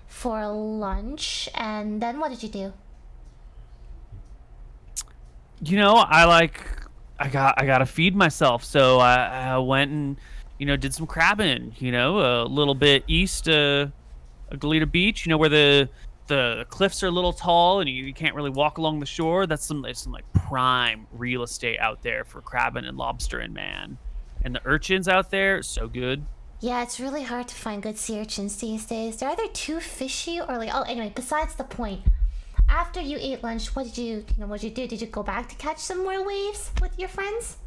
for lunch, and then what did you do? You know, I gotta feed myself, so I went and did some crabbing. You know, a little bit east of Goleta Beach. You know where the cliffs are a little tall and you can't really walk along the shore. That's some like prime real estate out there for crabbing and lobstering, man. And the urchins out there, so good. Yeah, it's really hard to find good sea urchins these days. They're either too fishy or like... Oh, anyway, besides the point. After you ate lunch, what did you do? Did you go back to catch some more waves with your friends?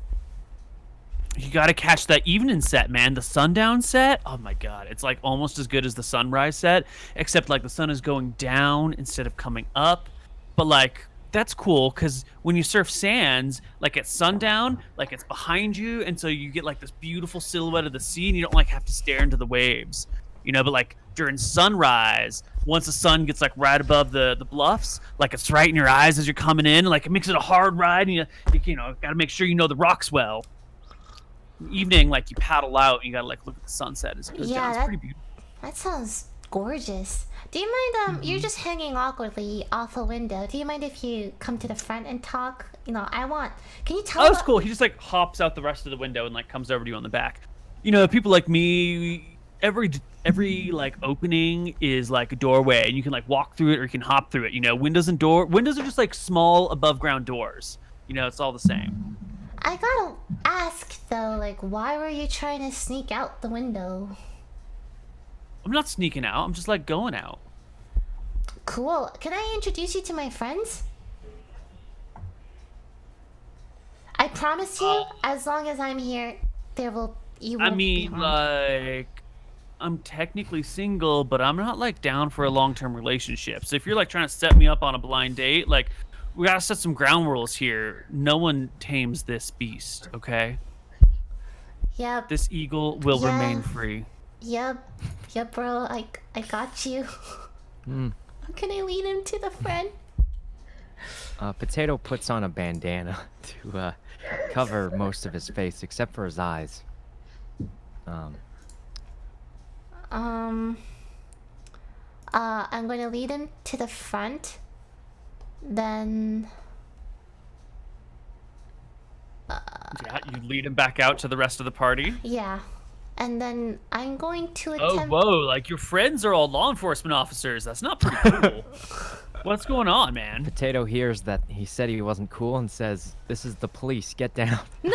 You gotta catch that evening set, man. The sundown set. Oh my god, it's like almost as good as the sunrise set, except like the sun is going down instead of coming up. But like that's cool because when you surf sands, like at sundown, like it's behind you, and so you get like this beautiful silhouette of the sea, and you don't like have to stare into the waves, you know. But like during sunrise, once the sun gets like right above the bluffs, like it's right in your eyes as you're coming in, like it makes it a hard ride, and you got to make sure you know the rocks well. Evening, like you paddle out, and you gotta like look at the sunset as it goes down. It's pretty beautiful. That sounds gorgeous. Do you mind, you're just hanging awkwardly off a window. Do you mind if you come to the front and talk? You know, can you tell Oh, that's cool. He just like hops out the rest of the window and like comes over to you on the back. You know, people like me, every like opening is like a doorway, and you can like walk through it or you can hop through it. You know, windows are just like small above ground doors. You know, it's all the same. I gotta ask, though, like, why were you trying to sneak out the window? I'm not sneaking out. I'm just like going out. Cool. Can I introduce you to my friends? I promise you, as long as I'm here, you won't be harmed. Like, I'm technically single, but I'm not like down for a long-term relationship. So if you're like trying to set me up on a blind date, like, we gotta set some ground rules here. No one tames this beast, okay? Yep. This eagle will remain free. Yep, bro. I got you. Can I lead him to the friend? Potato puts on a bandana to cover most of his face except for his eyes. I'm going to lead him to the front. Then... Yeah, you lead him back out to the rest of the party. Yeah. And then I'm going to Oh, attempt... whoa, like your friends are all law enforcement officers. That's not pretty cool. What's going on, man? Potato hears that he said he wasn't cool and says, "This is the police, get down." No!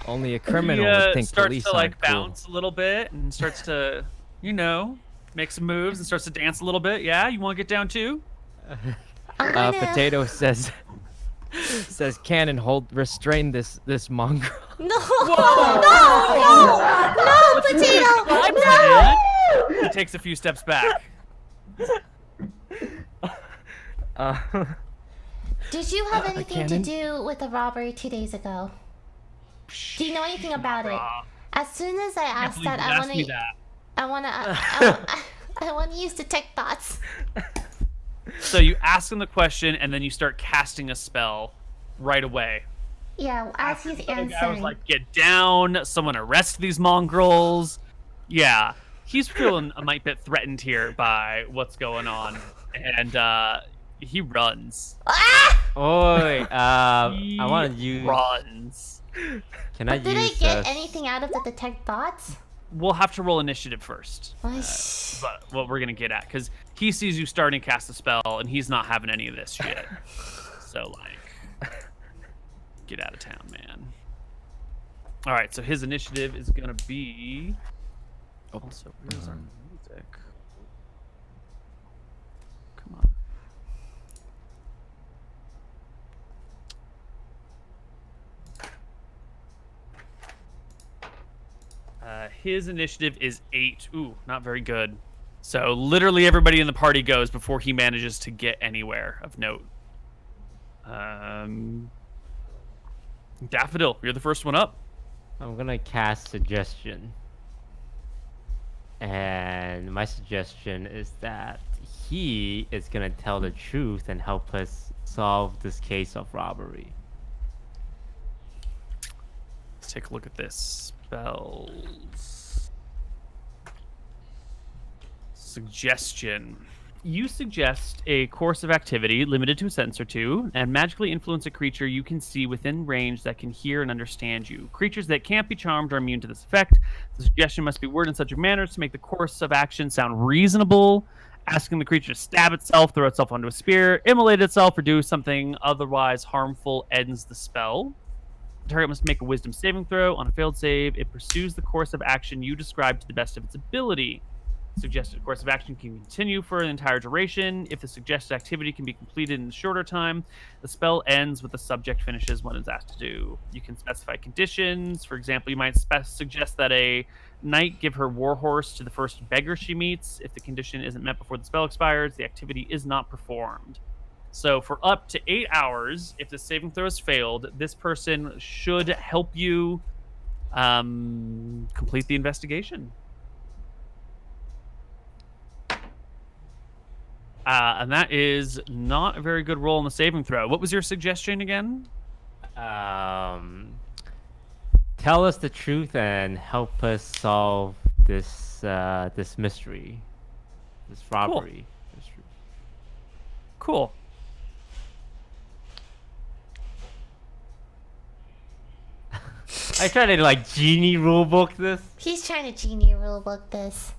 Only a criminal He, would think starts police to like aren't cool. bounce a little bit and starts to, make some moves and starts to dance a little bit. Yeah, you want to get down too? Potato says, "Cannon, restrain this mongrel." No! No, Potato! No! He takes a few steps back. Did you have anything to Cannon? do with the robbery 2 days ago? Do you know anything about it? As soon as I asked that, I want to use detect thoughts. So you ask him the question, and then you start casting a spell right away. Yeah, as he's The guy was answering. like, "Get down! Someone arrest these mongrels!" Yeah, he's feeling a mite bit threatened here by what's going on, and he runs. Ah! Oi, I He want to use. runs. Can I Did I use? get anything out of the detect thoughts? We'll have to roll initiative first. Nice. But what we're gonna get at, because he sees you starting to cast a spell, and he's not having any of this shit. So like, get out of town, man. All right, so his initiative is gonna be. Also, where's our music? Come on. his initiative is 8. Ooh, not very good. So literally everybody in the party goes before he manages to get anywhere of note. Daffodil, you're the first one up. I'm gonna cast suggestion. And my suggestion is that he is gonna tell the truth and help us solve this case of robbery. Let's take a look at this. Spells. Suggestion. You suggest a course of activity limited to a sentence or two, and magically influence a creature you can see within range that can hear and understand you. Creatures that can't be charmed are immune to this effect. The suggestion must be worded in such a manner as to make the course of action sound reasonable, asking the creature to stab itself, throw itself onto a spear, immolate itself, or do something otherwise harmful ends the spell. The target must make a wisdom saving throw. On a failed save, it pursues the course of action you described to the best of its ability. Suggested course of action can continue for an entire duration. If the suggested activity can be completed in a shorter time, the spell ends with the subject finishes what it's asked to do. You can specify conditions. For example, you might suggest that a knight give her warhorse to the first beggar she meets. If the condition isn't met before the spell expires, the activity is not performed. So for up to 8 hours, if the saving throw has failed, this person should help you complete the investigation. And that is not a very good roll in the saving throw. What was your suggestion again? Tell us the truth and help us solve this this mystery, this robbery. Mystery. Cool. I tried to like genie rulebook this. He's trying to genie rulebook this.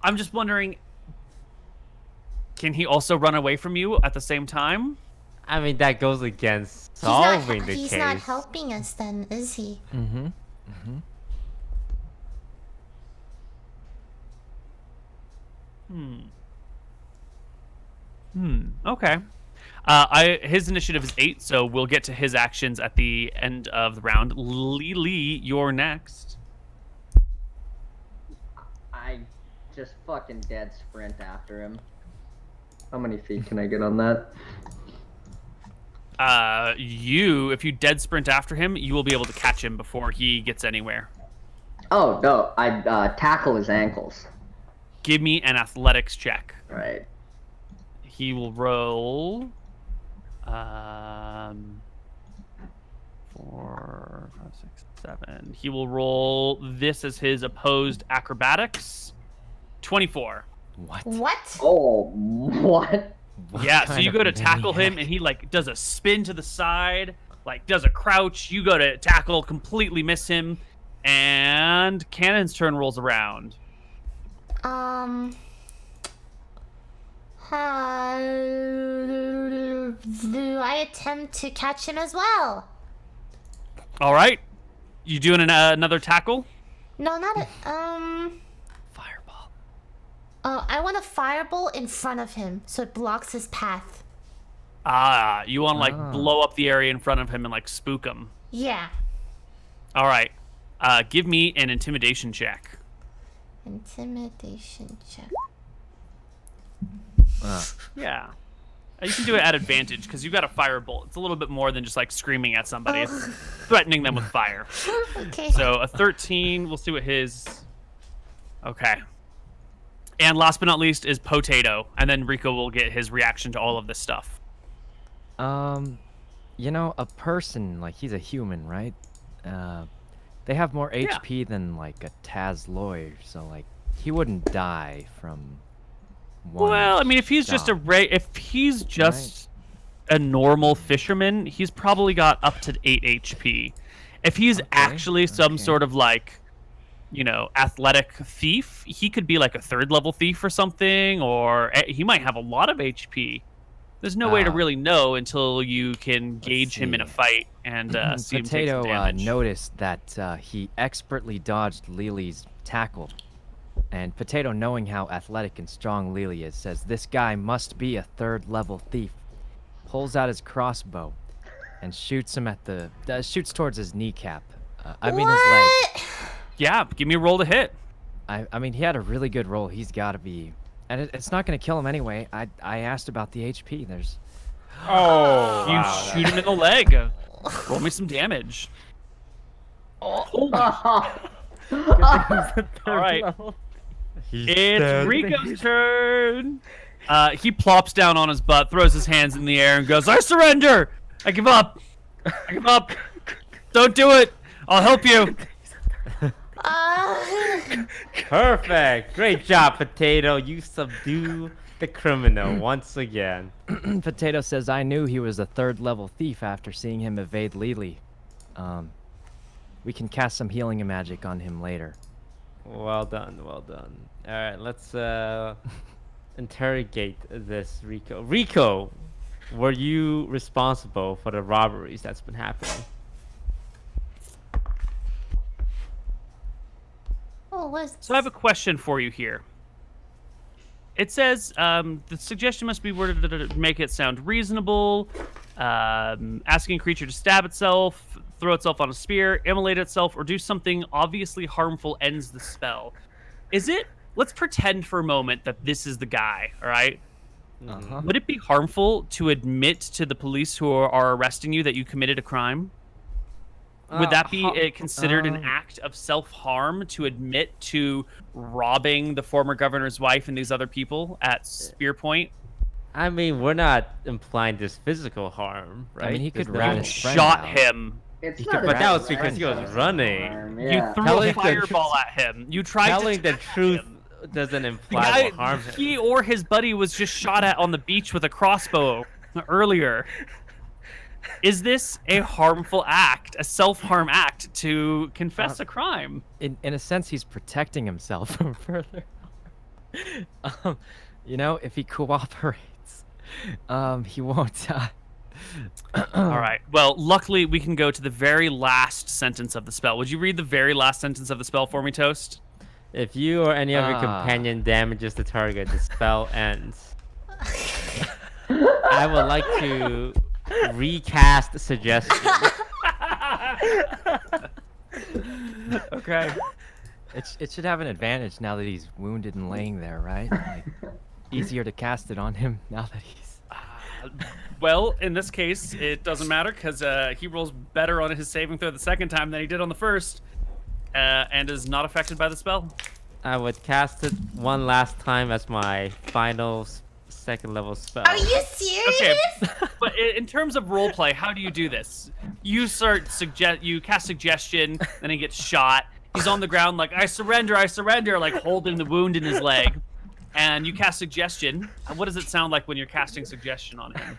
I'm just wondering, can he also run away from you at the same time? I mean, that goes against solving the He's case. not helping us then, is he? Mm-hmm. Okay. His initiative is 8, so we'll get to his actions at the end of the round. Lily, you're next. I just fucking dead sprint after him. How many feet can I get on that? If you dead sprint after him, you will be able to catch him before he gets anywhere. Oh, no. I tackle his ankles. Give me an athletics check. Right. He will roll 4, 5, 6, 7. He will roll this as his opposed acrobatics. 24. What? What? Oh, what? Yeah, so kind you of go to tackle him, maniac? and he like does a spin to the side, like does a crouch. You go to tackle, completely miss him, and Cannon's turn rolls around. Do I attempt to catch him as well? All right, you doing another tackle? No, not a, Fireball. I want a fireball in front of him so it blocks his path. You want to like blow up the area in front of him and like spook him. Yeah. All right, give me an intimidation check. Intimidation check. Yeah. You can do it at advantage because you got a firebolt. It's a little bit more than just like screaming at somebody. It's threatening them with fire. Okay. So a 13. We'll see what his. Okay. And last but not least is Potato, and then Rico will get his reaction to all of this stuff. You know, a person, like, he's a human, right? They have more HP than, like, a Taz lawyer, so, like, he wouldn't die from one Well, I mean, if he's just a normal fisherman, he's probably got up to 8 HP. If he's actually some sort of like, you know, athletic thief, he could be like a 3rd level thief or something, or he might have a lot of HP. There's no way to really know until you can gauge him in a fight and see him take some Potato damage. noticed that he expertly dodged Lily's tackle. And Potato, knowing how athletic and strong Lily is, says this guy must be a 3rd level thief. Pulls out his crossbow and shoots him at shoots towards his kneecap. I mean his leg. Yeah, give me a roll to hit. I mean, he had a really good roll. He's got to be, and it's not going to kill him anyway. I asked about the HP. There's. Oh, You shoot him in the leg. Roll me some damage. Holy All right. It's Rico's turn. He plops down on his butt, throws his hands in the air, and goes, "I surrender! I give up! I give up! Don't do it! I'll help you!" Perfect. Great job, Potato. You subdue the criminal once again. Potato says, I knew he was a 3rd level thief after seeing him evade Lily. We can cast some healing magic on him later. Well done, well done. All right, let's interrogate this Rico. Rico, were you responsible for the robberies that's been happening? So I have a question for you here. It says the suggestion must be worded to make it sound reasonable. Asking a creature to stab itself, throw itself on a spear, immolate itself, or do something obviously harmful ends the spell. Is it? Let's pretend for a moment that this is the guy, all right? Uh-huh. Would it be harmful to admit to the police who are arresting you that you committed a crime? Would that be considered an act of self-harm to admit to robbing the former governor's wife and these other people at Spear Point? I mean, we're not implying this physical harm, right? I mean, he could There's rat no- his friend Shot out. him. It's could not but a that was direct because he was harm. running. Yeah. You threw Telling a the fireball at him. You tried Telling to the tap truth him. doesn't The imply guy, will harm him. he or his buddy was just shot at on the beach with a crossbow earlier. Is this a harmful act, a self-harm act to confess a crime? In a sense, he's protecting himself from further. You know, if he cooperates, he won't. All right. Well, luckily we can go to the very last sentence of the spell. Would you read the very last sentence of the spell for me, Toast? If you or any of your companion damages the target, the spell ends. I would like to recast the suggestion. Okay. It should have an advantage now that he's wounded and laying there, right? Like, easier to cast it on him now that he's. Well, in this case, it doesn't matter because he rolls better on his saving throw the second time than he did on the first, and is not affected by the spell. I would cast it one last time as my final second level spell. Are you serious? Okay, but in terms of roleplay, how do you do this? You you cast suggestion, then he gets shot. He's on the ground like, I surrender, like holding the wound in his leg. And you cast suggestion. What does it sound like when you're casting suggestion on him?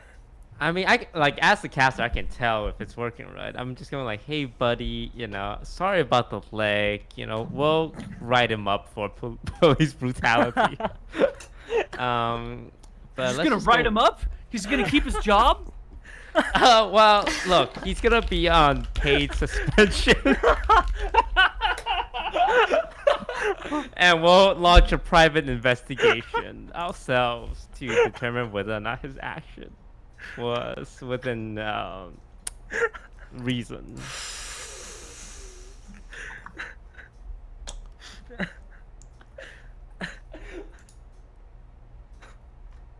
I mean, as the caster, I can tell if it's working right. I'm just going like, hey, buddy, you know, sorry about the leg. You know, we'll write him up for police brutality. But He's gonna write him up? He's gonna keep his job? Well, look, he's gonna be on paid suspension. And we'll launch a private investigation ourselves to determine whether or not his action was within reason.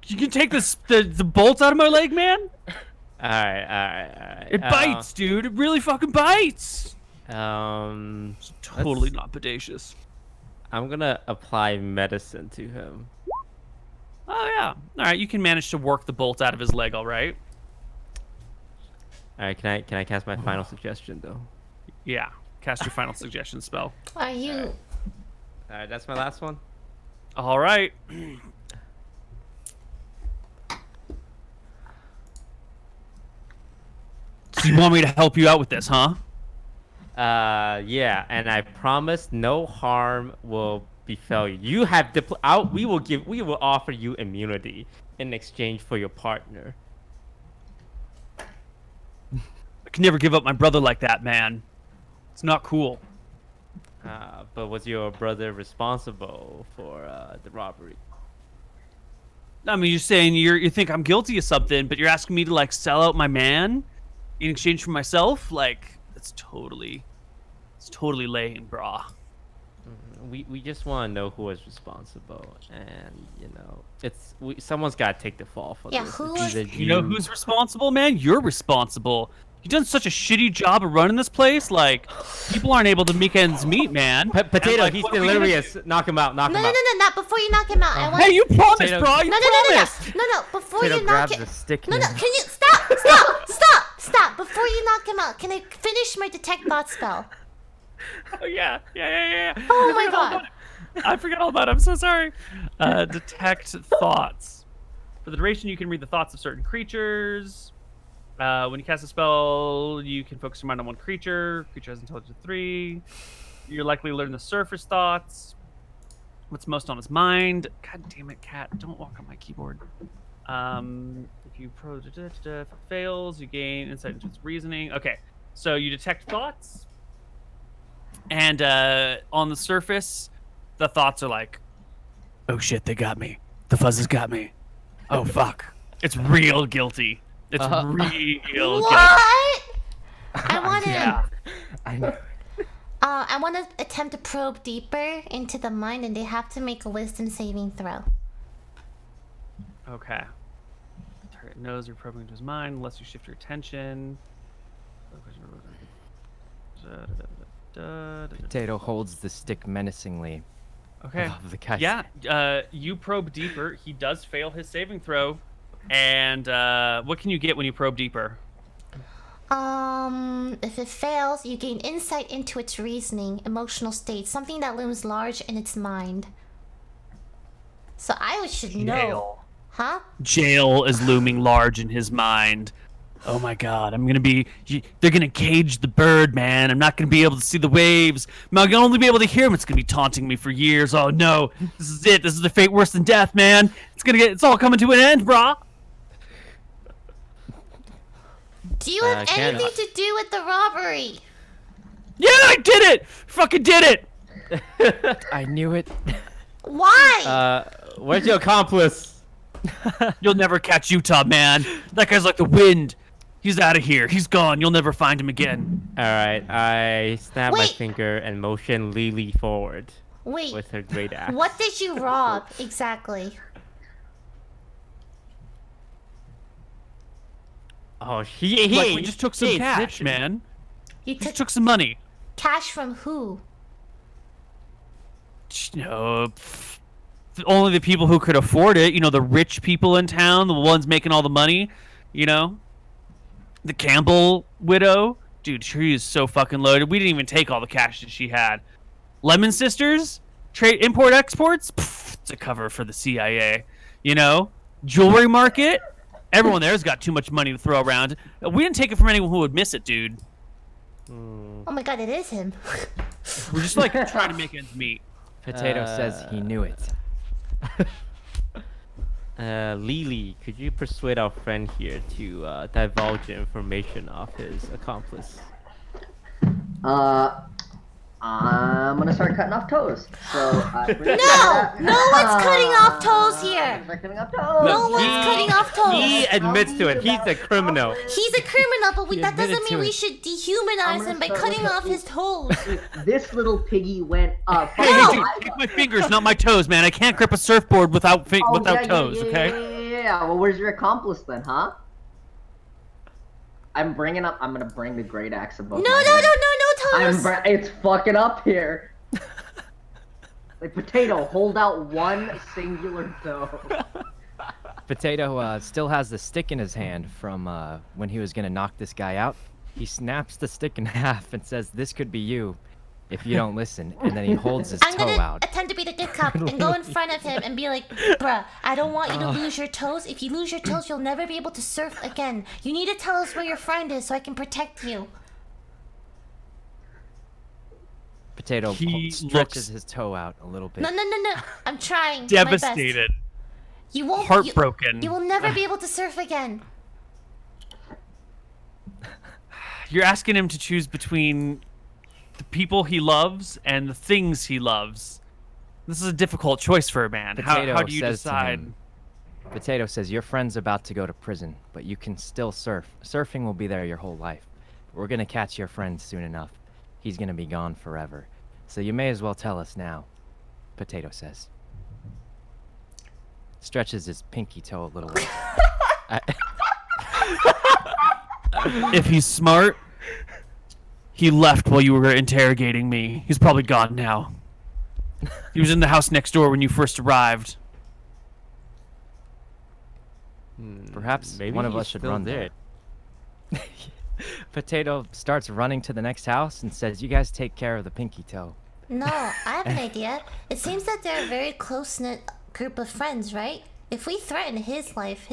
You can take the bolt out of my leg, man? Alright. It bites, dude. It really fucking bites. It's Totally not bodacious. I'm gonna apply medicine to him. Oh yeah. All right, you can manage to work the bolt out of his leg, all right? Alright, can I cast my final suggestion though? Yeah. Cast your final suggestion spell. Are you? Alright, that's my last one. All right. So you want me to help you out with this, huh? Yeah, and I promise no harm will befell you. You have we will offer you immunity in exchange for your partner. I can never give up my brother like that, man. It's not cool. But was your brother responsible for the robbery? I mean, you're saying you think I'm guilty of something, but you're asking me to like sell out my man in exchange for myself? Like, it's totally lame, brah. we just want to know who is responsible, and someone's got to take the fall for Yeah, this. who It's was- either You know who's responsible, man? You're responsible. You've done such a shitty job of running this place. Like, people aren't able to make ends meet, man. Potato, Like, he's what are we gonna delirious. Knock him out. Knock No, him no, out. no, no, not before you knock him out. I want. Hey, you promised, Potato- bro. You No, no, no, no, no, promised. no, no. Before Potato you knock grabs it. the stick. No, and- no. Can you stop? Before you knock him out, can I finish my detect thought spell? Oh, yeah. Oh my god. I forgot all about it. I'm so sorry. Detect thoughts. For the duration, you can read the thoughts of certain creatures. When you cast a spell, you can focus your mind on one creature. Creature has intelligence 3. You're likely to learn the surface thoughts. What's most on his mind? God damn it, cat! Don't walk on my keyboard. If you if it fails, you gain insight into its reasoning. Okay, so you detect thoughts, and on the surface, the thoughts are like, "Oh shit, they got me. The fuzzes got me. Oh fuck, it's real guilty. It's real guilty." What? I want to. Yeah. I know. I want to attempt to probe deeper into the mind, and they have to make a wisdom saving throw. Okay. Target knows you're probing into his mind unless you shift your attention. Potato holds the stick menacingly Okay. above the guy's Yeah. You probe deeper. He does fail his saving throw. And what can you get when you probe deeper? If it fails, you gain insight into its reasoning, emotional state, something that looms large in its mind. So I should know. Huh? Jail is looming large in his mind. Oh my god, they're gonna cage the bird, man. I'm not gonna be able to see the waves. I'm gonna only be able to hear him. It's gonna be taunting me for years. Oh no, this is it. This is the fate worse than death, man. It's all coming to an end, brah. Do you have Ken, anything to do with the robbery? Yeah, I did it! Fucking did it! I knew it. Why? Where's your accomplice? You'll never catch Utah, man. That guy's like the wind. He's out of here. He's gone. You'll never find him again. All right, I snap my Wait. finger and motion Lily forward Wait, with her great axe. what did you rob exactly? Oh, he Like, we just took some he ain't cash, snitching. man. You We just took took some money. cash from who? Only the people who could afford it. You know, the rich people in town, the ones making all the money. You know, the Campbell widow. Dude, she is so fucking loaded. We didn't even take all the cash that she had. Lemon Sisters, trade import exports. Pff, it's a cover for the CIA. You know, jewelry market. Everyone there's got too much money to throw around. We didn't take it from anyone who would miss it, dude. Oh my god, it is him. We're just like trying to make ends meet. Potato says he knew it. Lily, could you persuade our friend here to divulge information of his accomplice? I'm gonna start cutting off toes. So No one's cutting off toes here. Start cutting off toes. No one's cutting off toes. He admits to it. He's a criminal. He's a criminal, but that doesn't admitted to mean we it. should dehumanize I'm gonna him by start cutting with off his toes. This little piggy went up. Hey, No! dude, take my fingers, not my toes, man. I can't grip a surfboard without yeah, toes, yeah, okay? Yeah. Well, where's your accomplice then, huh? I'm gonna bring the great axe above. No my head. toes. It's fucking up here. Like Potato, hold out one singular toe. Potato still has the stick in his hand from when he was gonna knock this guy out. He snaps the stick in half and says, "This could be you, if you don't listen." And then he holds his I'm toe gonna out. attempt to be the good cop and go in front of him and be like, bruh, I don't want you to lose your toes. If you lose your toes, you'll never be able to surf again. You need to tell us where your friend is so I can protect you. Potato He stretches looks his toe out a little bit. No. I'm trying. My best. Devastated. You won't. Heartbroken. You will never be able to surf again. You're asking him to choose between the people he loves and the things he loves. This is a difficult choice for a man. Potato How do you says to decide? him, Potato says, "Your friend's about to go to prison, but you can still surf. Surfing will be there your whole life. We're gonna catch your friend soon enough. He's gonna be gone forever. So you may as well tell us now. Potato says. Stretches his pinky toe a little bit. If he's smart, he left while you were interrogating me. He's probably gone now. He was in the house next door when you first arrived. Perhaps Maybe one of he's us should still run there. Potato starts running to the next house and says, "You guys take care of the pinky toe." No, I have an idea. It seems that they're a very close-knit group of friends, right? If we threaten his life,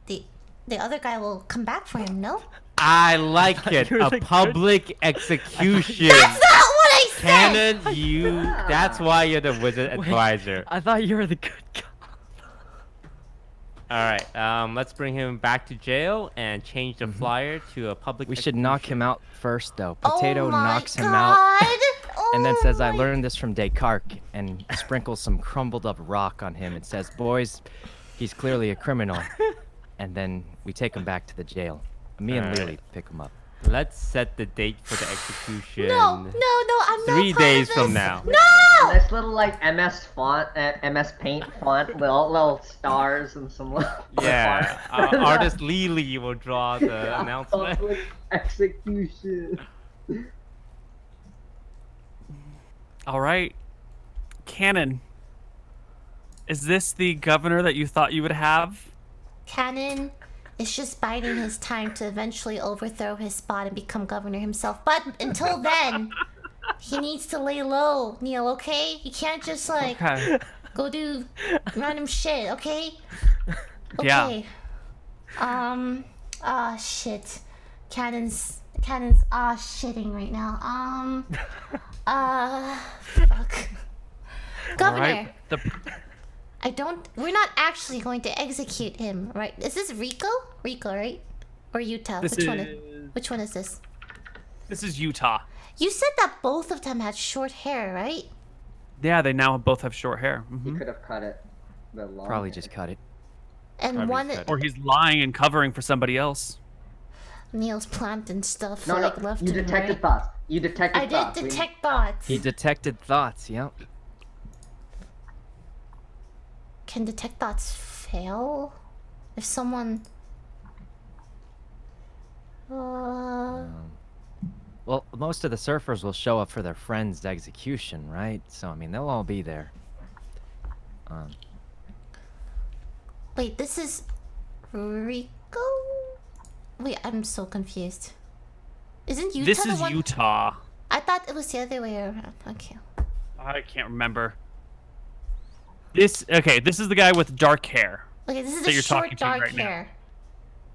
the other guy will come back for him, no? I like it. You're A the good- public execution. That's not what I said! Canon, you. That's why you're the wizard advisor. I thought you were the good guy. All right. Let's bring him back to jail and change the flyer to a public. We should knock him out first, though. Potato Oh my knocks him out and then Oh says, "I my- learned this from Descartes," and sprinkles some crumbled up rock on him and says, "Boys, he's clearly a criminal." And then we take him back to the jail. Me and Alright. Lily pick him up. Let's set the date for the execution. No, I'm not 3 part days of from this. now. No! Nice little like MS font, MS Paint font, little stars and some little. Yeah. Artist Lily will draw the announcement. Public execution. All right. Cannon. Is this the governor that you thought you would have? Cannon is just biding his time to eventually overthrow his spot and become governor himself. But until then, he needs to lay low, Neil, okay? He can't just like Okay. go do random shit, okay? Yeah. Okay. Shit. Cannon's shitting right now. Fuck. Governor. All right. We're not actually going to execute him, right? Is this Rico? Rico, right? Or Utah? This Which one is this? This is Utah. You said that both of them had short hair, right? Yeah, they now both have short hair. You could have cut it. The long Probably hair. just cut it. And Probably one said- Or he's lying and covering for somebody else. Neil's planting stuff No, like no. left You and detected right. thoughts. You detected I did thoughts. detect thoughts. He detected thoughts, yep. Can detect thoughts fail? If someone... Well, most of the surfers will show up for their friend's execution, right? So, I mean, they'll all be there. Wait, this is... Rico? Wait, I'm so confused. Isn't Utah This the is one... Utah. I thought it was the other way around. Okay. I can't remember. This is the guy with dark hair. Okay, this is That the you're short talking to dark right now. hair.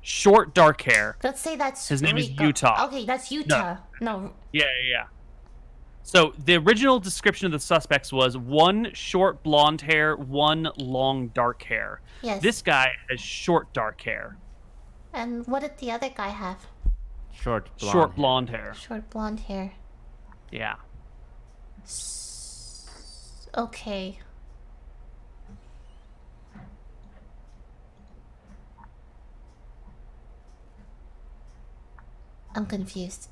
Short dark hair. Let's say that's His name is Rico. Utah. Okay, that's Utah. No. Yeah. So the original description of the suspects was one short blonde hair, one long dark hair. Yes. This guy has short dark hair. And what did the other guy have? Short blonde. Short blonde hair. Short blonde hair. Yeah. Okay. I'm confused.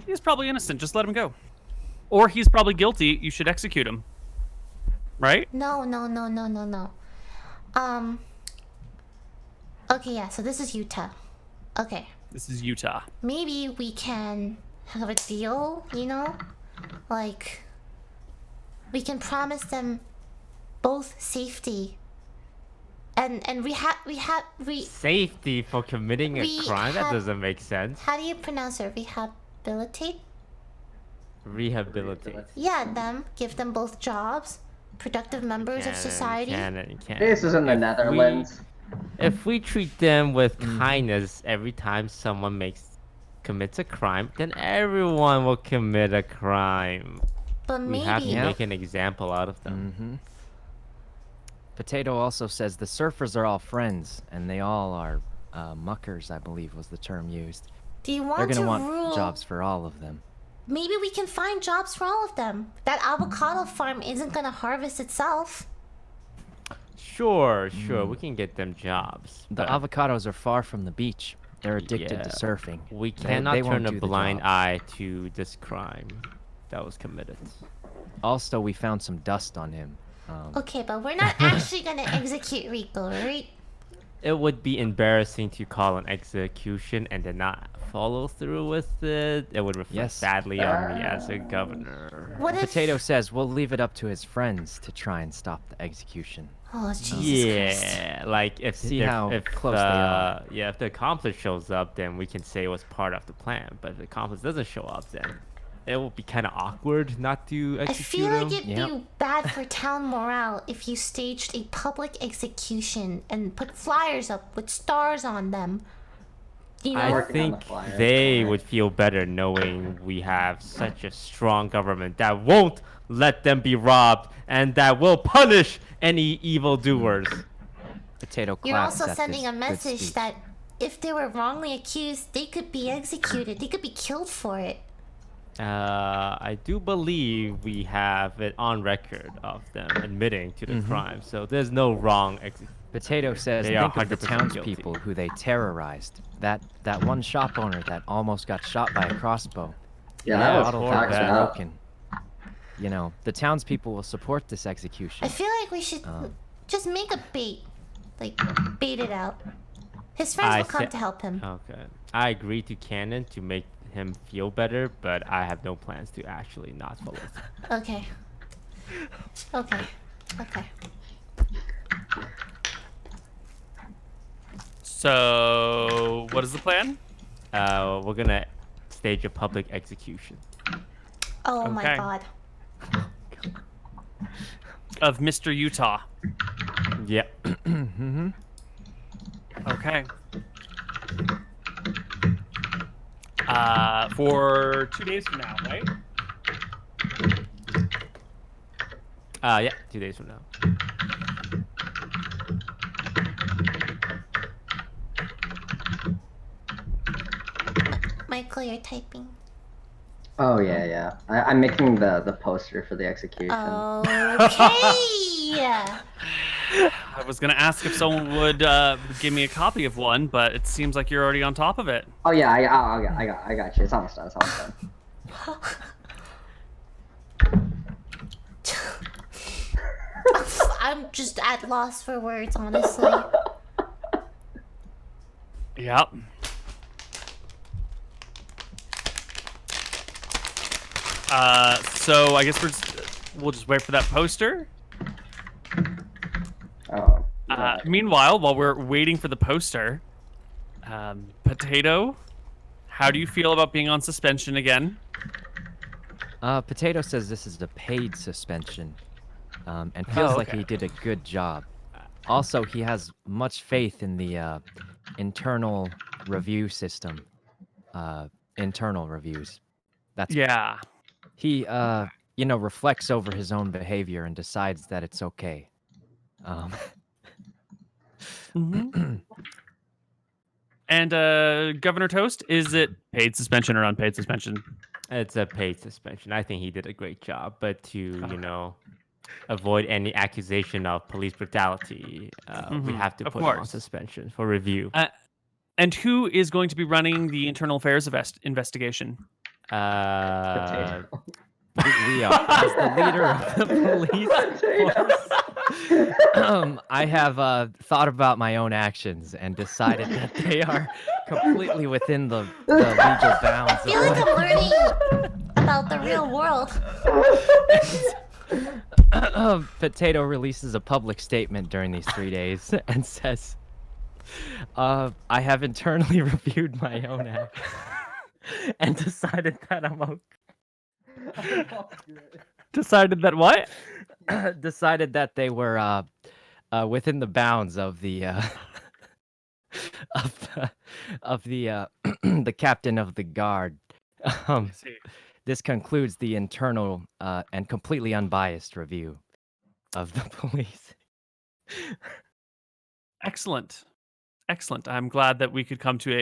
He's probably innocent. Just let him go. Or he's probably guilty. You should execute him. Right? No. Okay, yeah, so this is Utah. Okay. This is Utah. Maybe we can have a deal, you know? Like, we can promise them both safety. And we Safety for committing a We crime? That have- doesn't make sense. how do you pronounce it? Rehabilitate? Rehabilitate. Yeah, give them both jobs, productive members of society. Cannon. This is in the Netherlands. If we treat them with kindness every time someone commits a crime, then everyone will commit a crime. But We have to maybe make an example out of them. Mm-hmm. Potato also says the surfers are all friends, and they all are muckers, I believe was the term used. do you They're want to gonna want rule? jobs for all of them. Maybe we can find jobs for all of them. That avocado farm isn't gonna harvest itself. Sure, we can get them jobs. The but avocados are far from the beach. They're addicted to Yeah. surfing. we They- cannot they won't turn a do the blind job. eye to this crime that was committed. also we found some dust on him. Okay, but we're not actually gonna execute Rico, right? It would be embarrassing to call an execution and then not follow through with it. It would reflect badly on me as a governor. What if... Potato says we'll leave it up to his friends to try and stop the execution. Oh, Jesus Christ. Yeah, like if See how close they are. Yeah, if the accomplice shows up, then we can say it was part of the plan. But if the accomplice doesn't show up, then it will be kind of awkward not to I execute feel like him. it'd be bad for town morale if you staged a public execution and put flyers up with stars on them. You know? I think they would feel better knowing we have such a strong government that won't let them be robbed and that will punish any evildoers. Potato claps. You're also at sending this a good message speech. that if they were wrongly accused, they could be executed. They could be killed for it. I do believe we have it on record of them admitting to the crime, so there's no wrong Potato says, They are think of the 100% townspeople guilty. who they terrorized. That one shop owner that almost got shot by a crossbow. Yeah, Yeah, that was Bottle horrible. that was fucked up. broken. You know, the townspeople will support this execution. I feel like we should just make a bait. Like, bait it out. His friends I will come said- to help him. Okay. I agree to Cannon to make him feel better, but I have no plans to actually not follow through. Okay. Okay. Okay. So, what is the plan? We're gonna stage a public execution. Oh my Okay. god. Of Mr. Utah. Yeah. Okay. For 2 days from now, right? Yeah, 2 days from now. Michael, you're typing. Oh yeah. I'm making the poster for the execution. Okay. I was gonna ask if someone would give me a copy of one, but it seems like you're already on top of it. Oh yeah, I got you. It's almost done. It's almost done. I'm just at loss for words, honestly. Yep. So I guess we'll just wait for that poster. Oh. yeah. Meanwhile, while we're waiting for the poster, Potato, how do you feel about being on suspension again? Potato says this is a paid suspension, and feels like okay. he did a good job. Also, he has much faith in the internal review system. Internal reviews. That's Yeah. he reflects over his own behavior and decides that it's okay. And Governor Toast, is it paid suspension or unpaid suspension? It's a paid suspension. I think he did a great job, but to, avoid any accusation of police brutality, we have to Of put him on course. suspension for review. And who is going to be running the internal affairs investigation? We are as the leader of the police force. I have thought about my own actions and decided that they are completely within the legal bounds. I feel like I'm learning about the real world. Potato releases a public statement during these 3 days and says, I have internally reviewed my own actions and decided that I'm okay. Decided that what? Decided that they were within the bounds of the the captain of the guard. This concludes the internal and completely unbiased review of the police. Excellent. I'm glad that we could come to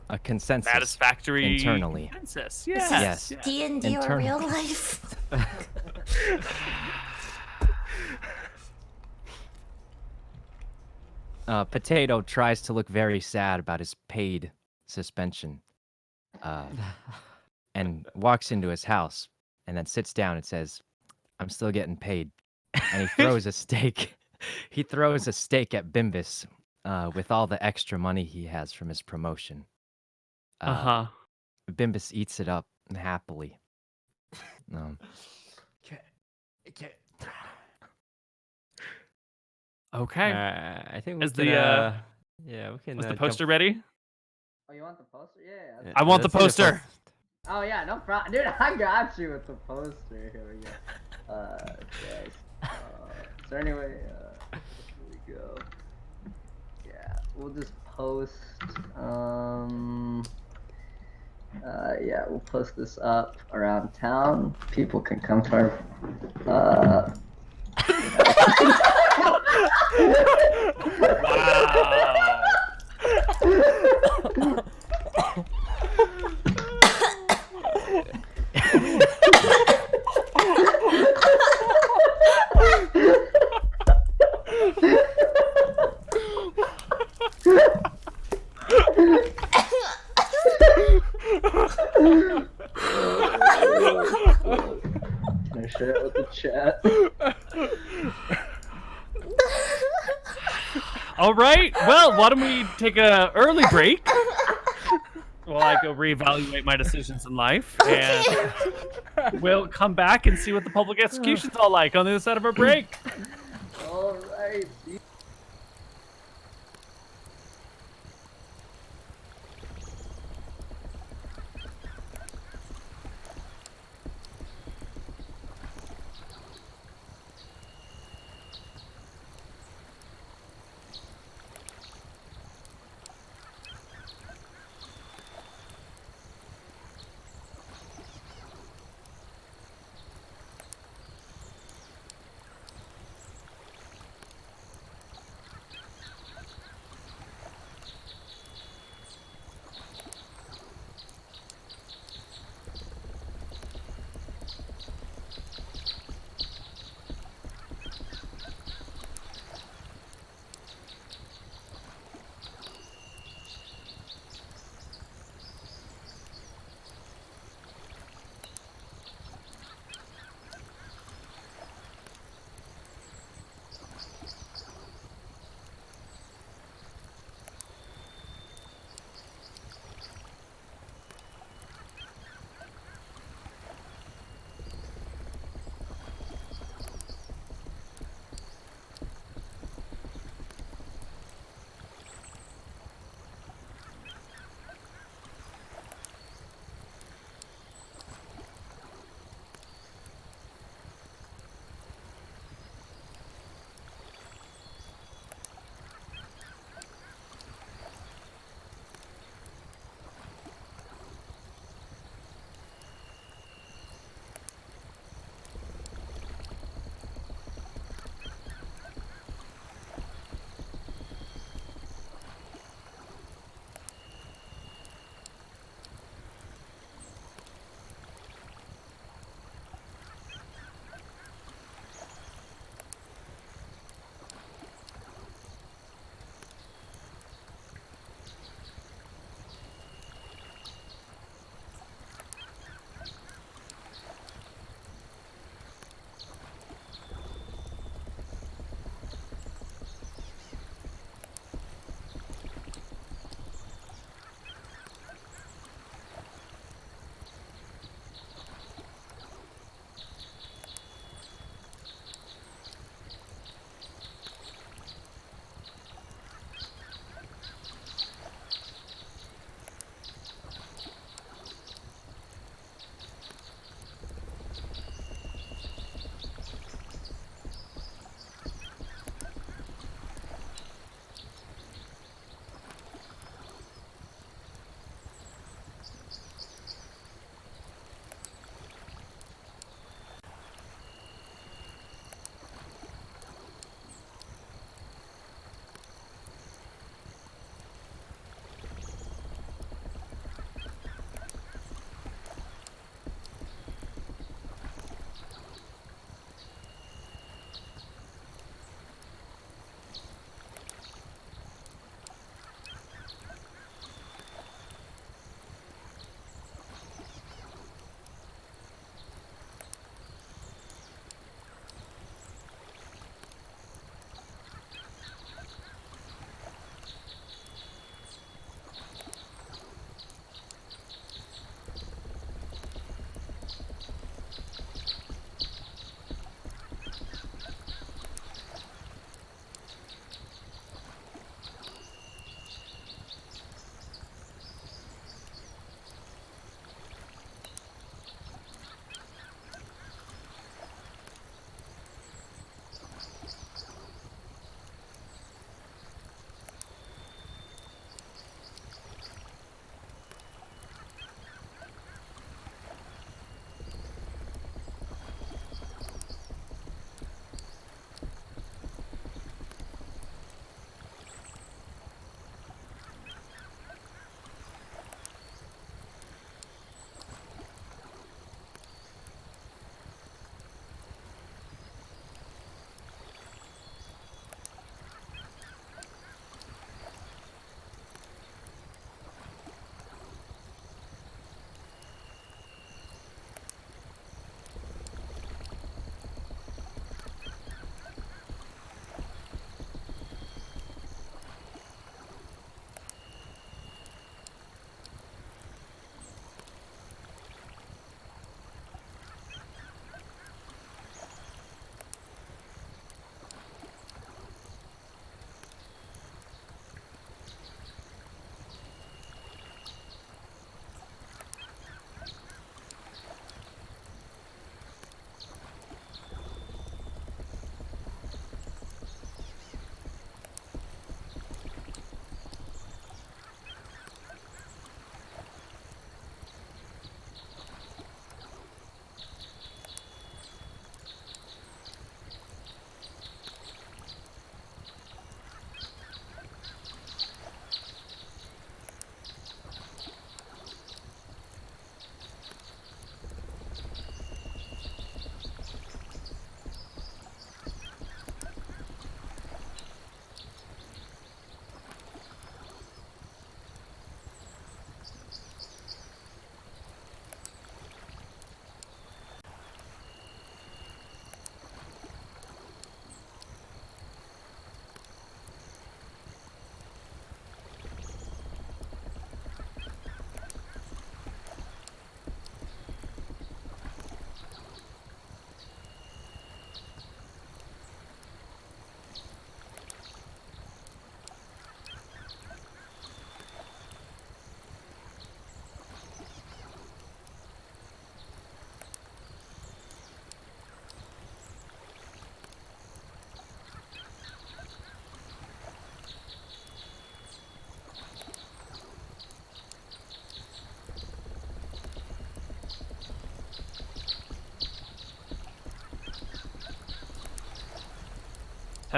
A consensus satisfactory internally. consensus. This Yes. is D&D or Internal. real life. Potato tries to look very sad about his paid suspension, and walks into his house and then sits down and says, "I'm still getting paid." And he throws a steak. He throws a steak at Bimbus with all the extra money he has from his promotion. Uh-huh. Bimbus eats it up happily. Okay. Okay. I think we Is can. the, Yeah, we can. Was the jump- poster ready? Oh, you want the poster? Yeah. Yeah, I want the let's see poster. Oh yeah, no problem, dude. I got you with the poster. Here we go. Yes. So anyway, here we go. Yeah, we'll just post. Yeah, we'll post this up around town. People can come to our. Wow. Can I share it with the chat? All right. Well, why don't we take a early break while I go reevaluate my decisions in life, and we'll come back and see what the public execution's all like on the other side of our break. All right.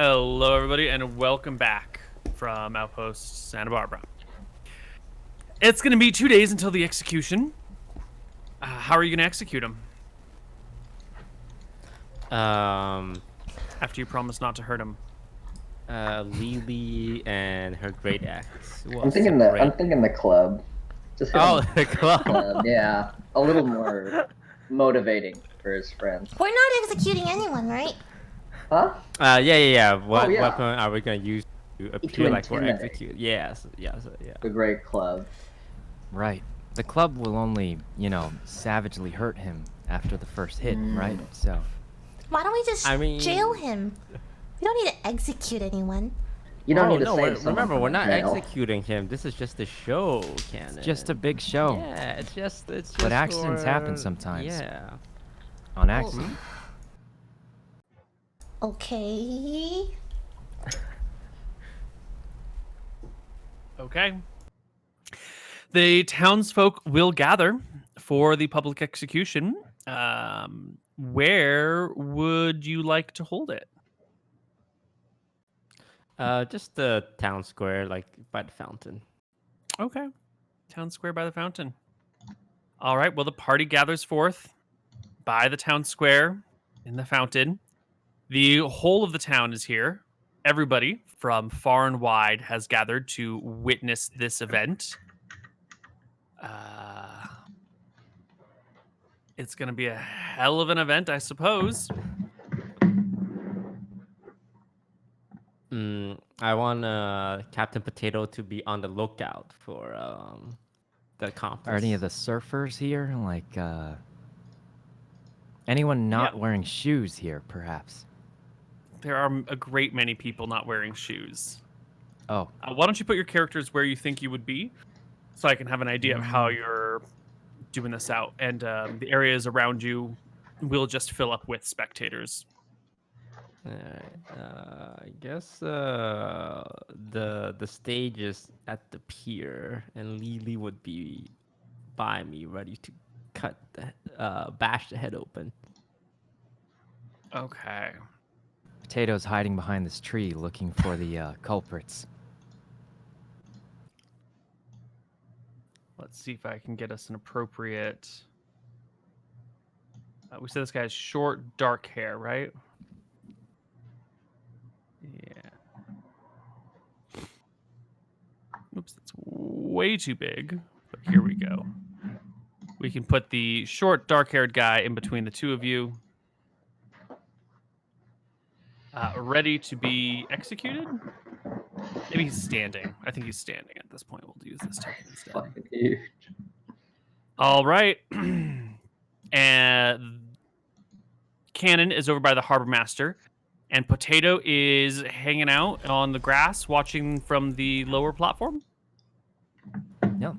Hello, everybody, and welcome back from Outpost Santa Barbara. It's going to be 2 days until the execution. How are you going to execute him? After you promise not to hurt him. Lily and her great axe. I'm thinking the club. Just hit him the club. yeah, a little more motivating for his friends. We're not executing anyone, right? Huh? Yeah. What yeah. weapon are we gonna use to appear like we're intimidate. executed? Yes. Yeah. The great club. Right. The club will only, savagely hurt him after the first hit, right? So. Why don't we just I mean- jail him? We don't need to execute anyone. You don't need to no, save someone remember, from we're not jail. executing him. This is just a show, Cannon. It's just a big show. Yeah, it's just. But accidents happen for- sometimes. Yeah. On accident. Okay. Okay. The townsfolk will gather for the public execution. Where would you like to hold it? Just the town square, like by the fountain. Okay. Town square by the fountain. All right. Well, the party gathers forth by the town square in the fountain. The whole of the town is here. Everybody from far and wide has gathered to witness this event. It's going to be a hell of an event, I suppose. I want Captain Potato to be on the lookout for the conference. Are any of the surfers here? Like, anyone not wearing shoes here, perhaps? There are a great many people not wearing shoes. Oh. Why don't you put your characters where you think you would be, so I can have an idea of how you're doing this out, and the areas around you will just fill up with spectators. I guess the stage is at the pier, and Lily would be by me, ready to bash the head open. Okay. Potato's hiding behind this tree looking for the culprits. Let's see if I can get us an appropriate... we said this guy has short, dark hair, right? Yeah. Oops, that's way too big. But here we go. We can put the short, dark-haired guy in between the two of you. Ready to be executed? Maybe he's standing. I think he's standing at this point. We'll use this token instead. Fucking huge. All right. And Cannon is over by the harbor master, and Potato is hanging out on the grass, watching from the lower platform. Yep.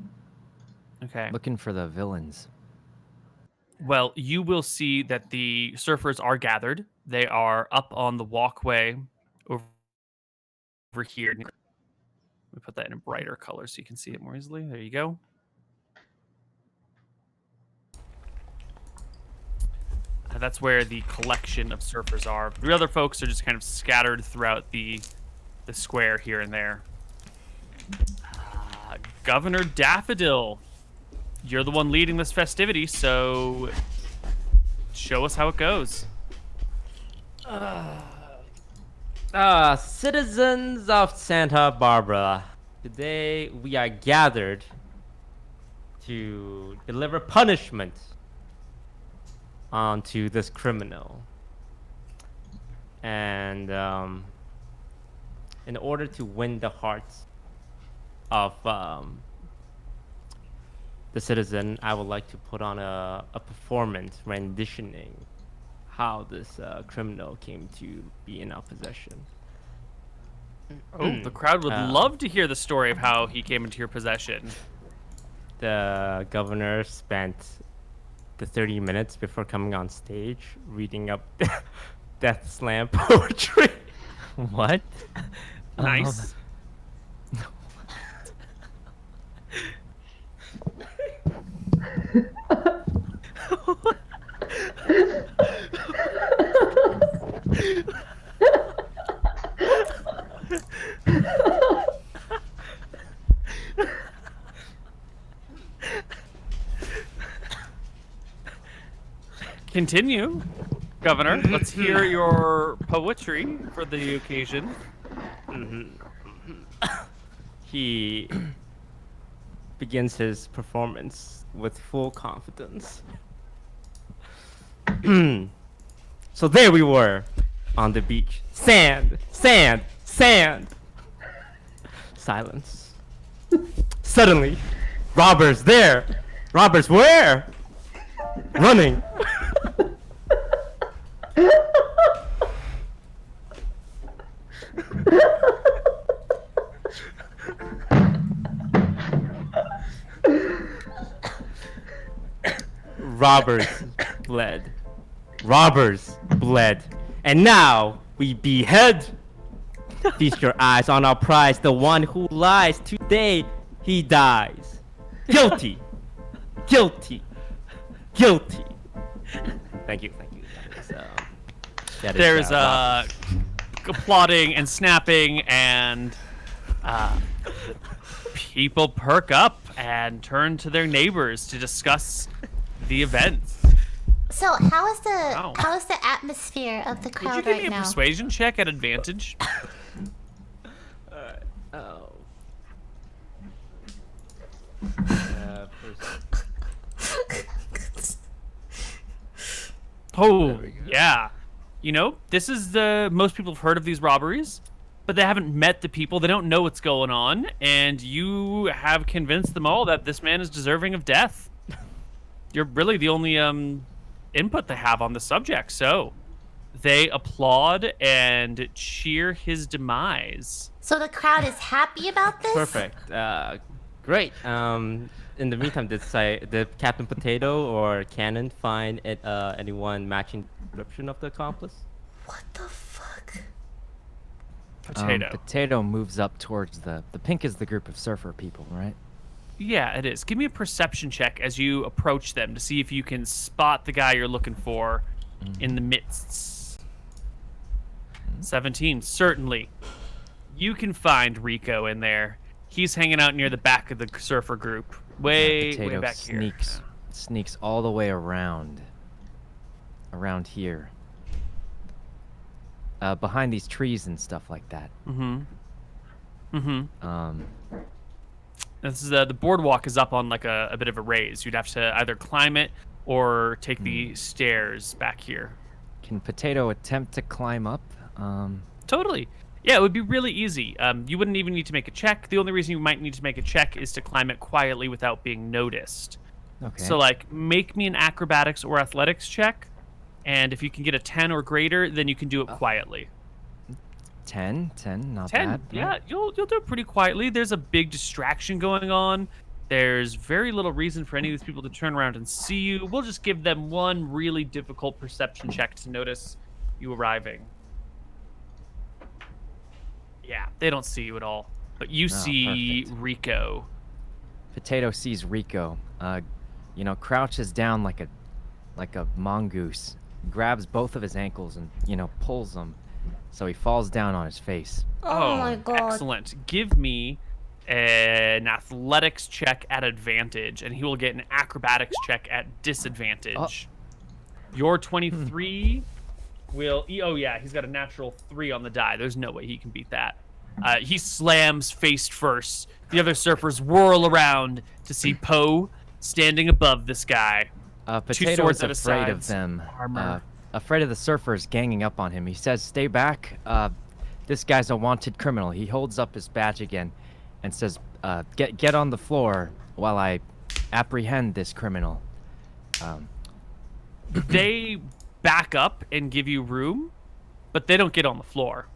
Okay. Looking for the villains. Well, you will see that the surfers are gathered. They are up on the walkway over here. Let me put that in a brighter color so you can see it more easily. There you go. That's where the collection of surfers are. The other folks are just kind of scattered throughout the square here and there. Governor Daffodil, you're the one leading this festivity, so show us how it goes. Citizens of Santa Barbara, today we are gathered to deliver punishment onto this criminal. And in order to win the hearts of the citizen, I would like to put on a performance renditioning how this criminal came to be in our possession. Oh, the crowd would love to hear the story of how he came into your possession. The governor spent the 30 minutes before coming on stage reading up Death Slam poetry. What? Nice. Continue, Governor. Let's hear your poetry for the occasion. He begins his performance with full confidence. So there we were on the beach. Sand, sand, sand. Silence. Suddenly, robbers there. Robbers where? Running. Robbers bled. Robbers bled. And now we behead. Feast your eyes on our prize. The one who lies today, he dies. Guilty. Guilty. Guilty. Thank you. There's applauding and snapping, and people perk up and turn to their neighbors to discuss the event. So how is the atmosphere of the Would crowd you give right me a now? persuasion check at advantage? Oh, yeah. You know, this is most people have heard of these robberies, but they haven't met the people. They don't know what's going on, and you have convinced them all that this man is deserving of death. You're really the only input they have on the subject, so they applaud and cheer his demise. So the crowd is happy about this? Perfect. Great. In the meantime, did Captain Potato or Cannon find anyone matching the description of the accomplice? What the fuck? Potato. Potato moves up towards the pink is the group of surfer people, right? Yeah, it is. Give me a perception check as you approach them to see if you can spot the guy you're looking for in the midst. 17, certainly. You can find Rico in there. He's hanging out near the back of the surfer group. Way back here. Sneaks all the way around here. Behind these trees and stuff like that. This is the boardwalk is up on like a bit of a raise. You'd have to either climb it or take the stairs back here. Can Potato attempt to climb up? Totally. Yeah, it would be really easy. You wouldn't even need to make a check. The only reason you might need to make a check is to climb it quietly without being noticed. Okay. So, like, make me an acrobatics or athletics check, and if you can get a 10 or greater, then you can do it quietly. 10, not 10, bad. yeah, you'll do it pretty quietly. There's a big distraction going on. There's very little reason for any of these people to turn around and see you. We'll just give them one really difficult perception check to notice you arriving. Yeah, they don't see you at all, but you see perfect. Rico. Potato sees Rico. Crouches down like a mongoose, grabs both of his ankles and pulls them, so he falls down on his face. Oh my god. Excellent. Give me an athletics check at advantage, and he will get an acrobatics check at disadvantage. Your 23 will... Oh, yeah, he's got a natural 3 on the die. There's no way he can beat that. He slams face first. The other surfers whirl around to see Poe standing above this guy. Potato is afraid of them. Armor. Afraid of the surfers ganging up on him. He says, "Stay back. This guy's a wanted criminal." He holds up his badge again and says, get on the floor while I apprehend this criminal. They back up and give you room, but they don't get on the floor.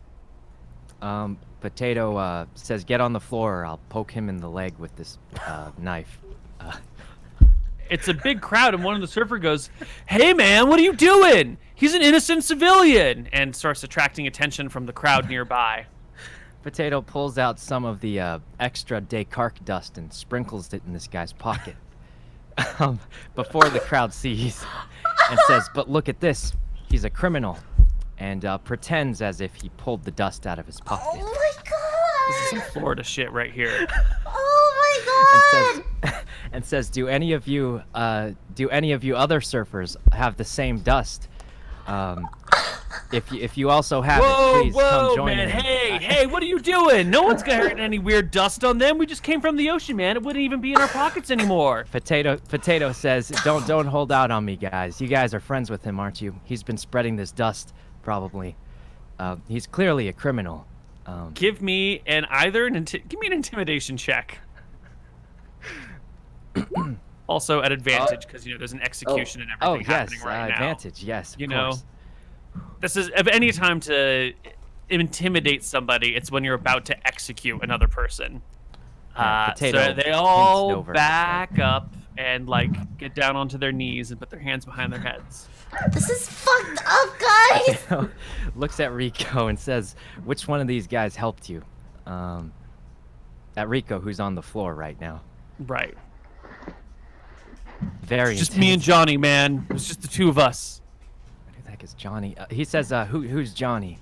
Potato says, "Get on the floor or I'll poke him in the leg with this knife." It's a big crowd, and one of the surfer goes, "Hey, man, what are you doing? He's an innocent civilian," and starts attracting attention from the crowd nearby. Potato pulls out some of the extra Descartes dust and sprinkles it in this guy's pocket before the crowd sees, and says, "But look at this. He's a criminal," and pretends as if he pulled the dust out of his pocket. Oh my god! This is some Florida shit right here. Oh my god! And and says, "Do any of you other surfers have the same dust? If you also have it, please come join man. me." Hey, what are you doing? No one's got any weird dust on them. We just came from the ocean, man. It wouldn't even be in our pockets anymore. Potato says, "Don't hold out on me, guys. You guys are friends with him, aren't you? He's been spreading this dust, probably. He's clearly a criminal." Give me an intimidation check. Also at advantage, because there's an execution and everything happening right now. Advantage, yes. You know, this is if any time to intimidate somebody, it's when you're about to execute another person. So they all back up and get down onto their knees and put their hands behind their heads. This is fucked up, guys. Potato looks at Rico and says, "Which one of these guys helped you?" At Rico, who's on the floor right now. Right. Very. Just me and Johnny, man. It was just the two of us. Who the heck is Johnny? He says, "Who's Johnny?"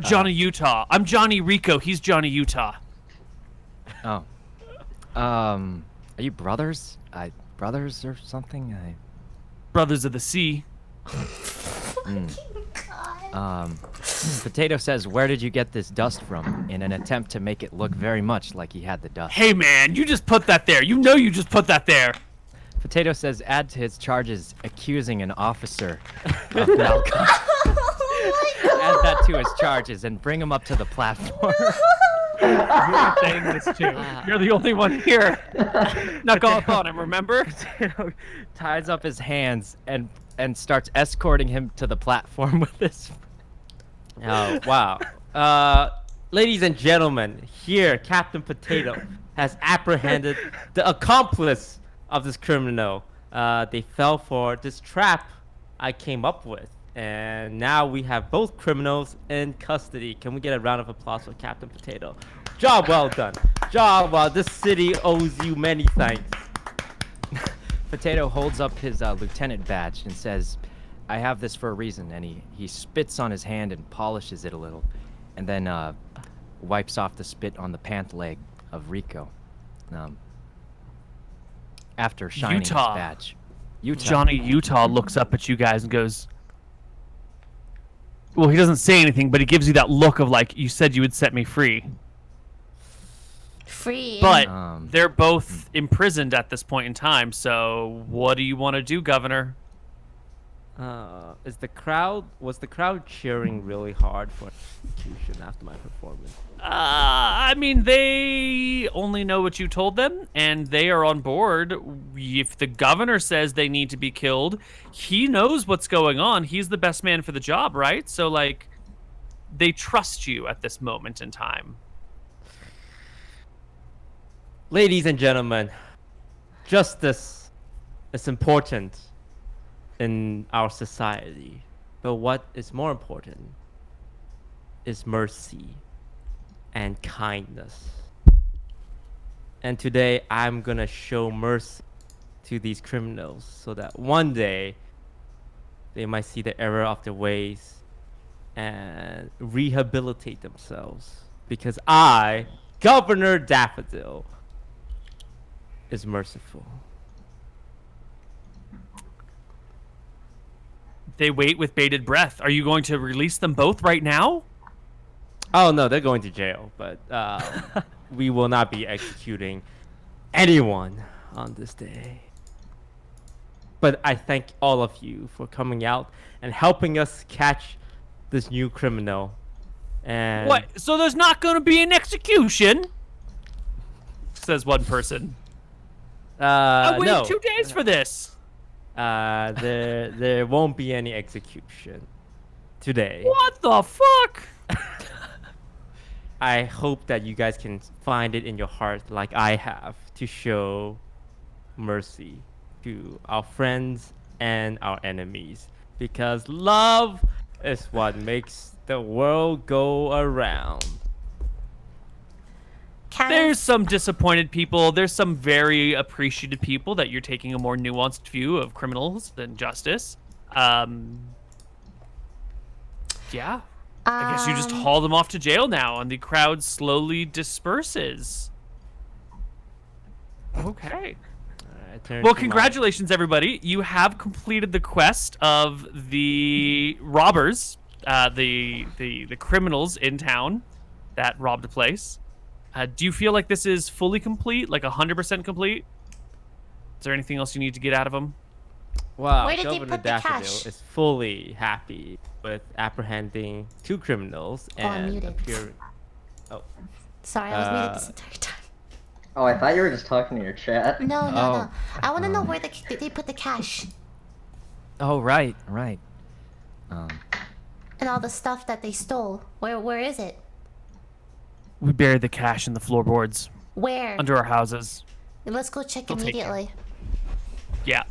Johnny Utah. I'm Johnny Rico. He's Johnny Utah. Oh. Are you brothers? Brothers or something? Brothers of the Sea. Potato says, "Where did you get this dust from?" In an attempt to make it look very much like he had the dust. Hey, man, you just put that there. You just put that there. Potato says, "Add to his charges accusing an officer of malconduct." Add that to his charges and bring him up to the platform. You're saying this too. You're the only one here. Not go up on him, remember? Potato ties up his hands and starts escorting him to the platform with this. Oh, wow. Ladies and gentlemen, here Captain Potato has apprehended the accomplice of this criminal. They fell for this trap I came up with. And now we have both criminals in custody. Can we get a round of applause for Captain Potato? Job well done. Job well. This city owes you many thanks. Potato holds up his lieutenant badge and says, "I have this for a reason." And he spits on his hand and polishes it a little, and then wipes off the spit on the pant leg of Rico. After shining his badge. Johnny Utah looks up at you guys and goes, well, he doesn't say anything, but he gives you that look of you said you would set me free. Free. But they're both imprisoned at this point in time, so what do you want to do, Governor? Was the crowd cheering really hard for execution after my performance? I mean, they only know what you told them, and they are on board. If the governor says they need to be killed, he knows what's going on. He's the best man for the job, right? So, they trust you at this moment in time. Ladies and gentlemen, justice is important in our society, but what is more important is mercy and kindness. And today I'm gonna show mercy to these criminals so that one day they might see the error of their ways and rehabilitate themselves, because I, Governor Daffodil, is merciful. They wait with bated breath. Are you going to release them both right now? Oh no, they're going to jail, but we will not be executing anyone on this day. But I thank all of you for coming out and helping us catch this new criminal. And what? So there's not going to be an execution? Says one person. I waited 2 days for this. There won't be any execution today. What the fuck? I hope that you guys can find it in your heart, like I have, to show mercy to our friends and our enemies, because love is what makes the world go around. There's some disappointed people. There's some very appreciative people that you're taking a more nuanced view of criminals than justice. Yeah. I guess you just haul them off to jail now, and the crowd slowly disperses. Okay. I turn Well, to congratulations, everybody. You have completed the quest of the robbers, the criminals in town that robbed a place. Do you feel like this is fully complete, like 100% complete? Is there anything else you need to get out of them? Well, Where did they Governor put the Daffodil cash? is fully happy with apprehending 2 criminals Oh, I'm and muted. appear. Oh, Sorry, I was muted this entire time. Oh, I thought you were just talking to your chat. No, no, Oh. no. I want to know where they put the cash Oh, right. and all the stuff that they stole. Where is it? We buried the cash in the floorboards Where? under our houses. Let's go check They'll take care. immediately. Yeah.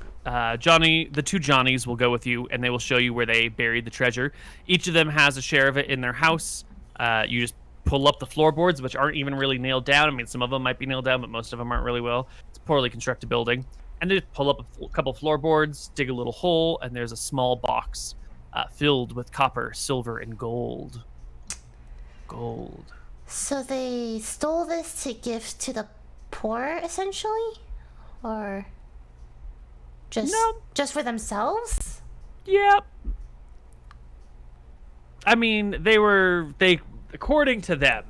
Johnny, the 2 Johnnies will go with you, and they will show you where they buried the treasure. Each of them has a share of it in their house. You just pull up the floorboards, which aren't even really nailed down. I mean, some of them might be nailed down, but most of them aren't really well. It's a poorly constructed building. And they just pull up a couple floorboards, dig a little hole, and there's a small box filled with copper, silver, and gold. Gold. So they stole this to give to the poor, essentially, or just No. just for themselves? Yep. I mean, they according to them,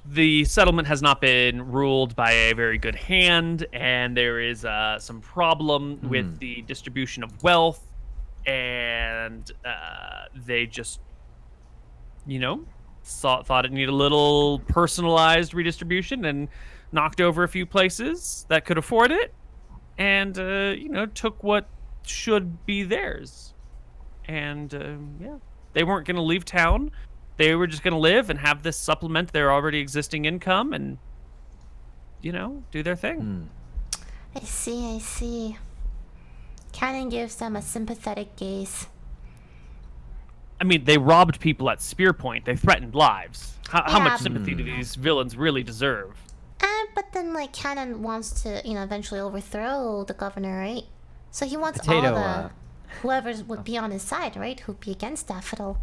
the settlement has not been ruled by a very good hand, and there is some problem with the distribution of wealth, and they just, thought it needed a little personalized redistribution and knocked over a few places that could afford it, and took what should be theirs. And they weren't going to leave town. They were just going to live and have this supplement their already existing income and do their thing. I see. Cannon gives them a sympathetic gaze. I mean, they robbed people at Spear Point. They threatened lives. How Yeah. much sympathy do these villains really deserve? But then, like, Cannon wants to, eventually overthrow the governor, right? So he wants Potato, all the whoever would be on his side, right? Who'd be against Daffodil.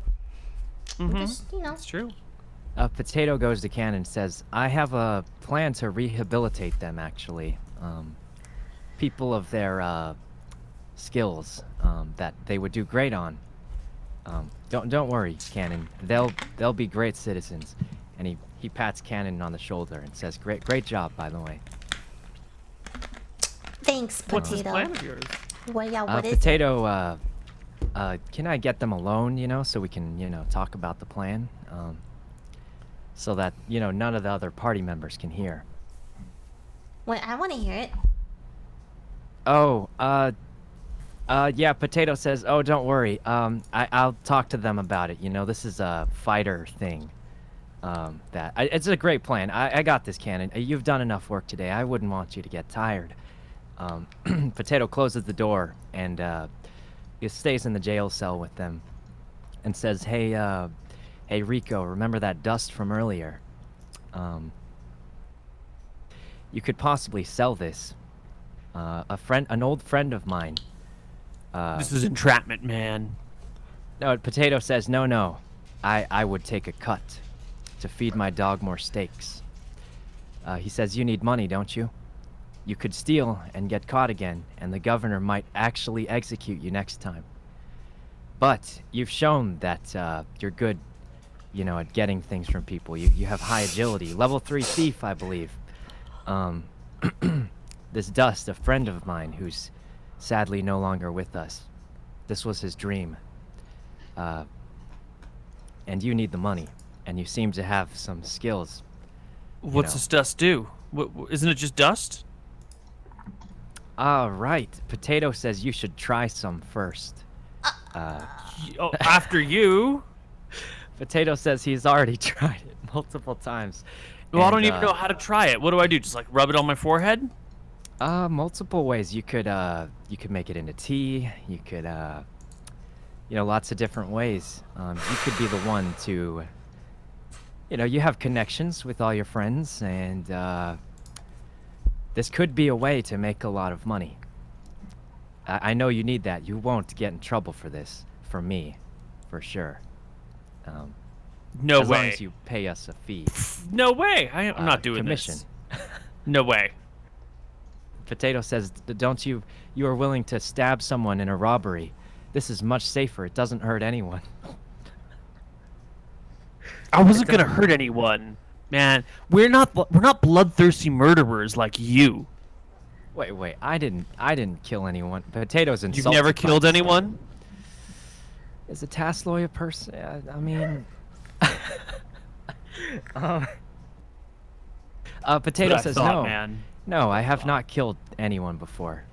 Just, It's true. Potato goes to Cannon and says, I have a plan to rehabilitate them, actually. People of their skills that they would do great on. Don't worry, Cannon. They'll be great citizens. And he pats Cannon on the shoulder and says, Great job, by the way. Thanks, Potato. What's this plan of yours? Well, yeah, what is it? Potato, can I get them alone, so we can, talk about the plan? So that, none of the other party members can hear. Wait, I want to hear it. Oh, yeah, Potato says, oh, don't worry. I'll talk to them about it. This is a fighter thing. It's a great plan. I got this, Cannon. You've done enough work today. I wouldn't want you to get tired. Potato closes the door and he stays in the jail cell with them and says, hey, Rico, remember that dust from earlier? You could possibly sell this. An old friend of mine. This is entrapment, man. No, Potato says, no. I would take a cut to feed my dog more steaks. He says, you need money, don't you? You could steal and get caught again, and the governor might actually execute you next time. But you've shown that you're good, at getting things from people. You have high agility. Level 3 thief, I believe. This Dust, a friend of mine who's sadly no longer with us. This was his dream. And you need the money, and you seem to have some skills. What's this dust do? Isn't it just dust? Right. Potato says you should try some first. After you. Potato says he's already tried it multiple times. Well, I don't even know how to try it. What do I do? Just like rub it on my forehead? Multiple ways. You could make it into tea. You could, lots of different ways. You could be the one to, you have connections with all your friends, and this could be a way to make a lot of money. I know you need that. You won't get in trouble for this, from me, for sure. No as way. long as you pay us a fee. No way. I'm not doing commission. this. No way. Potato says, "Don't you? You are willing to stab someone in a robbery. This is much safer. It doesn't hurt anyone." I wasn't gonna hurt anyone, man. We're not bloodthirsty murderers like you. Wait. I didn't kill anyone. Potato's You've insulted. never by killed this. anyone? Is a Tasloy a person? I mean, Potato That's what I says thought, no. man. No, I have not killed anyone before.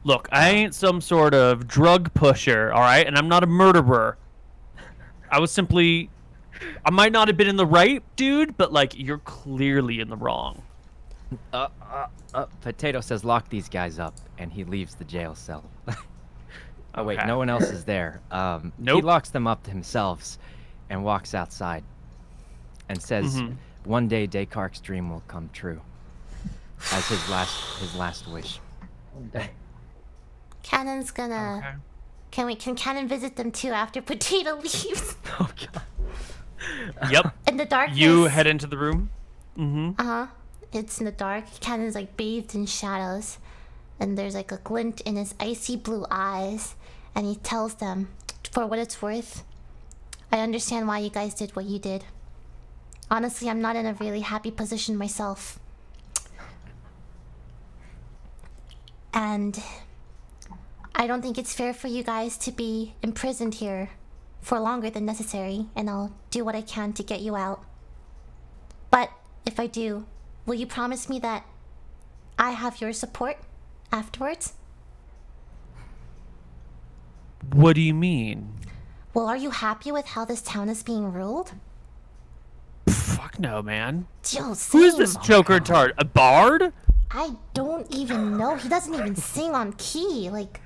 Look, I ain't some sort of drug pusher, all right? And I'm not a murderer. I might not have been in the right, dude, but like you're clearly in the wrong. Potato says lock these guys up, and he leaves the jail cell. Oh wait, Okay. no one else is there. He Nope. locks them up himself, and walks outside, and says, Mhm. "One day Descartes' dream will come true," as his last wish. Cannon's gonna. Okay. Can Cannon visit them too after Potato leaves? Oh god. Yep. In the darkness. You head into the room. Mm-hmm. Uh-huh. It's in the dark. Cannon's like bathed in shadows. And there's like a glint in his icy blue eyes. And he tells them, for what it's worth, I understand why you guys did what you did. Honestly, I'm not in a really happy position myself. And I don't think it's fair for you guys to be imprisoned here for longer than necessary. And I'll do what I can to get you out. But if I do, will you promise me that I have your support afterwards? What do you mean? Well, are you happy with how this town is being ruled? Fuck no, man. Yo, Who is this same. Joker tart? A bard? I don't even know. He doesn't even sing on key. Like.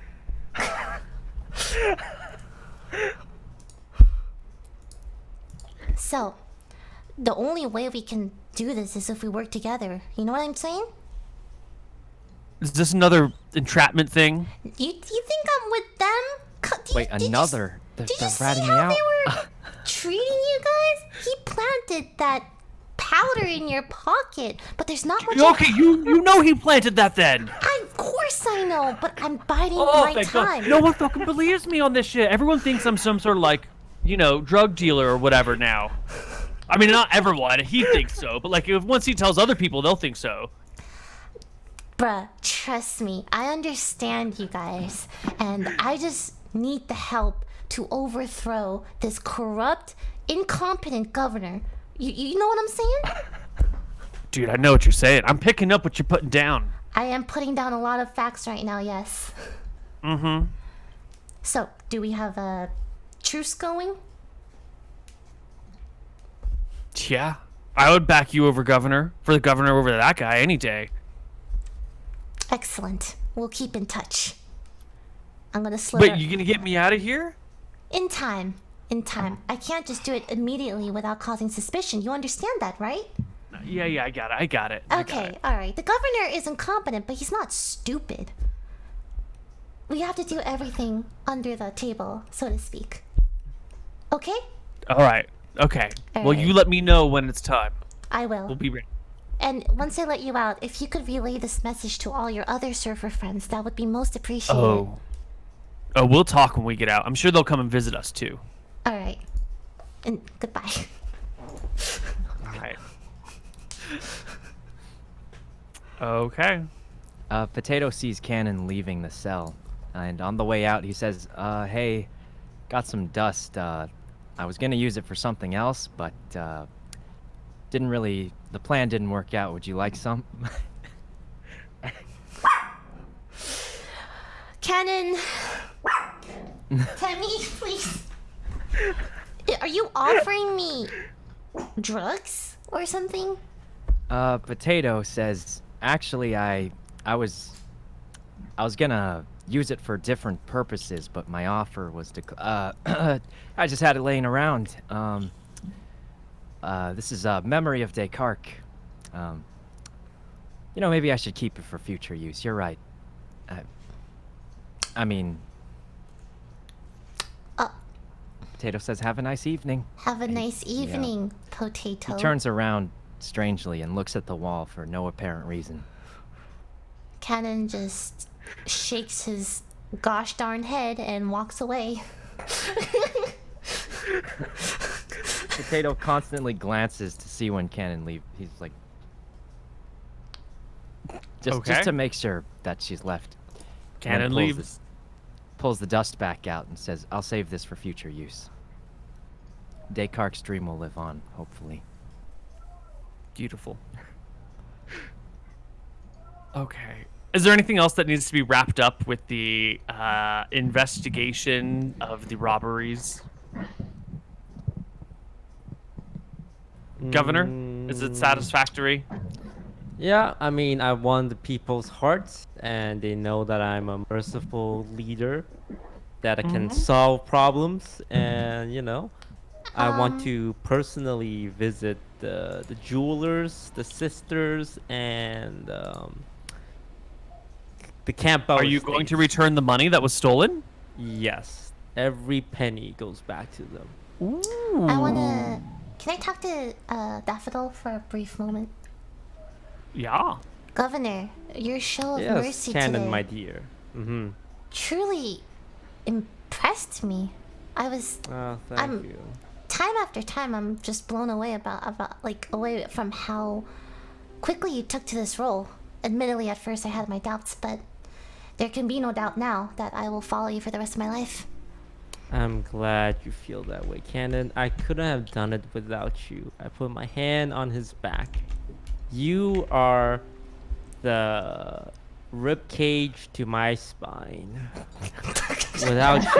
So, the only way we can do this is if we work together. You know what I'm saying? Is this another entrapment thing? You think I'm with them? Wait, another? They're Did you see ratting me how out. they were treating you guys? He planted that powder in your pocket, but there's not much. Okay, you know he planted that then. Of course I know, but I'm biding Oh, my thank time. God. No one fucking believes me on this shit. Everyone thinks I'm some sort of like, drug dealer or whatever now. I mean, not everyone. He thinks so, but like, if once he tells other people, they'll think so. Bruh, trust me, I understand you guys, and I just need the help to overthrow this corrupt, incompetent governor. You know what I'm saying? Dude, I know what you're saying. I'm picking up what you're putting down. I am putting down a lot of facts right now, yes. Mm-hmm. So, do we have a truce going? Yeah. I would back you over for the governor over that guy any day. Excellent. We'll keep in touch. I'm gonna slither. Wait, you gonna get me out of here? In time. In time. I can't just do it immediately without causing suspicion. You understand that, right? Yeah, I got it. I got it. Okay, alright. The governor is incompetent, but he's not stupid. We have to do everything under the table, so to speak. Okay? All right. Okay. Well, you Alright. let me know when it's time. I will. We'll be ready. And once I let you out, if you could relay this message to all your other surfer friends, that would be most appreciated. Oh, we'll talk when we get out. I'm sure they'll come and visit us too. Alright. And goodbye. All right. Okay. Potato sees Cannon leaving the cell, and on the way out, he says, "Hey, got some dust. I was gonna use it for something else, but the plan didn't work out. Would you like some?" Cannon! Temmie, please. Are you offering me drugs or something? Potato says, "Actually, I was gonna use it for different purposes, but my offer was I just had it laying around. This is a memory of Descartes. Maybe I should keep it for future use. You're right. I mean..." Potato says, "Have a nice evening." Have a nice evening, Potato. He turns around strangely and looks at the wall for no apparent reason. Cannon just shakes his gosh darn head and walks away. Potato constantly glances to see when Cannon leaves. He's like, just to make sure that she's left. Cannon leaves. Pulls the dust back out and says, "I'll save this for future use. Descartes' dream will live on, hopefully." Beautiful. Okay. Is there anything else that needs to be wrapped up with the investigation of the robberies? Governor, is it satisfactory? Yeah, I mean, I won the people's hearts, and they know that I'm a merciful leader, that I can solve problems, and you know, I want to personally visit the jewelers, the sisters, and the Campbell. Are you going to return the money that was stolen? Yes, every penny goes back to them. Ooh. I wanna. Can I talk to Daffodil for a brief moment? Yeah. Governor, your show of Yes, mercy Cannon, today my dear. Mm-hmm. truly impressed me. I was Thank you. time after time I'm just blown away away from how quickly you took to this role. Admittedly, at first I had my doubts, but there can be no doubt now that I will follow you for the rest of my life. I'm glad you feel that way, Cannon. I couldn't have done it without you. I put my hand on his back. You are the rib cage to my spine. Without you,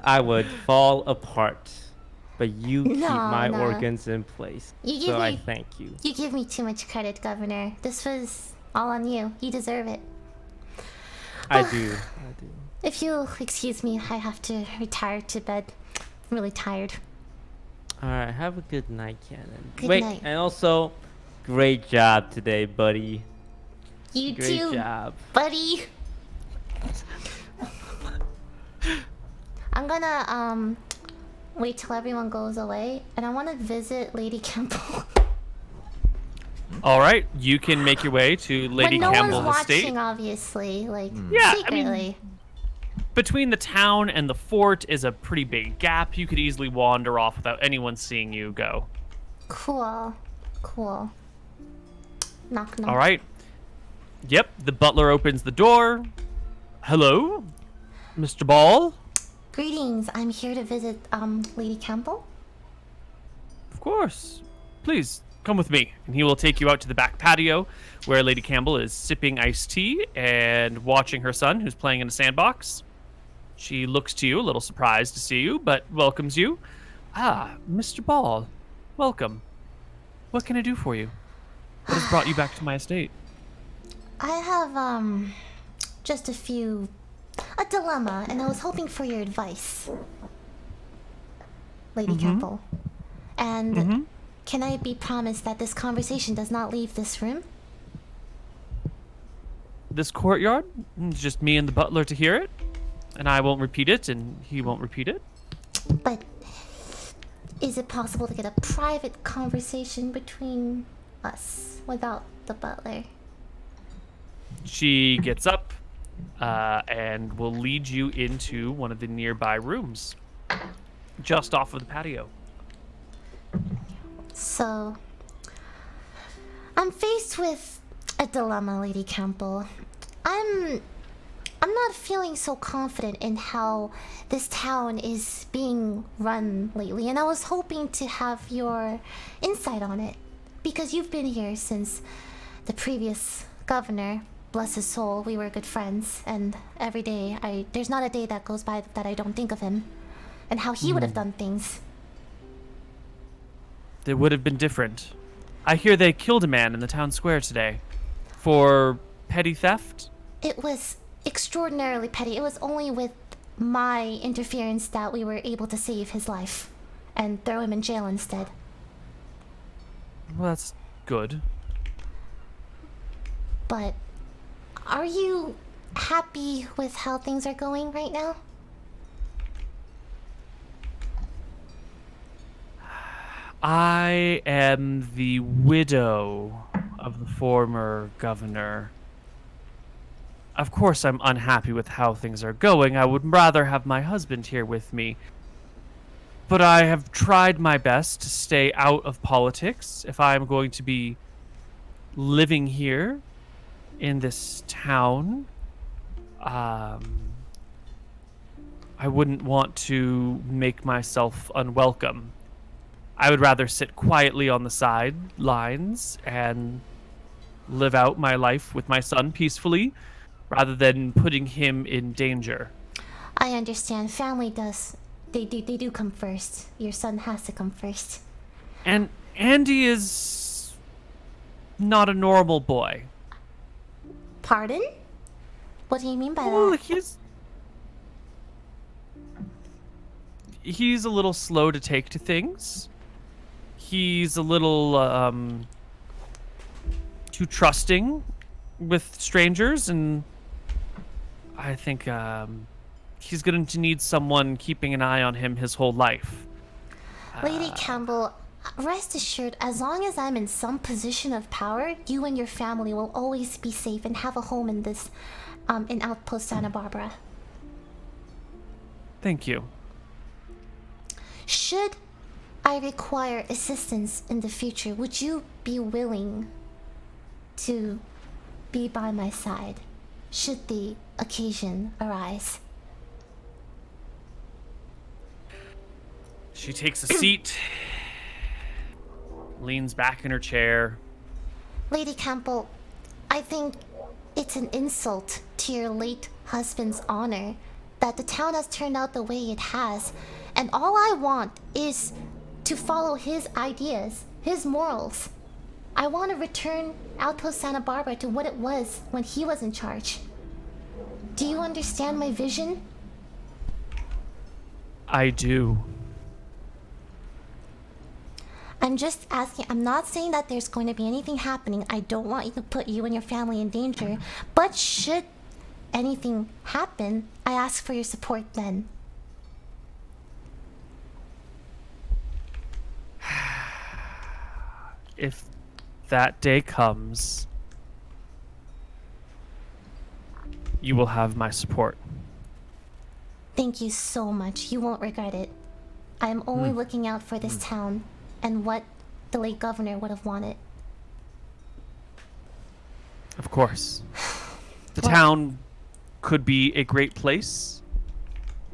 I would fall apart. But you keep my organs in place. So I thank you. You give me too much credit, Governor. This was all on you. You deserve it. I do. If you'll excuse me, I have to retire to bed. I'm really tired. Alright, have a good night, Cannon. Good night. And also, great job today, buddy. You Great too, job. buddy. I'm gonna wait till everyone goes away, and I want to visit Lady Campbell. All right, you can make your way to Lady when no Campbell's one's estate. watching, obviously, like Yeah, I secretly. mean, between the town and the fort is a pretty big gap. You could easily wander off without anyone seeing you go. Cool. Knock knock. All right. Yep, the butler opens the door. Hello, Mr. Ball. Greetings. I'm here to visit Lady Campbell. Of course. Please come with me, and he will take you out to the back patio where Lady Campbell is sipping iced tea and watching her son, who's playing in a sandbox. She looks to you, a little surprised to see you, but welcomes you. Ah, Mr. Ball, welcome. What can I do for you? What has brought you back to my estate? I have just a dilemma, and I was hoping for your advice, Lady Campbell. And can I be promised that this conversation does not leave this room? This courtyard? It's just me and the butler to hear it, and I won't repeat it, and he won't repeat it. But is it possible to get a private conversation between us without the butler? She gets up and will lead you into one of the nearby rooms, just off of the patio. So, I'm faced with a dilemma, Lady Campbell. I'm not feeling so confident in how this town is being run lately, and I was hoping to have your insight on it, because you've been here since the previous governor. Bless his soul, we were good friends, and every day there's not a day that goes by that I don't think of him and how he would have done things. They would have been different. I hear they killed a man in the town square today for petty theft. It was extraordinarily petty. It was only with my interference that we were able to save his life and throw him in jail instead. Well, that's good. But are you happy with how things are going right now? I am the widow of the former governor. Of course, I'm unhappy with how things are going. I would rather have my husband here with me. But I have tried my best to stay out of politics if I am going to be living here in this town. I wouldn't want to make myself unwelcome. I would rather sit quietly on the sidelines and live out my life with my son peacefully rather than putting him in danger. I understand. Family does. They do come first. Your son has to come first. And Andy is not a normal boy. Pardon? What do you mean by Well, that? he's a little slow to take to things. He's a little too trusting with strangers, and I think he's going to need someone keeping an eye on him his whole life. Lady Campbell, rest assured, as long as I'm in some position of power, you and your family will always be safe and have a home in this, in Outpost Santa Barbara. Thank you. Should I require assistance in the future, would you be willing to be by my side, should the occasion arise? She takes a seat, leans back in her chair. Lady Campbell, I think it's an insult to your late husband's honor that the town has turned out the way it has, and all I want is to follow his ideas, his morals. I want to return Outpost Santa Barbara to what it was when he was in charge. Do you understand my vision? I do. I'm just asking. I'm not saying that there's going to be anything happening. I don't want you to put you and your family in danger. But should anything happen, I ask for your support then. If that day comes, you will have my support. Thank you so much. You won't regret it. I am only looking out for this town and what the late governor would have wanted. Of course. The Well- town could be a great place.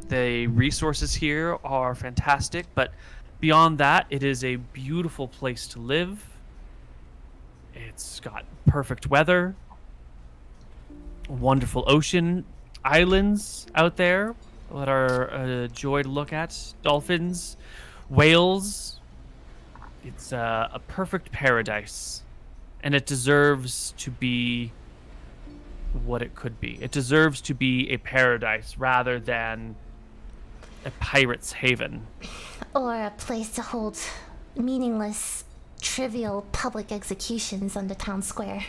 The resources here are fantastic, but beyond that, it is a beautiful place to live. It's got perfect weather, wonderful ocean, islands out there that are a joy to look at, dolphins, whales. It's a perfect paradise, and it deserves to be what it could be. It deserves to be a paradise rather than a pirate's haven. Or a place to hold meaningless, trivial public executions on the town square.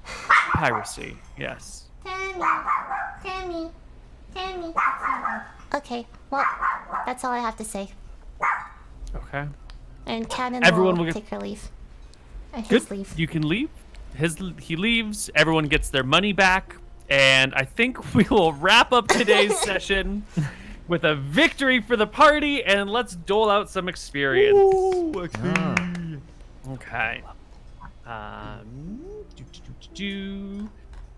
Piracy, yes. Tammy. Okay, well, that's all I have to say. Okay. And Cannon Everyone will will get- take her leave. And Good. his leave. You can leave. He leaves. Everyone gets their money back, and I think we will wrap up today's session with a victory for the party, and let's dole out some experience. Okay.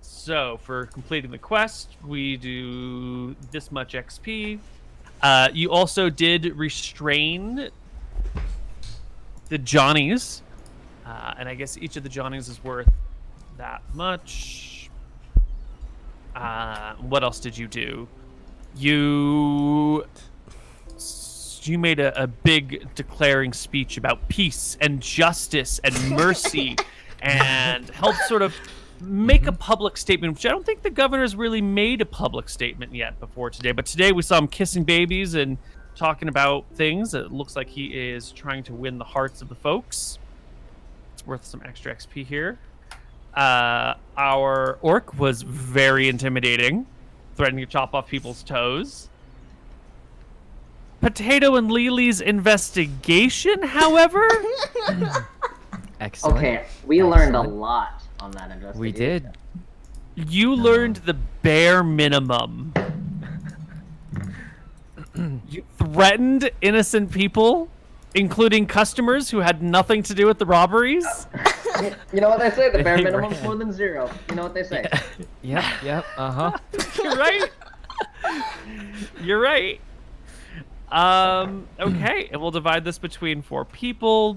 So for completing the quest, we do this much XP. You also did restrain the Johnnies. And I guess each of the Johnnies is worth that much. What else did you do? You made a big declaring speech about peace and justice and mercy and helped sort of make a public statement, which I don't think the governor's really made a public statement yet before today. But today we saw him kissing babies and talking about things. It looks like he is trying to win the hearts of the folks. Worth some extra XP here. Our orc was very intimidating, threatening to chop off people's toes. Potato and Lily's investigation, however. Excellent. Okay, we learned a Excellent. lot on that investigation. We did. You learned the bare minimum. You threatened innocent people, including customers who had nothing to do with the robberies. You know what they say? The bare They minimum's ran. more than zero. You know what they say? Yep. Uh-huh. You're right. You're right. Okay, and we'll divide this between 4 people.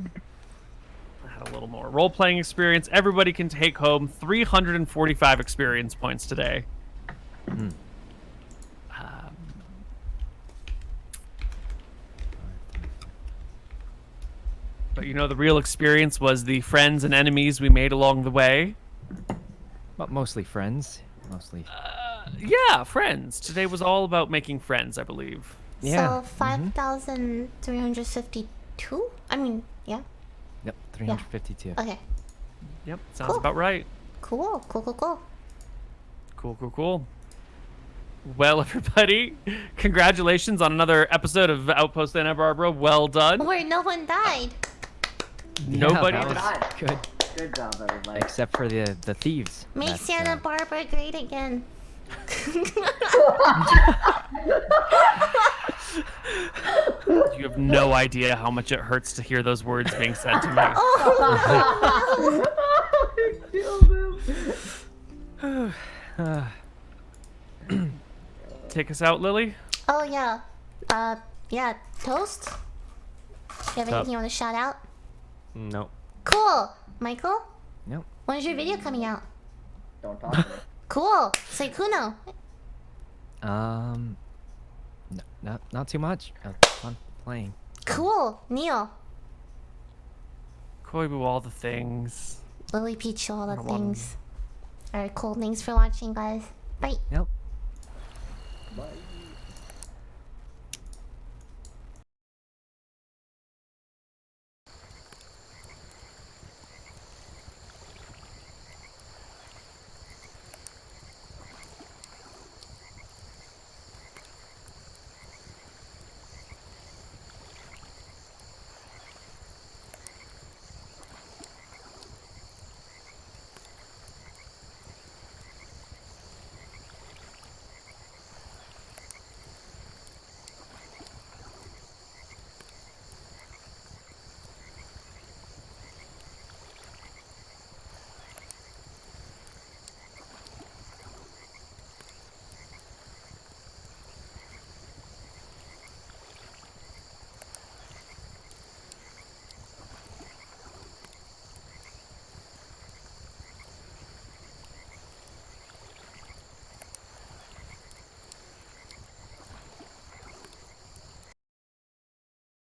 I had a little more role-playing experience. Everybody can take home 345 experience points today. But you know, the real experience was the friends and enemies we made along the way. But mostly friends. Mostly. Yeah, friends. Today was all about making friends, I believe. Yeah. So 5,352? I mean, yeah. Yep. 352. Okay. Yep, sounds Cool. about right. Cool. Cool. Well, everybody, congratulations on another episode of Outpost Anna Barbara. Well done. Where no one died. Nobody Yeah, did. that was good. Good job, everybody. Except for the thieves. Make That's, Santa Barbara great again. You have no idea how much it hurts to hear those words being said to me. Killed him. Take us out, Lily. Oh yeah. Yeah. Toast. You have anything you want to shout out? No. Cool. Michael, Nope. when's your video coming out? Don't talk to me. Cool. Say Kuno. Not too much. Fun playing. Cool. Neil. Koibu, all the things. Lily Peach, all the I want 'em. things. Alright, cool. Thanks for watching, guys. Bye. Yep. Bye.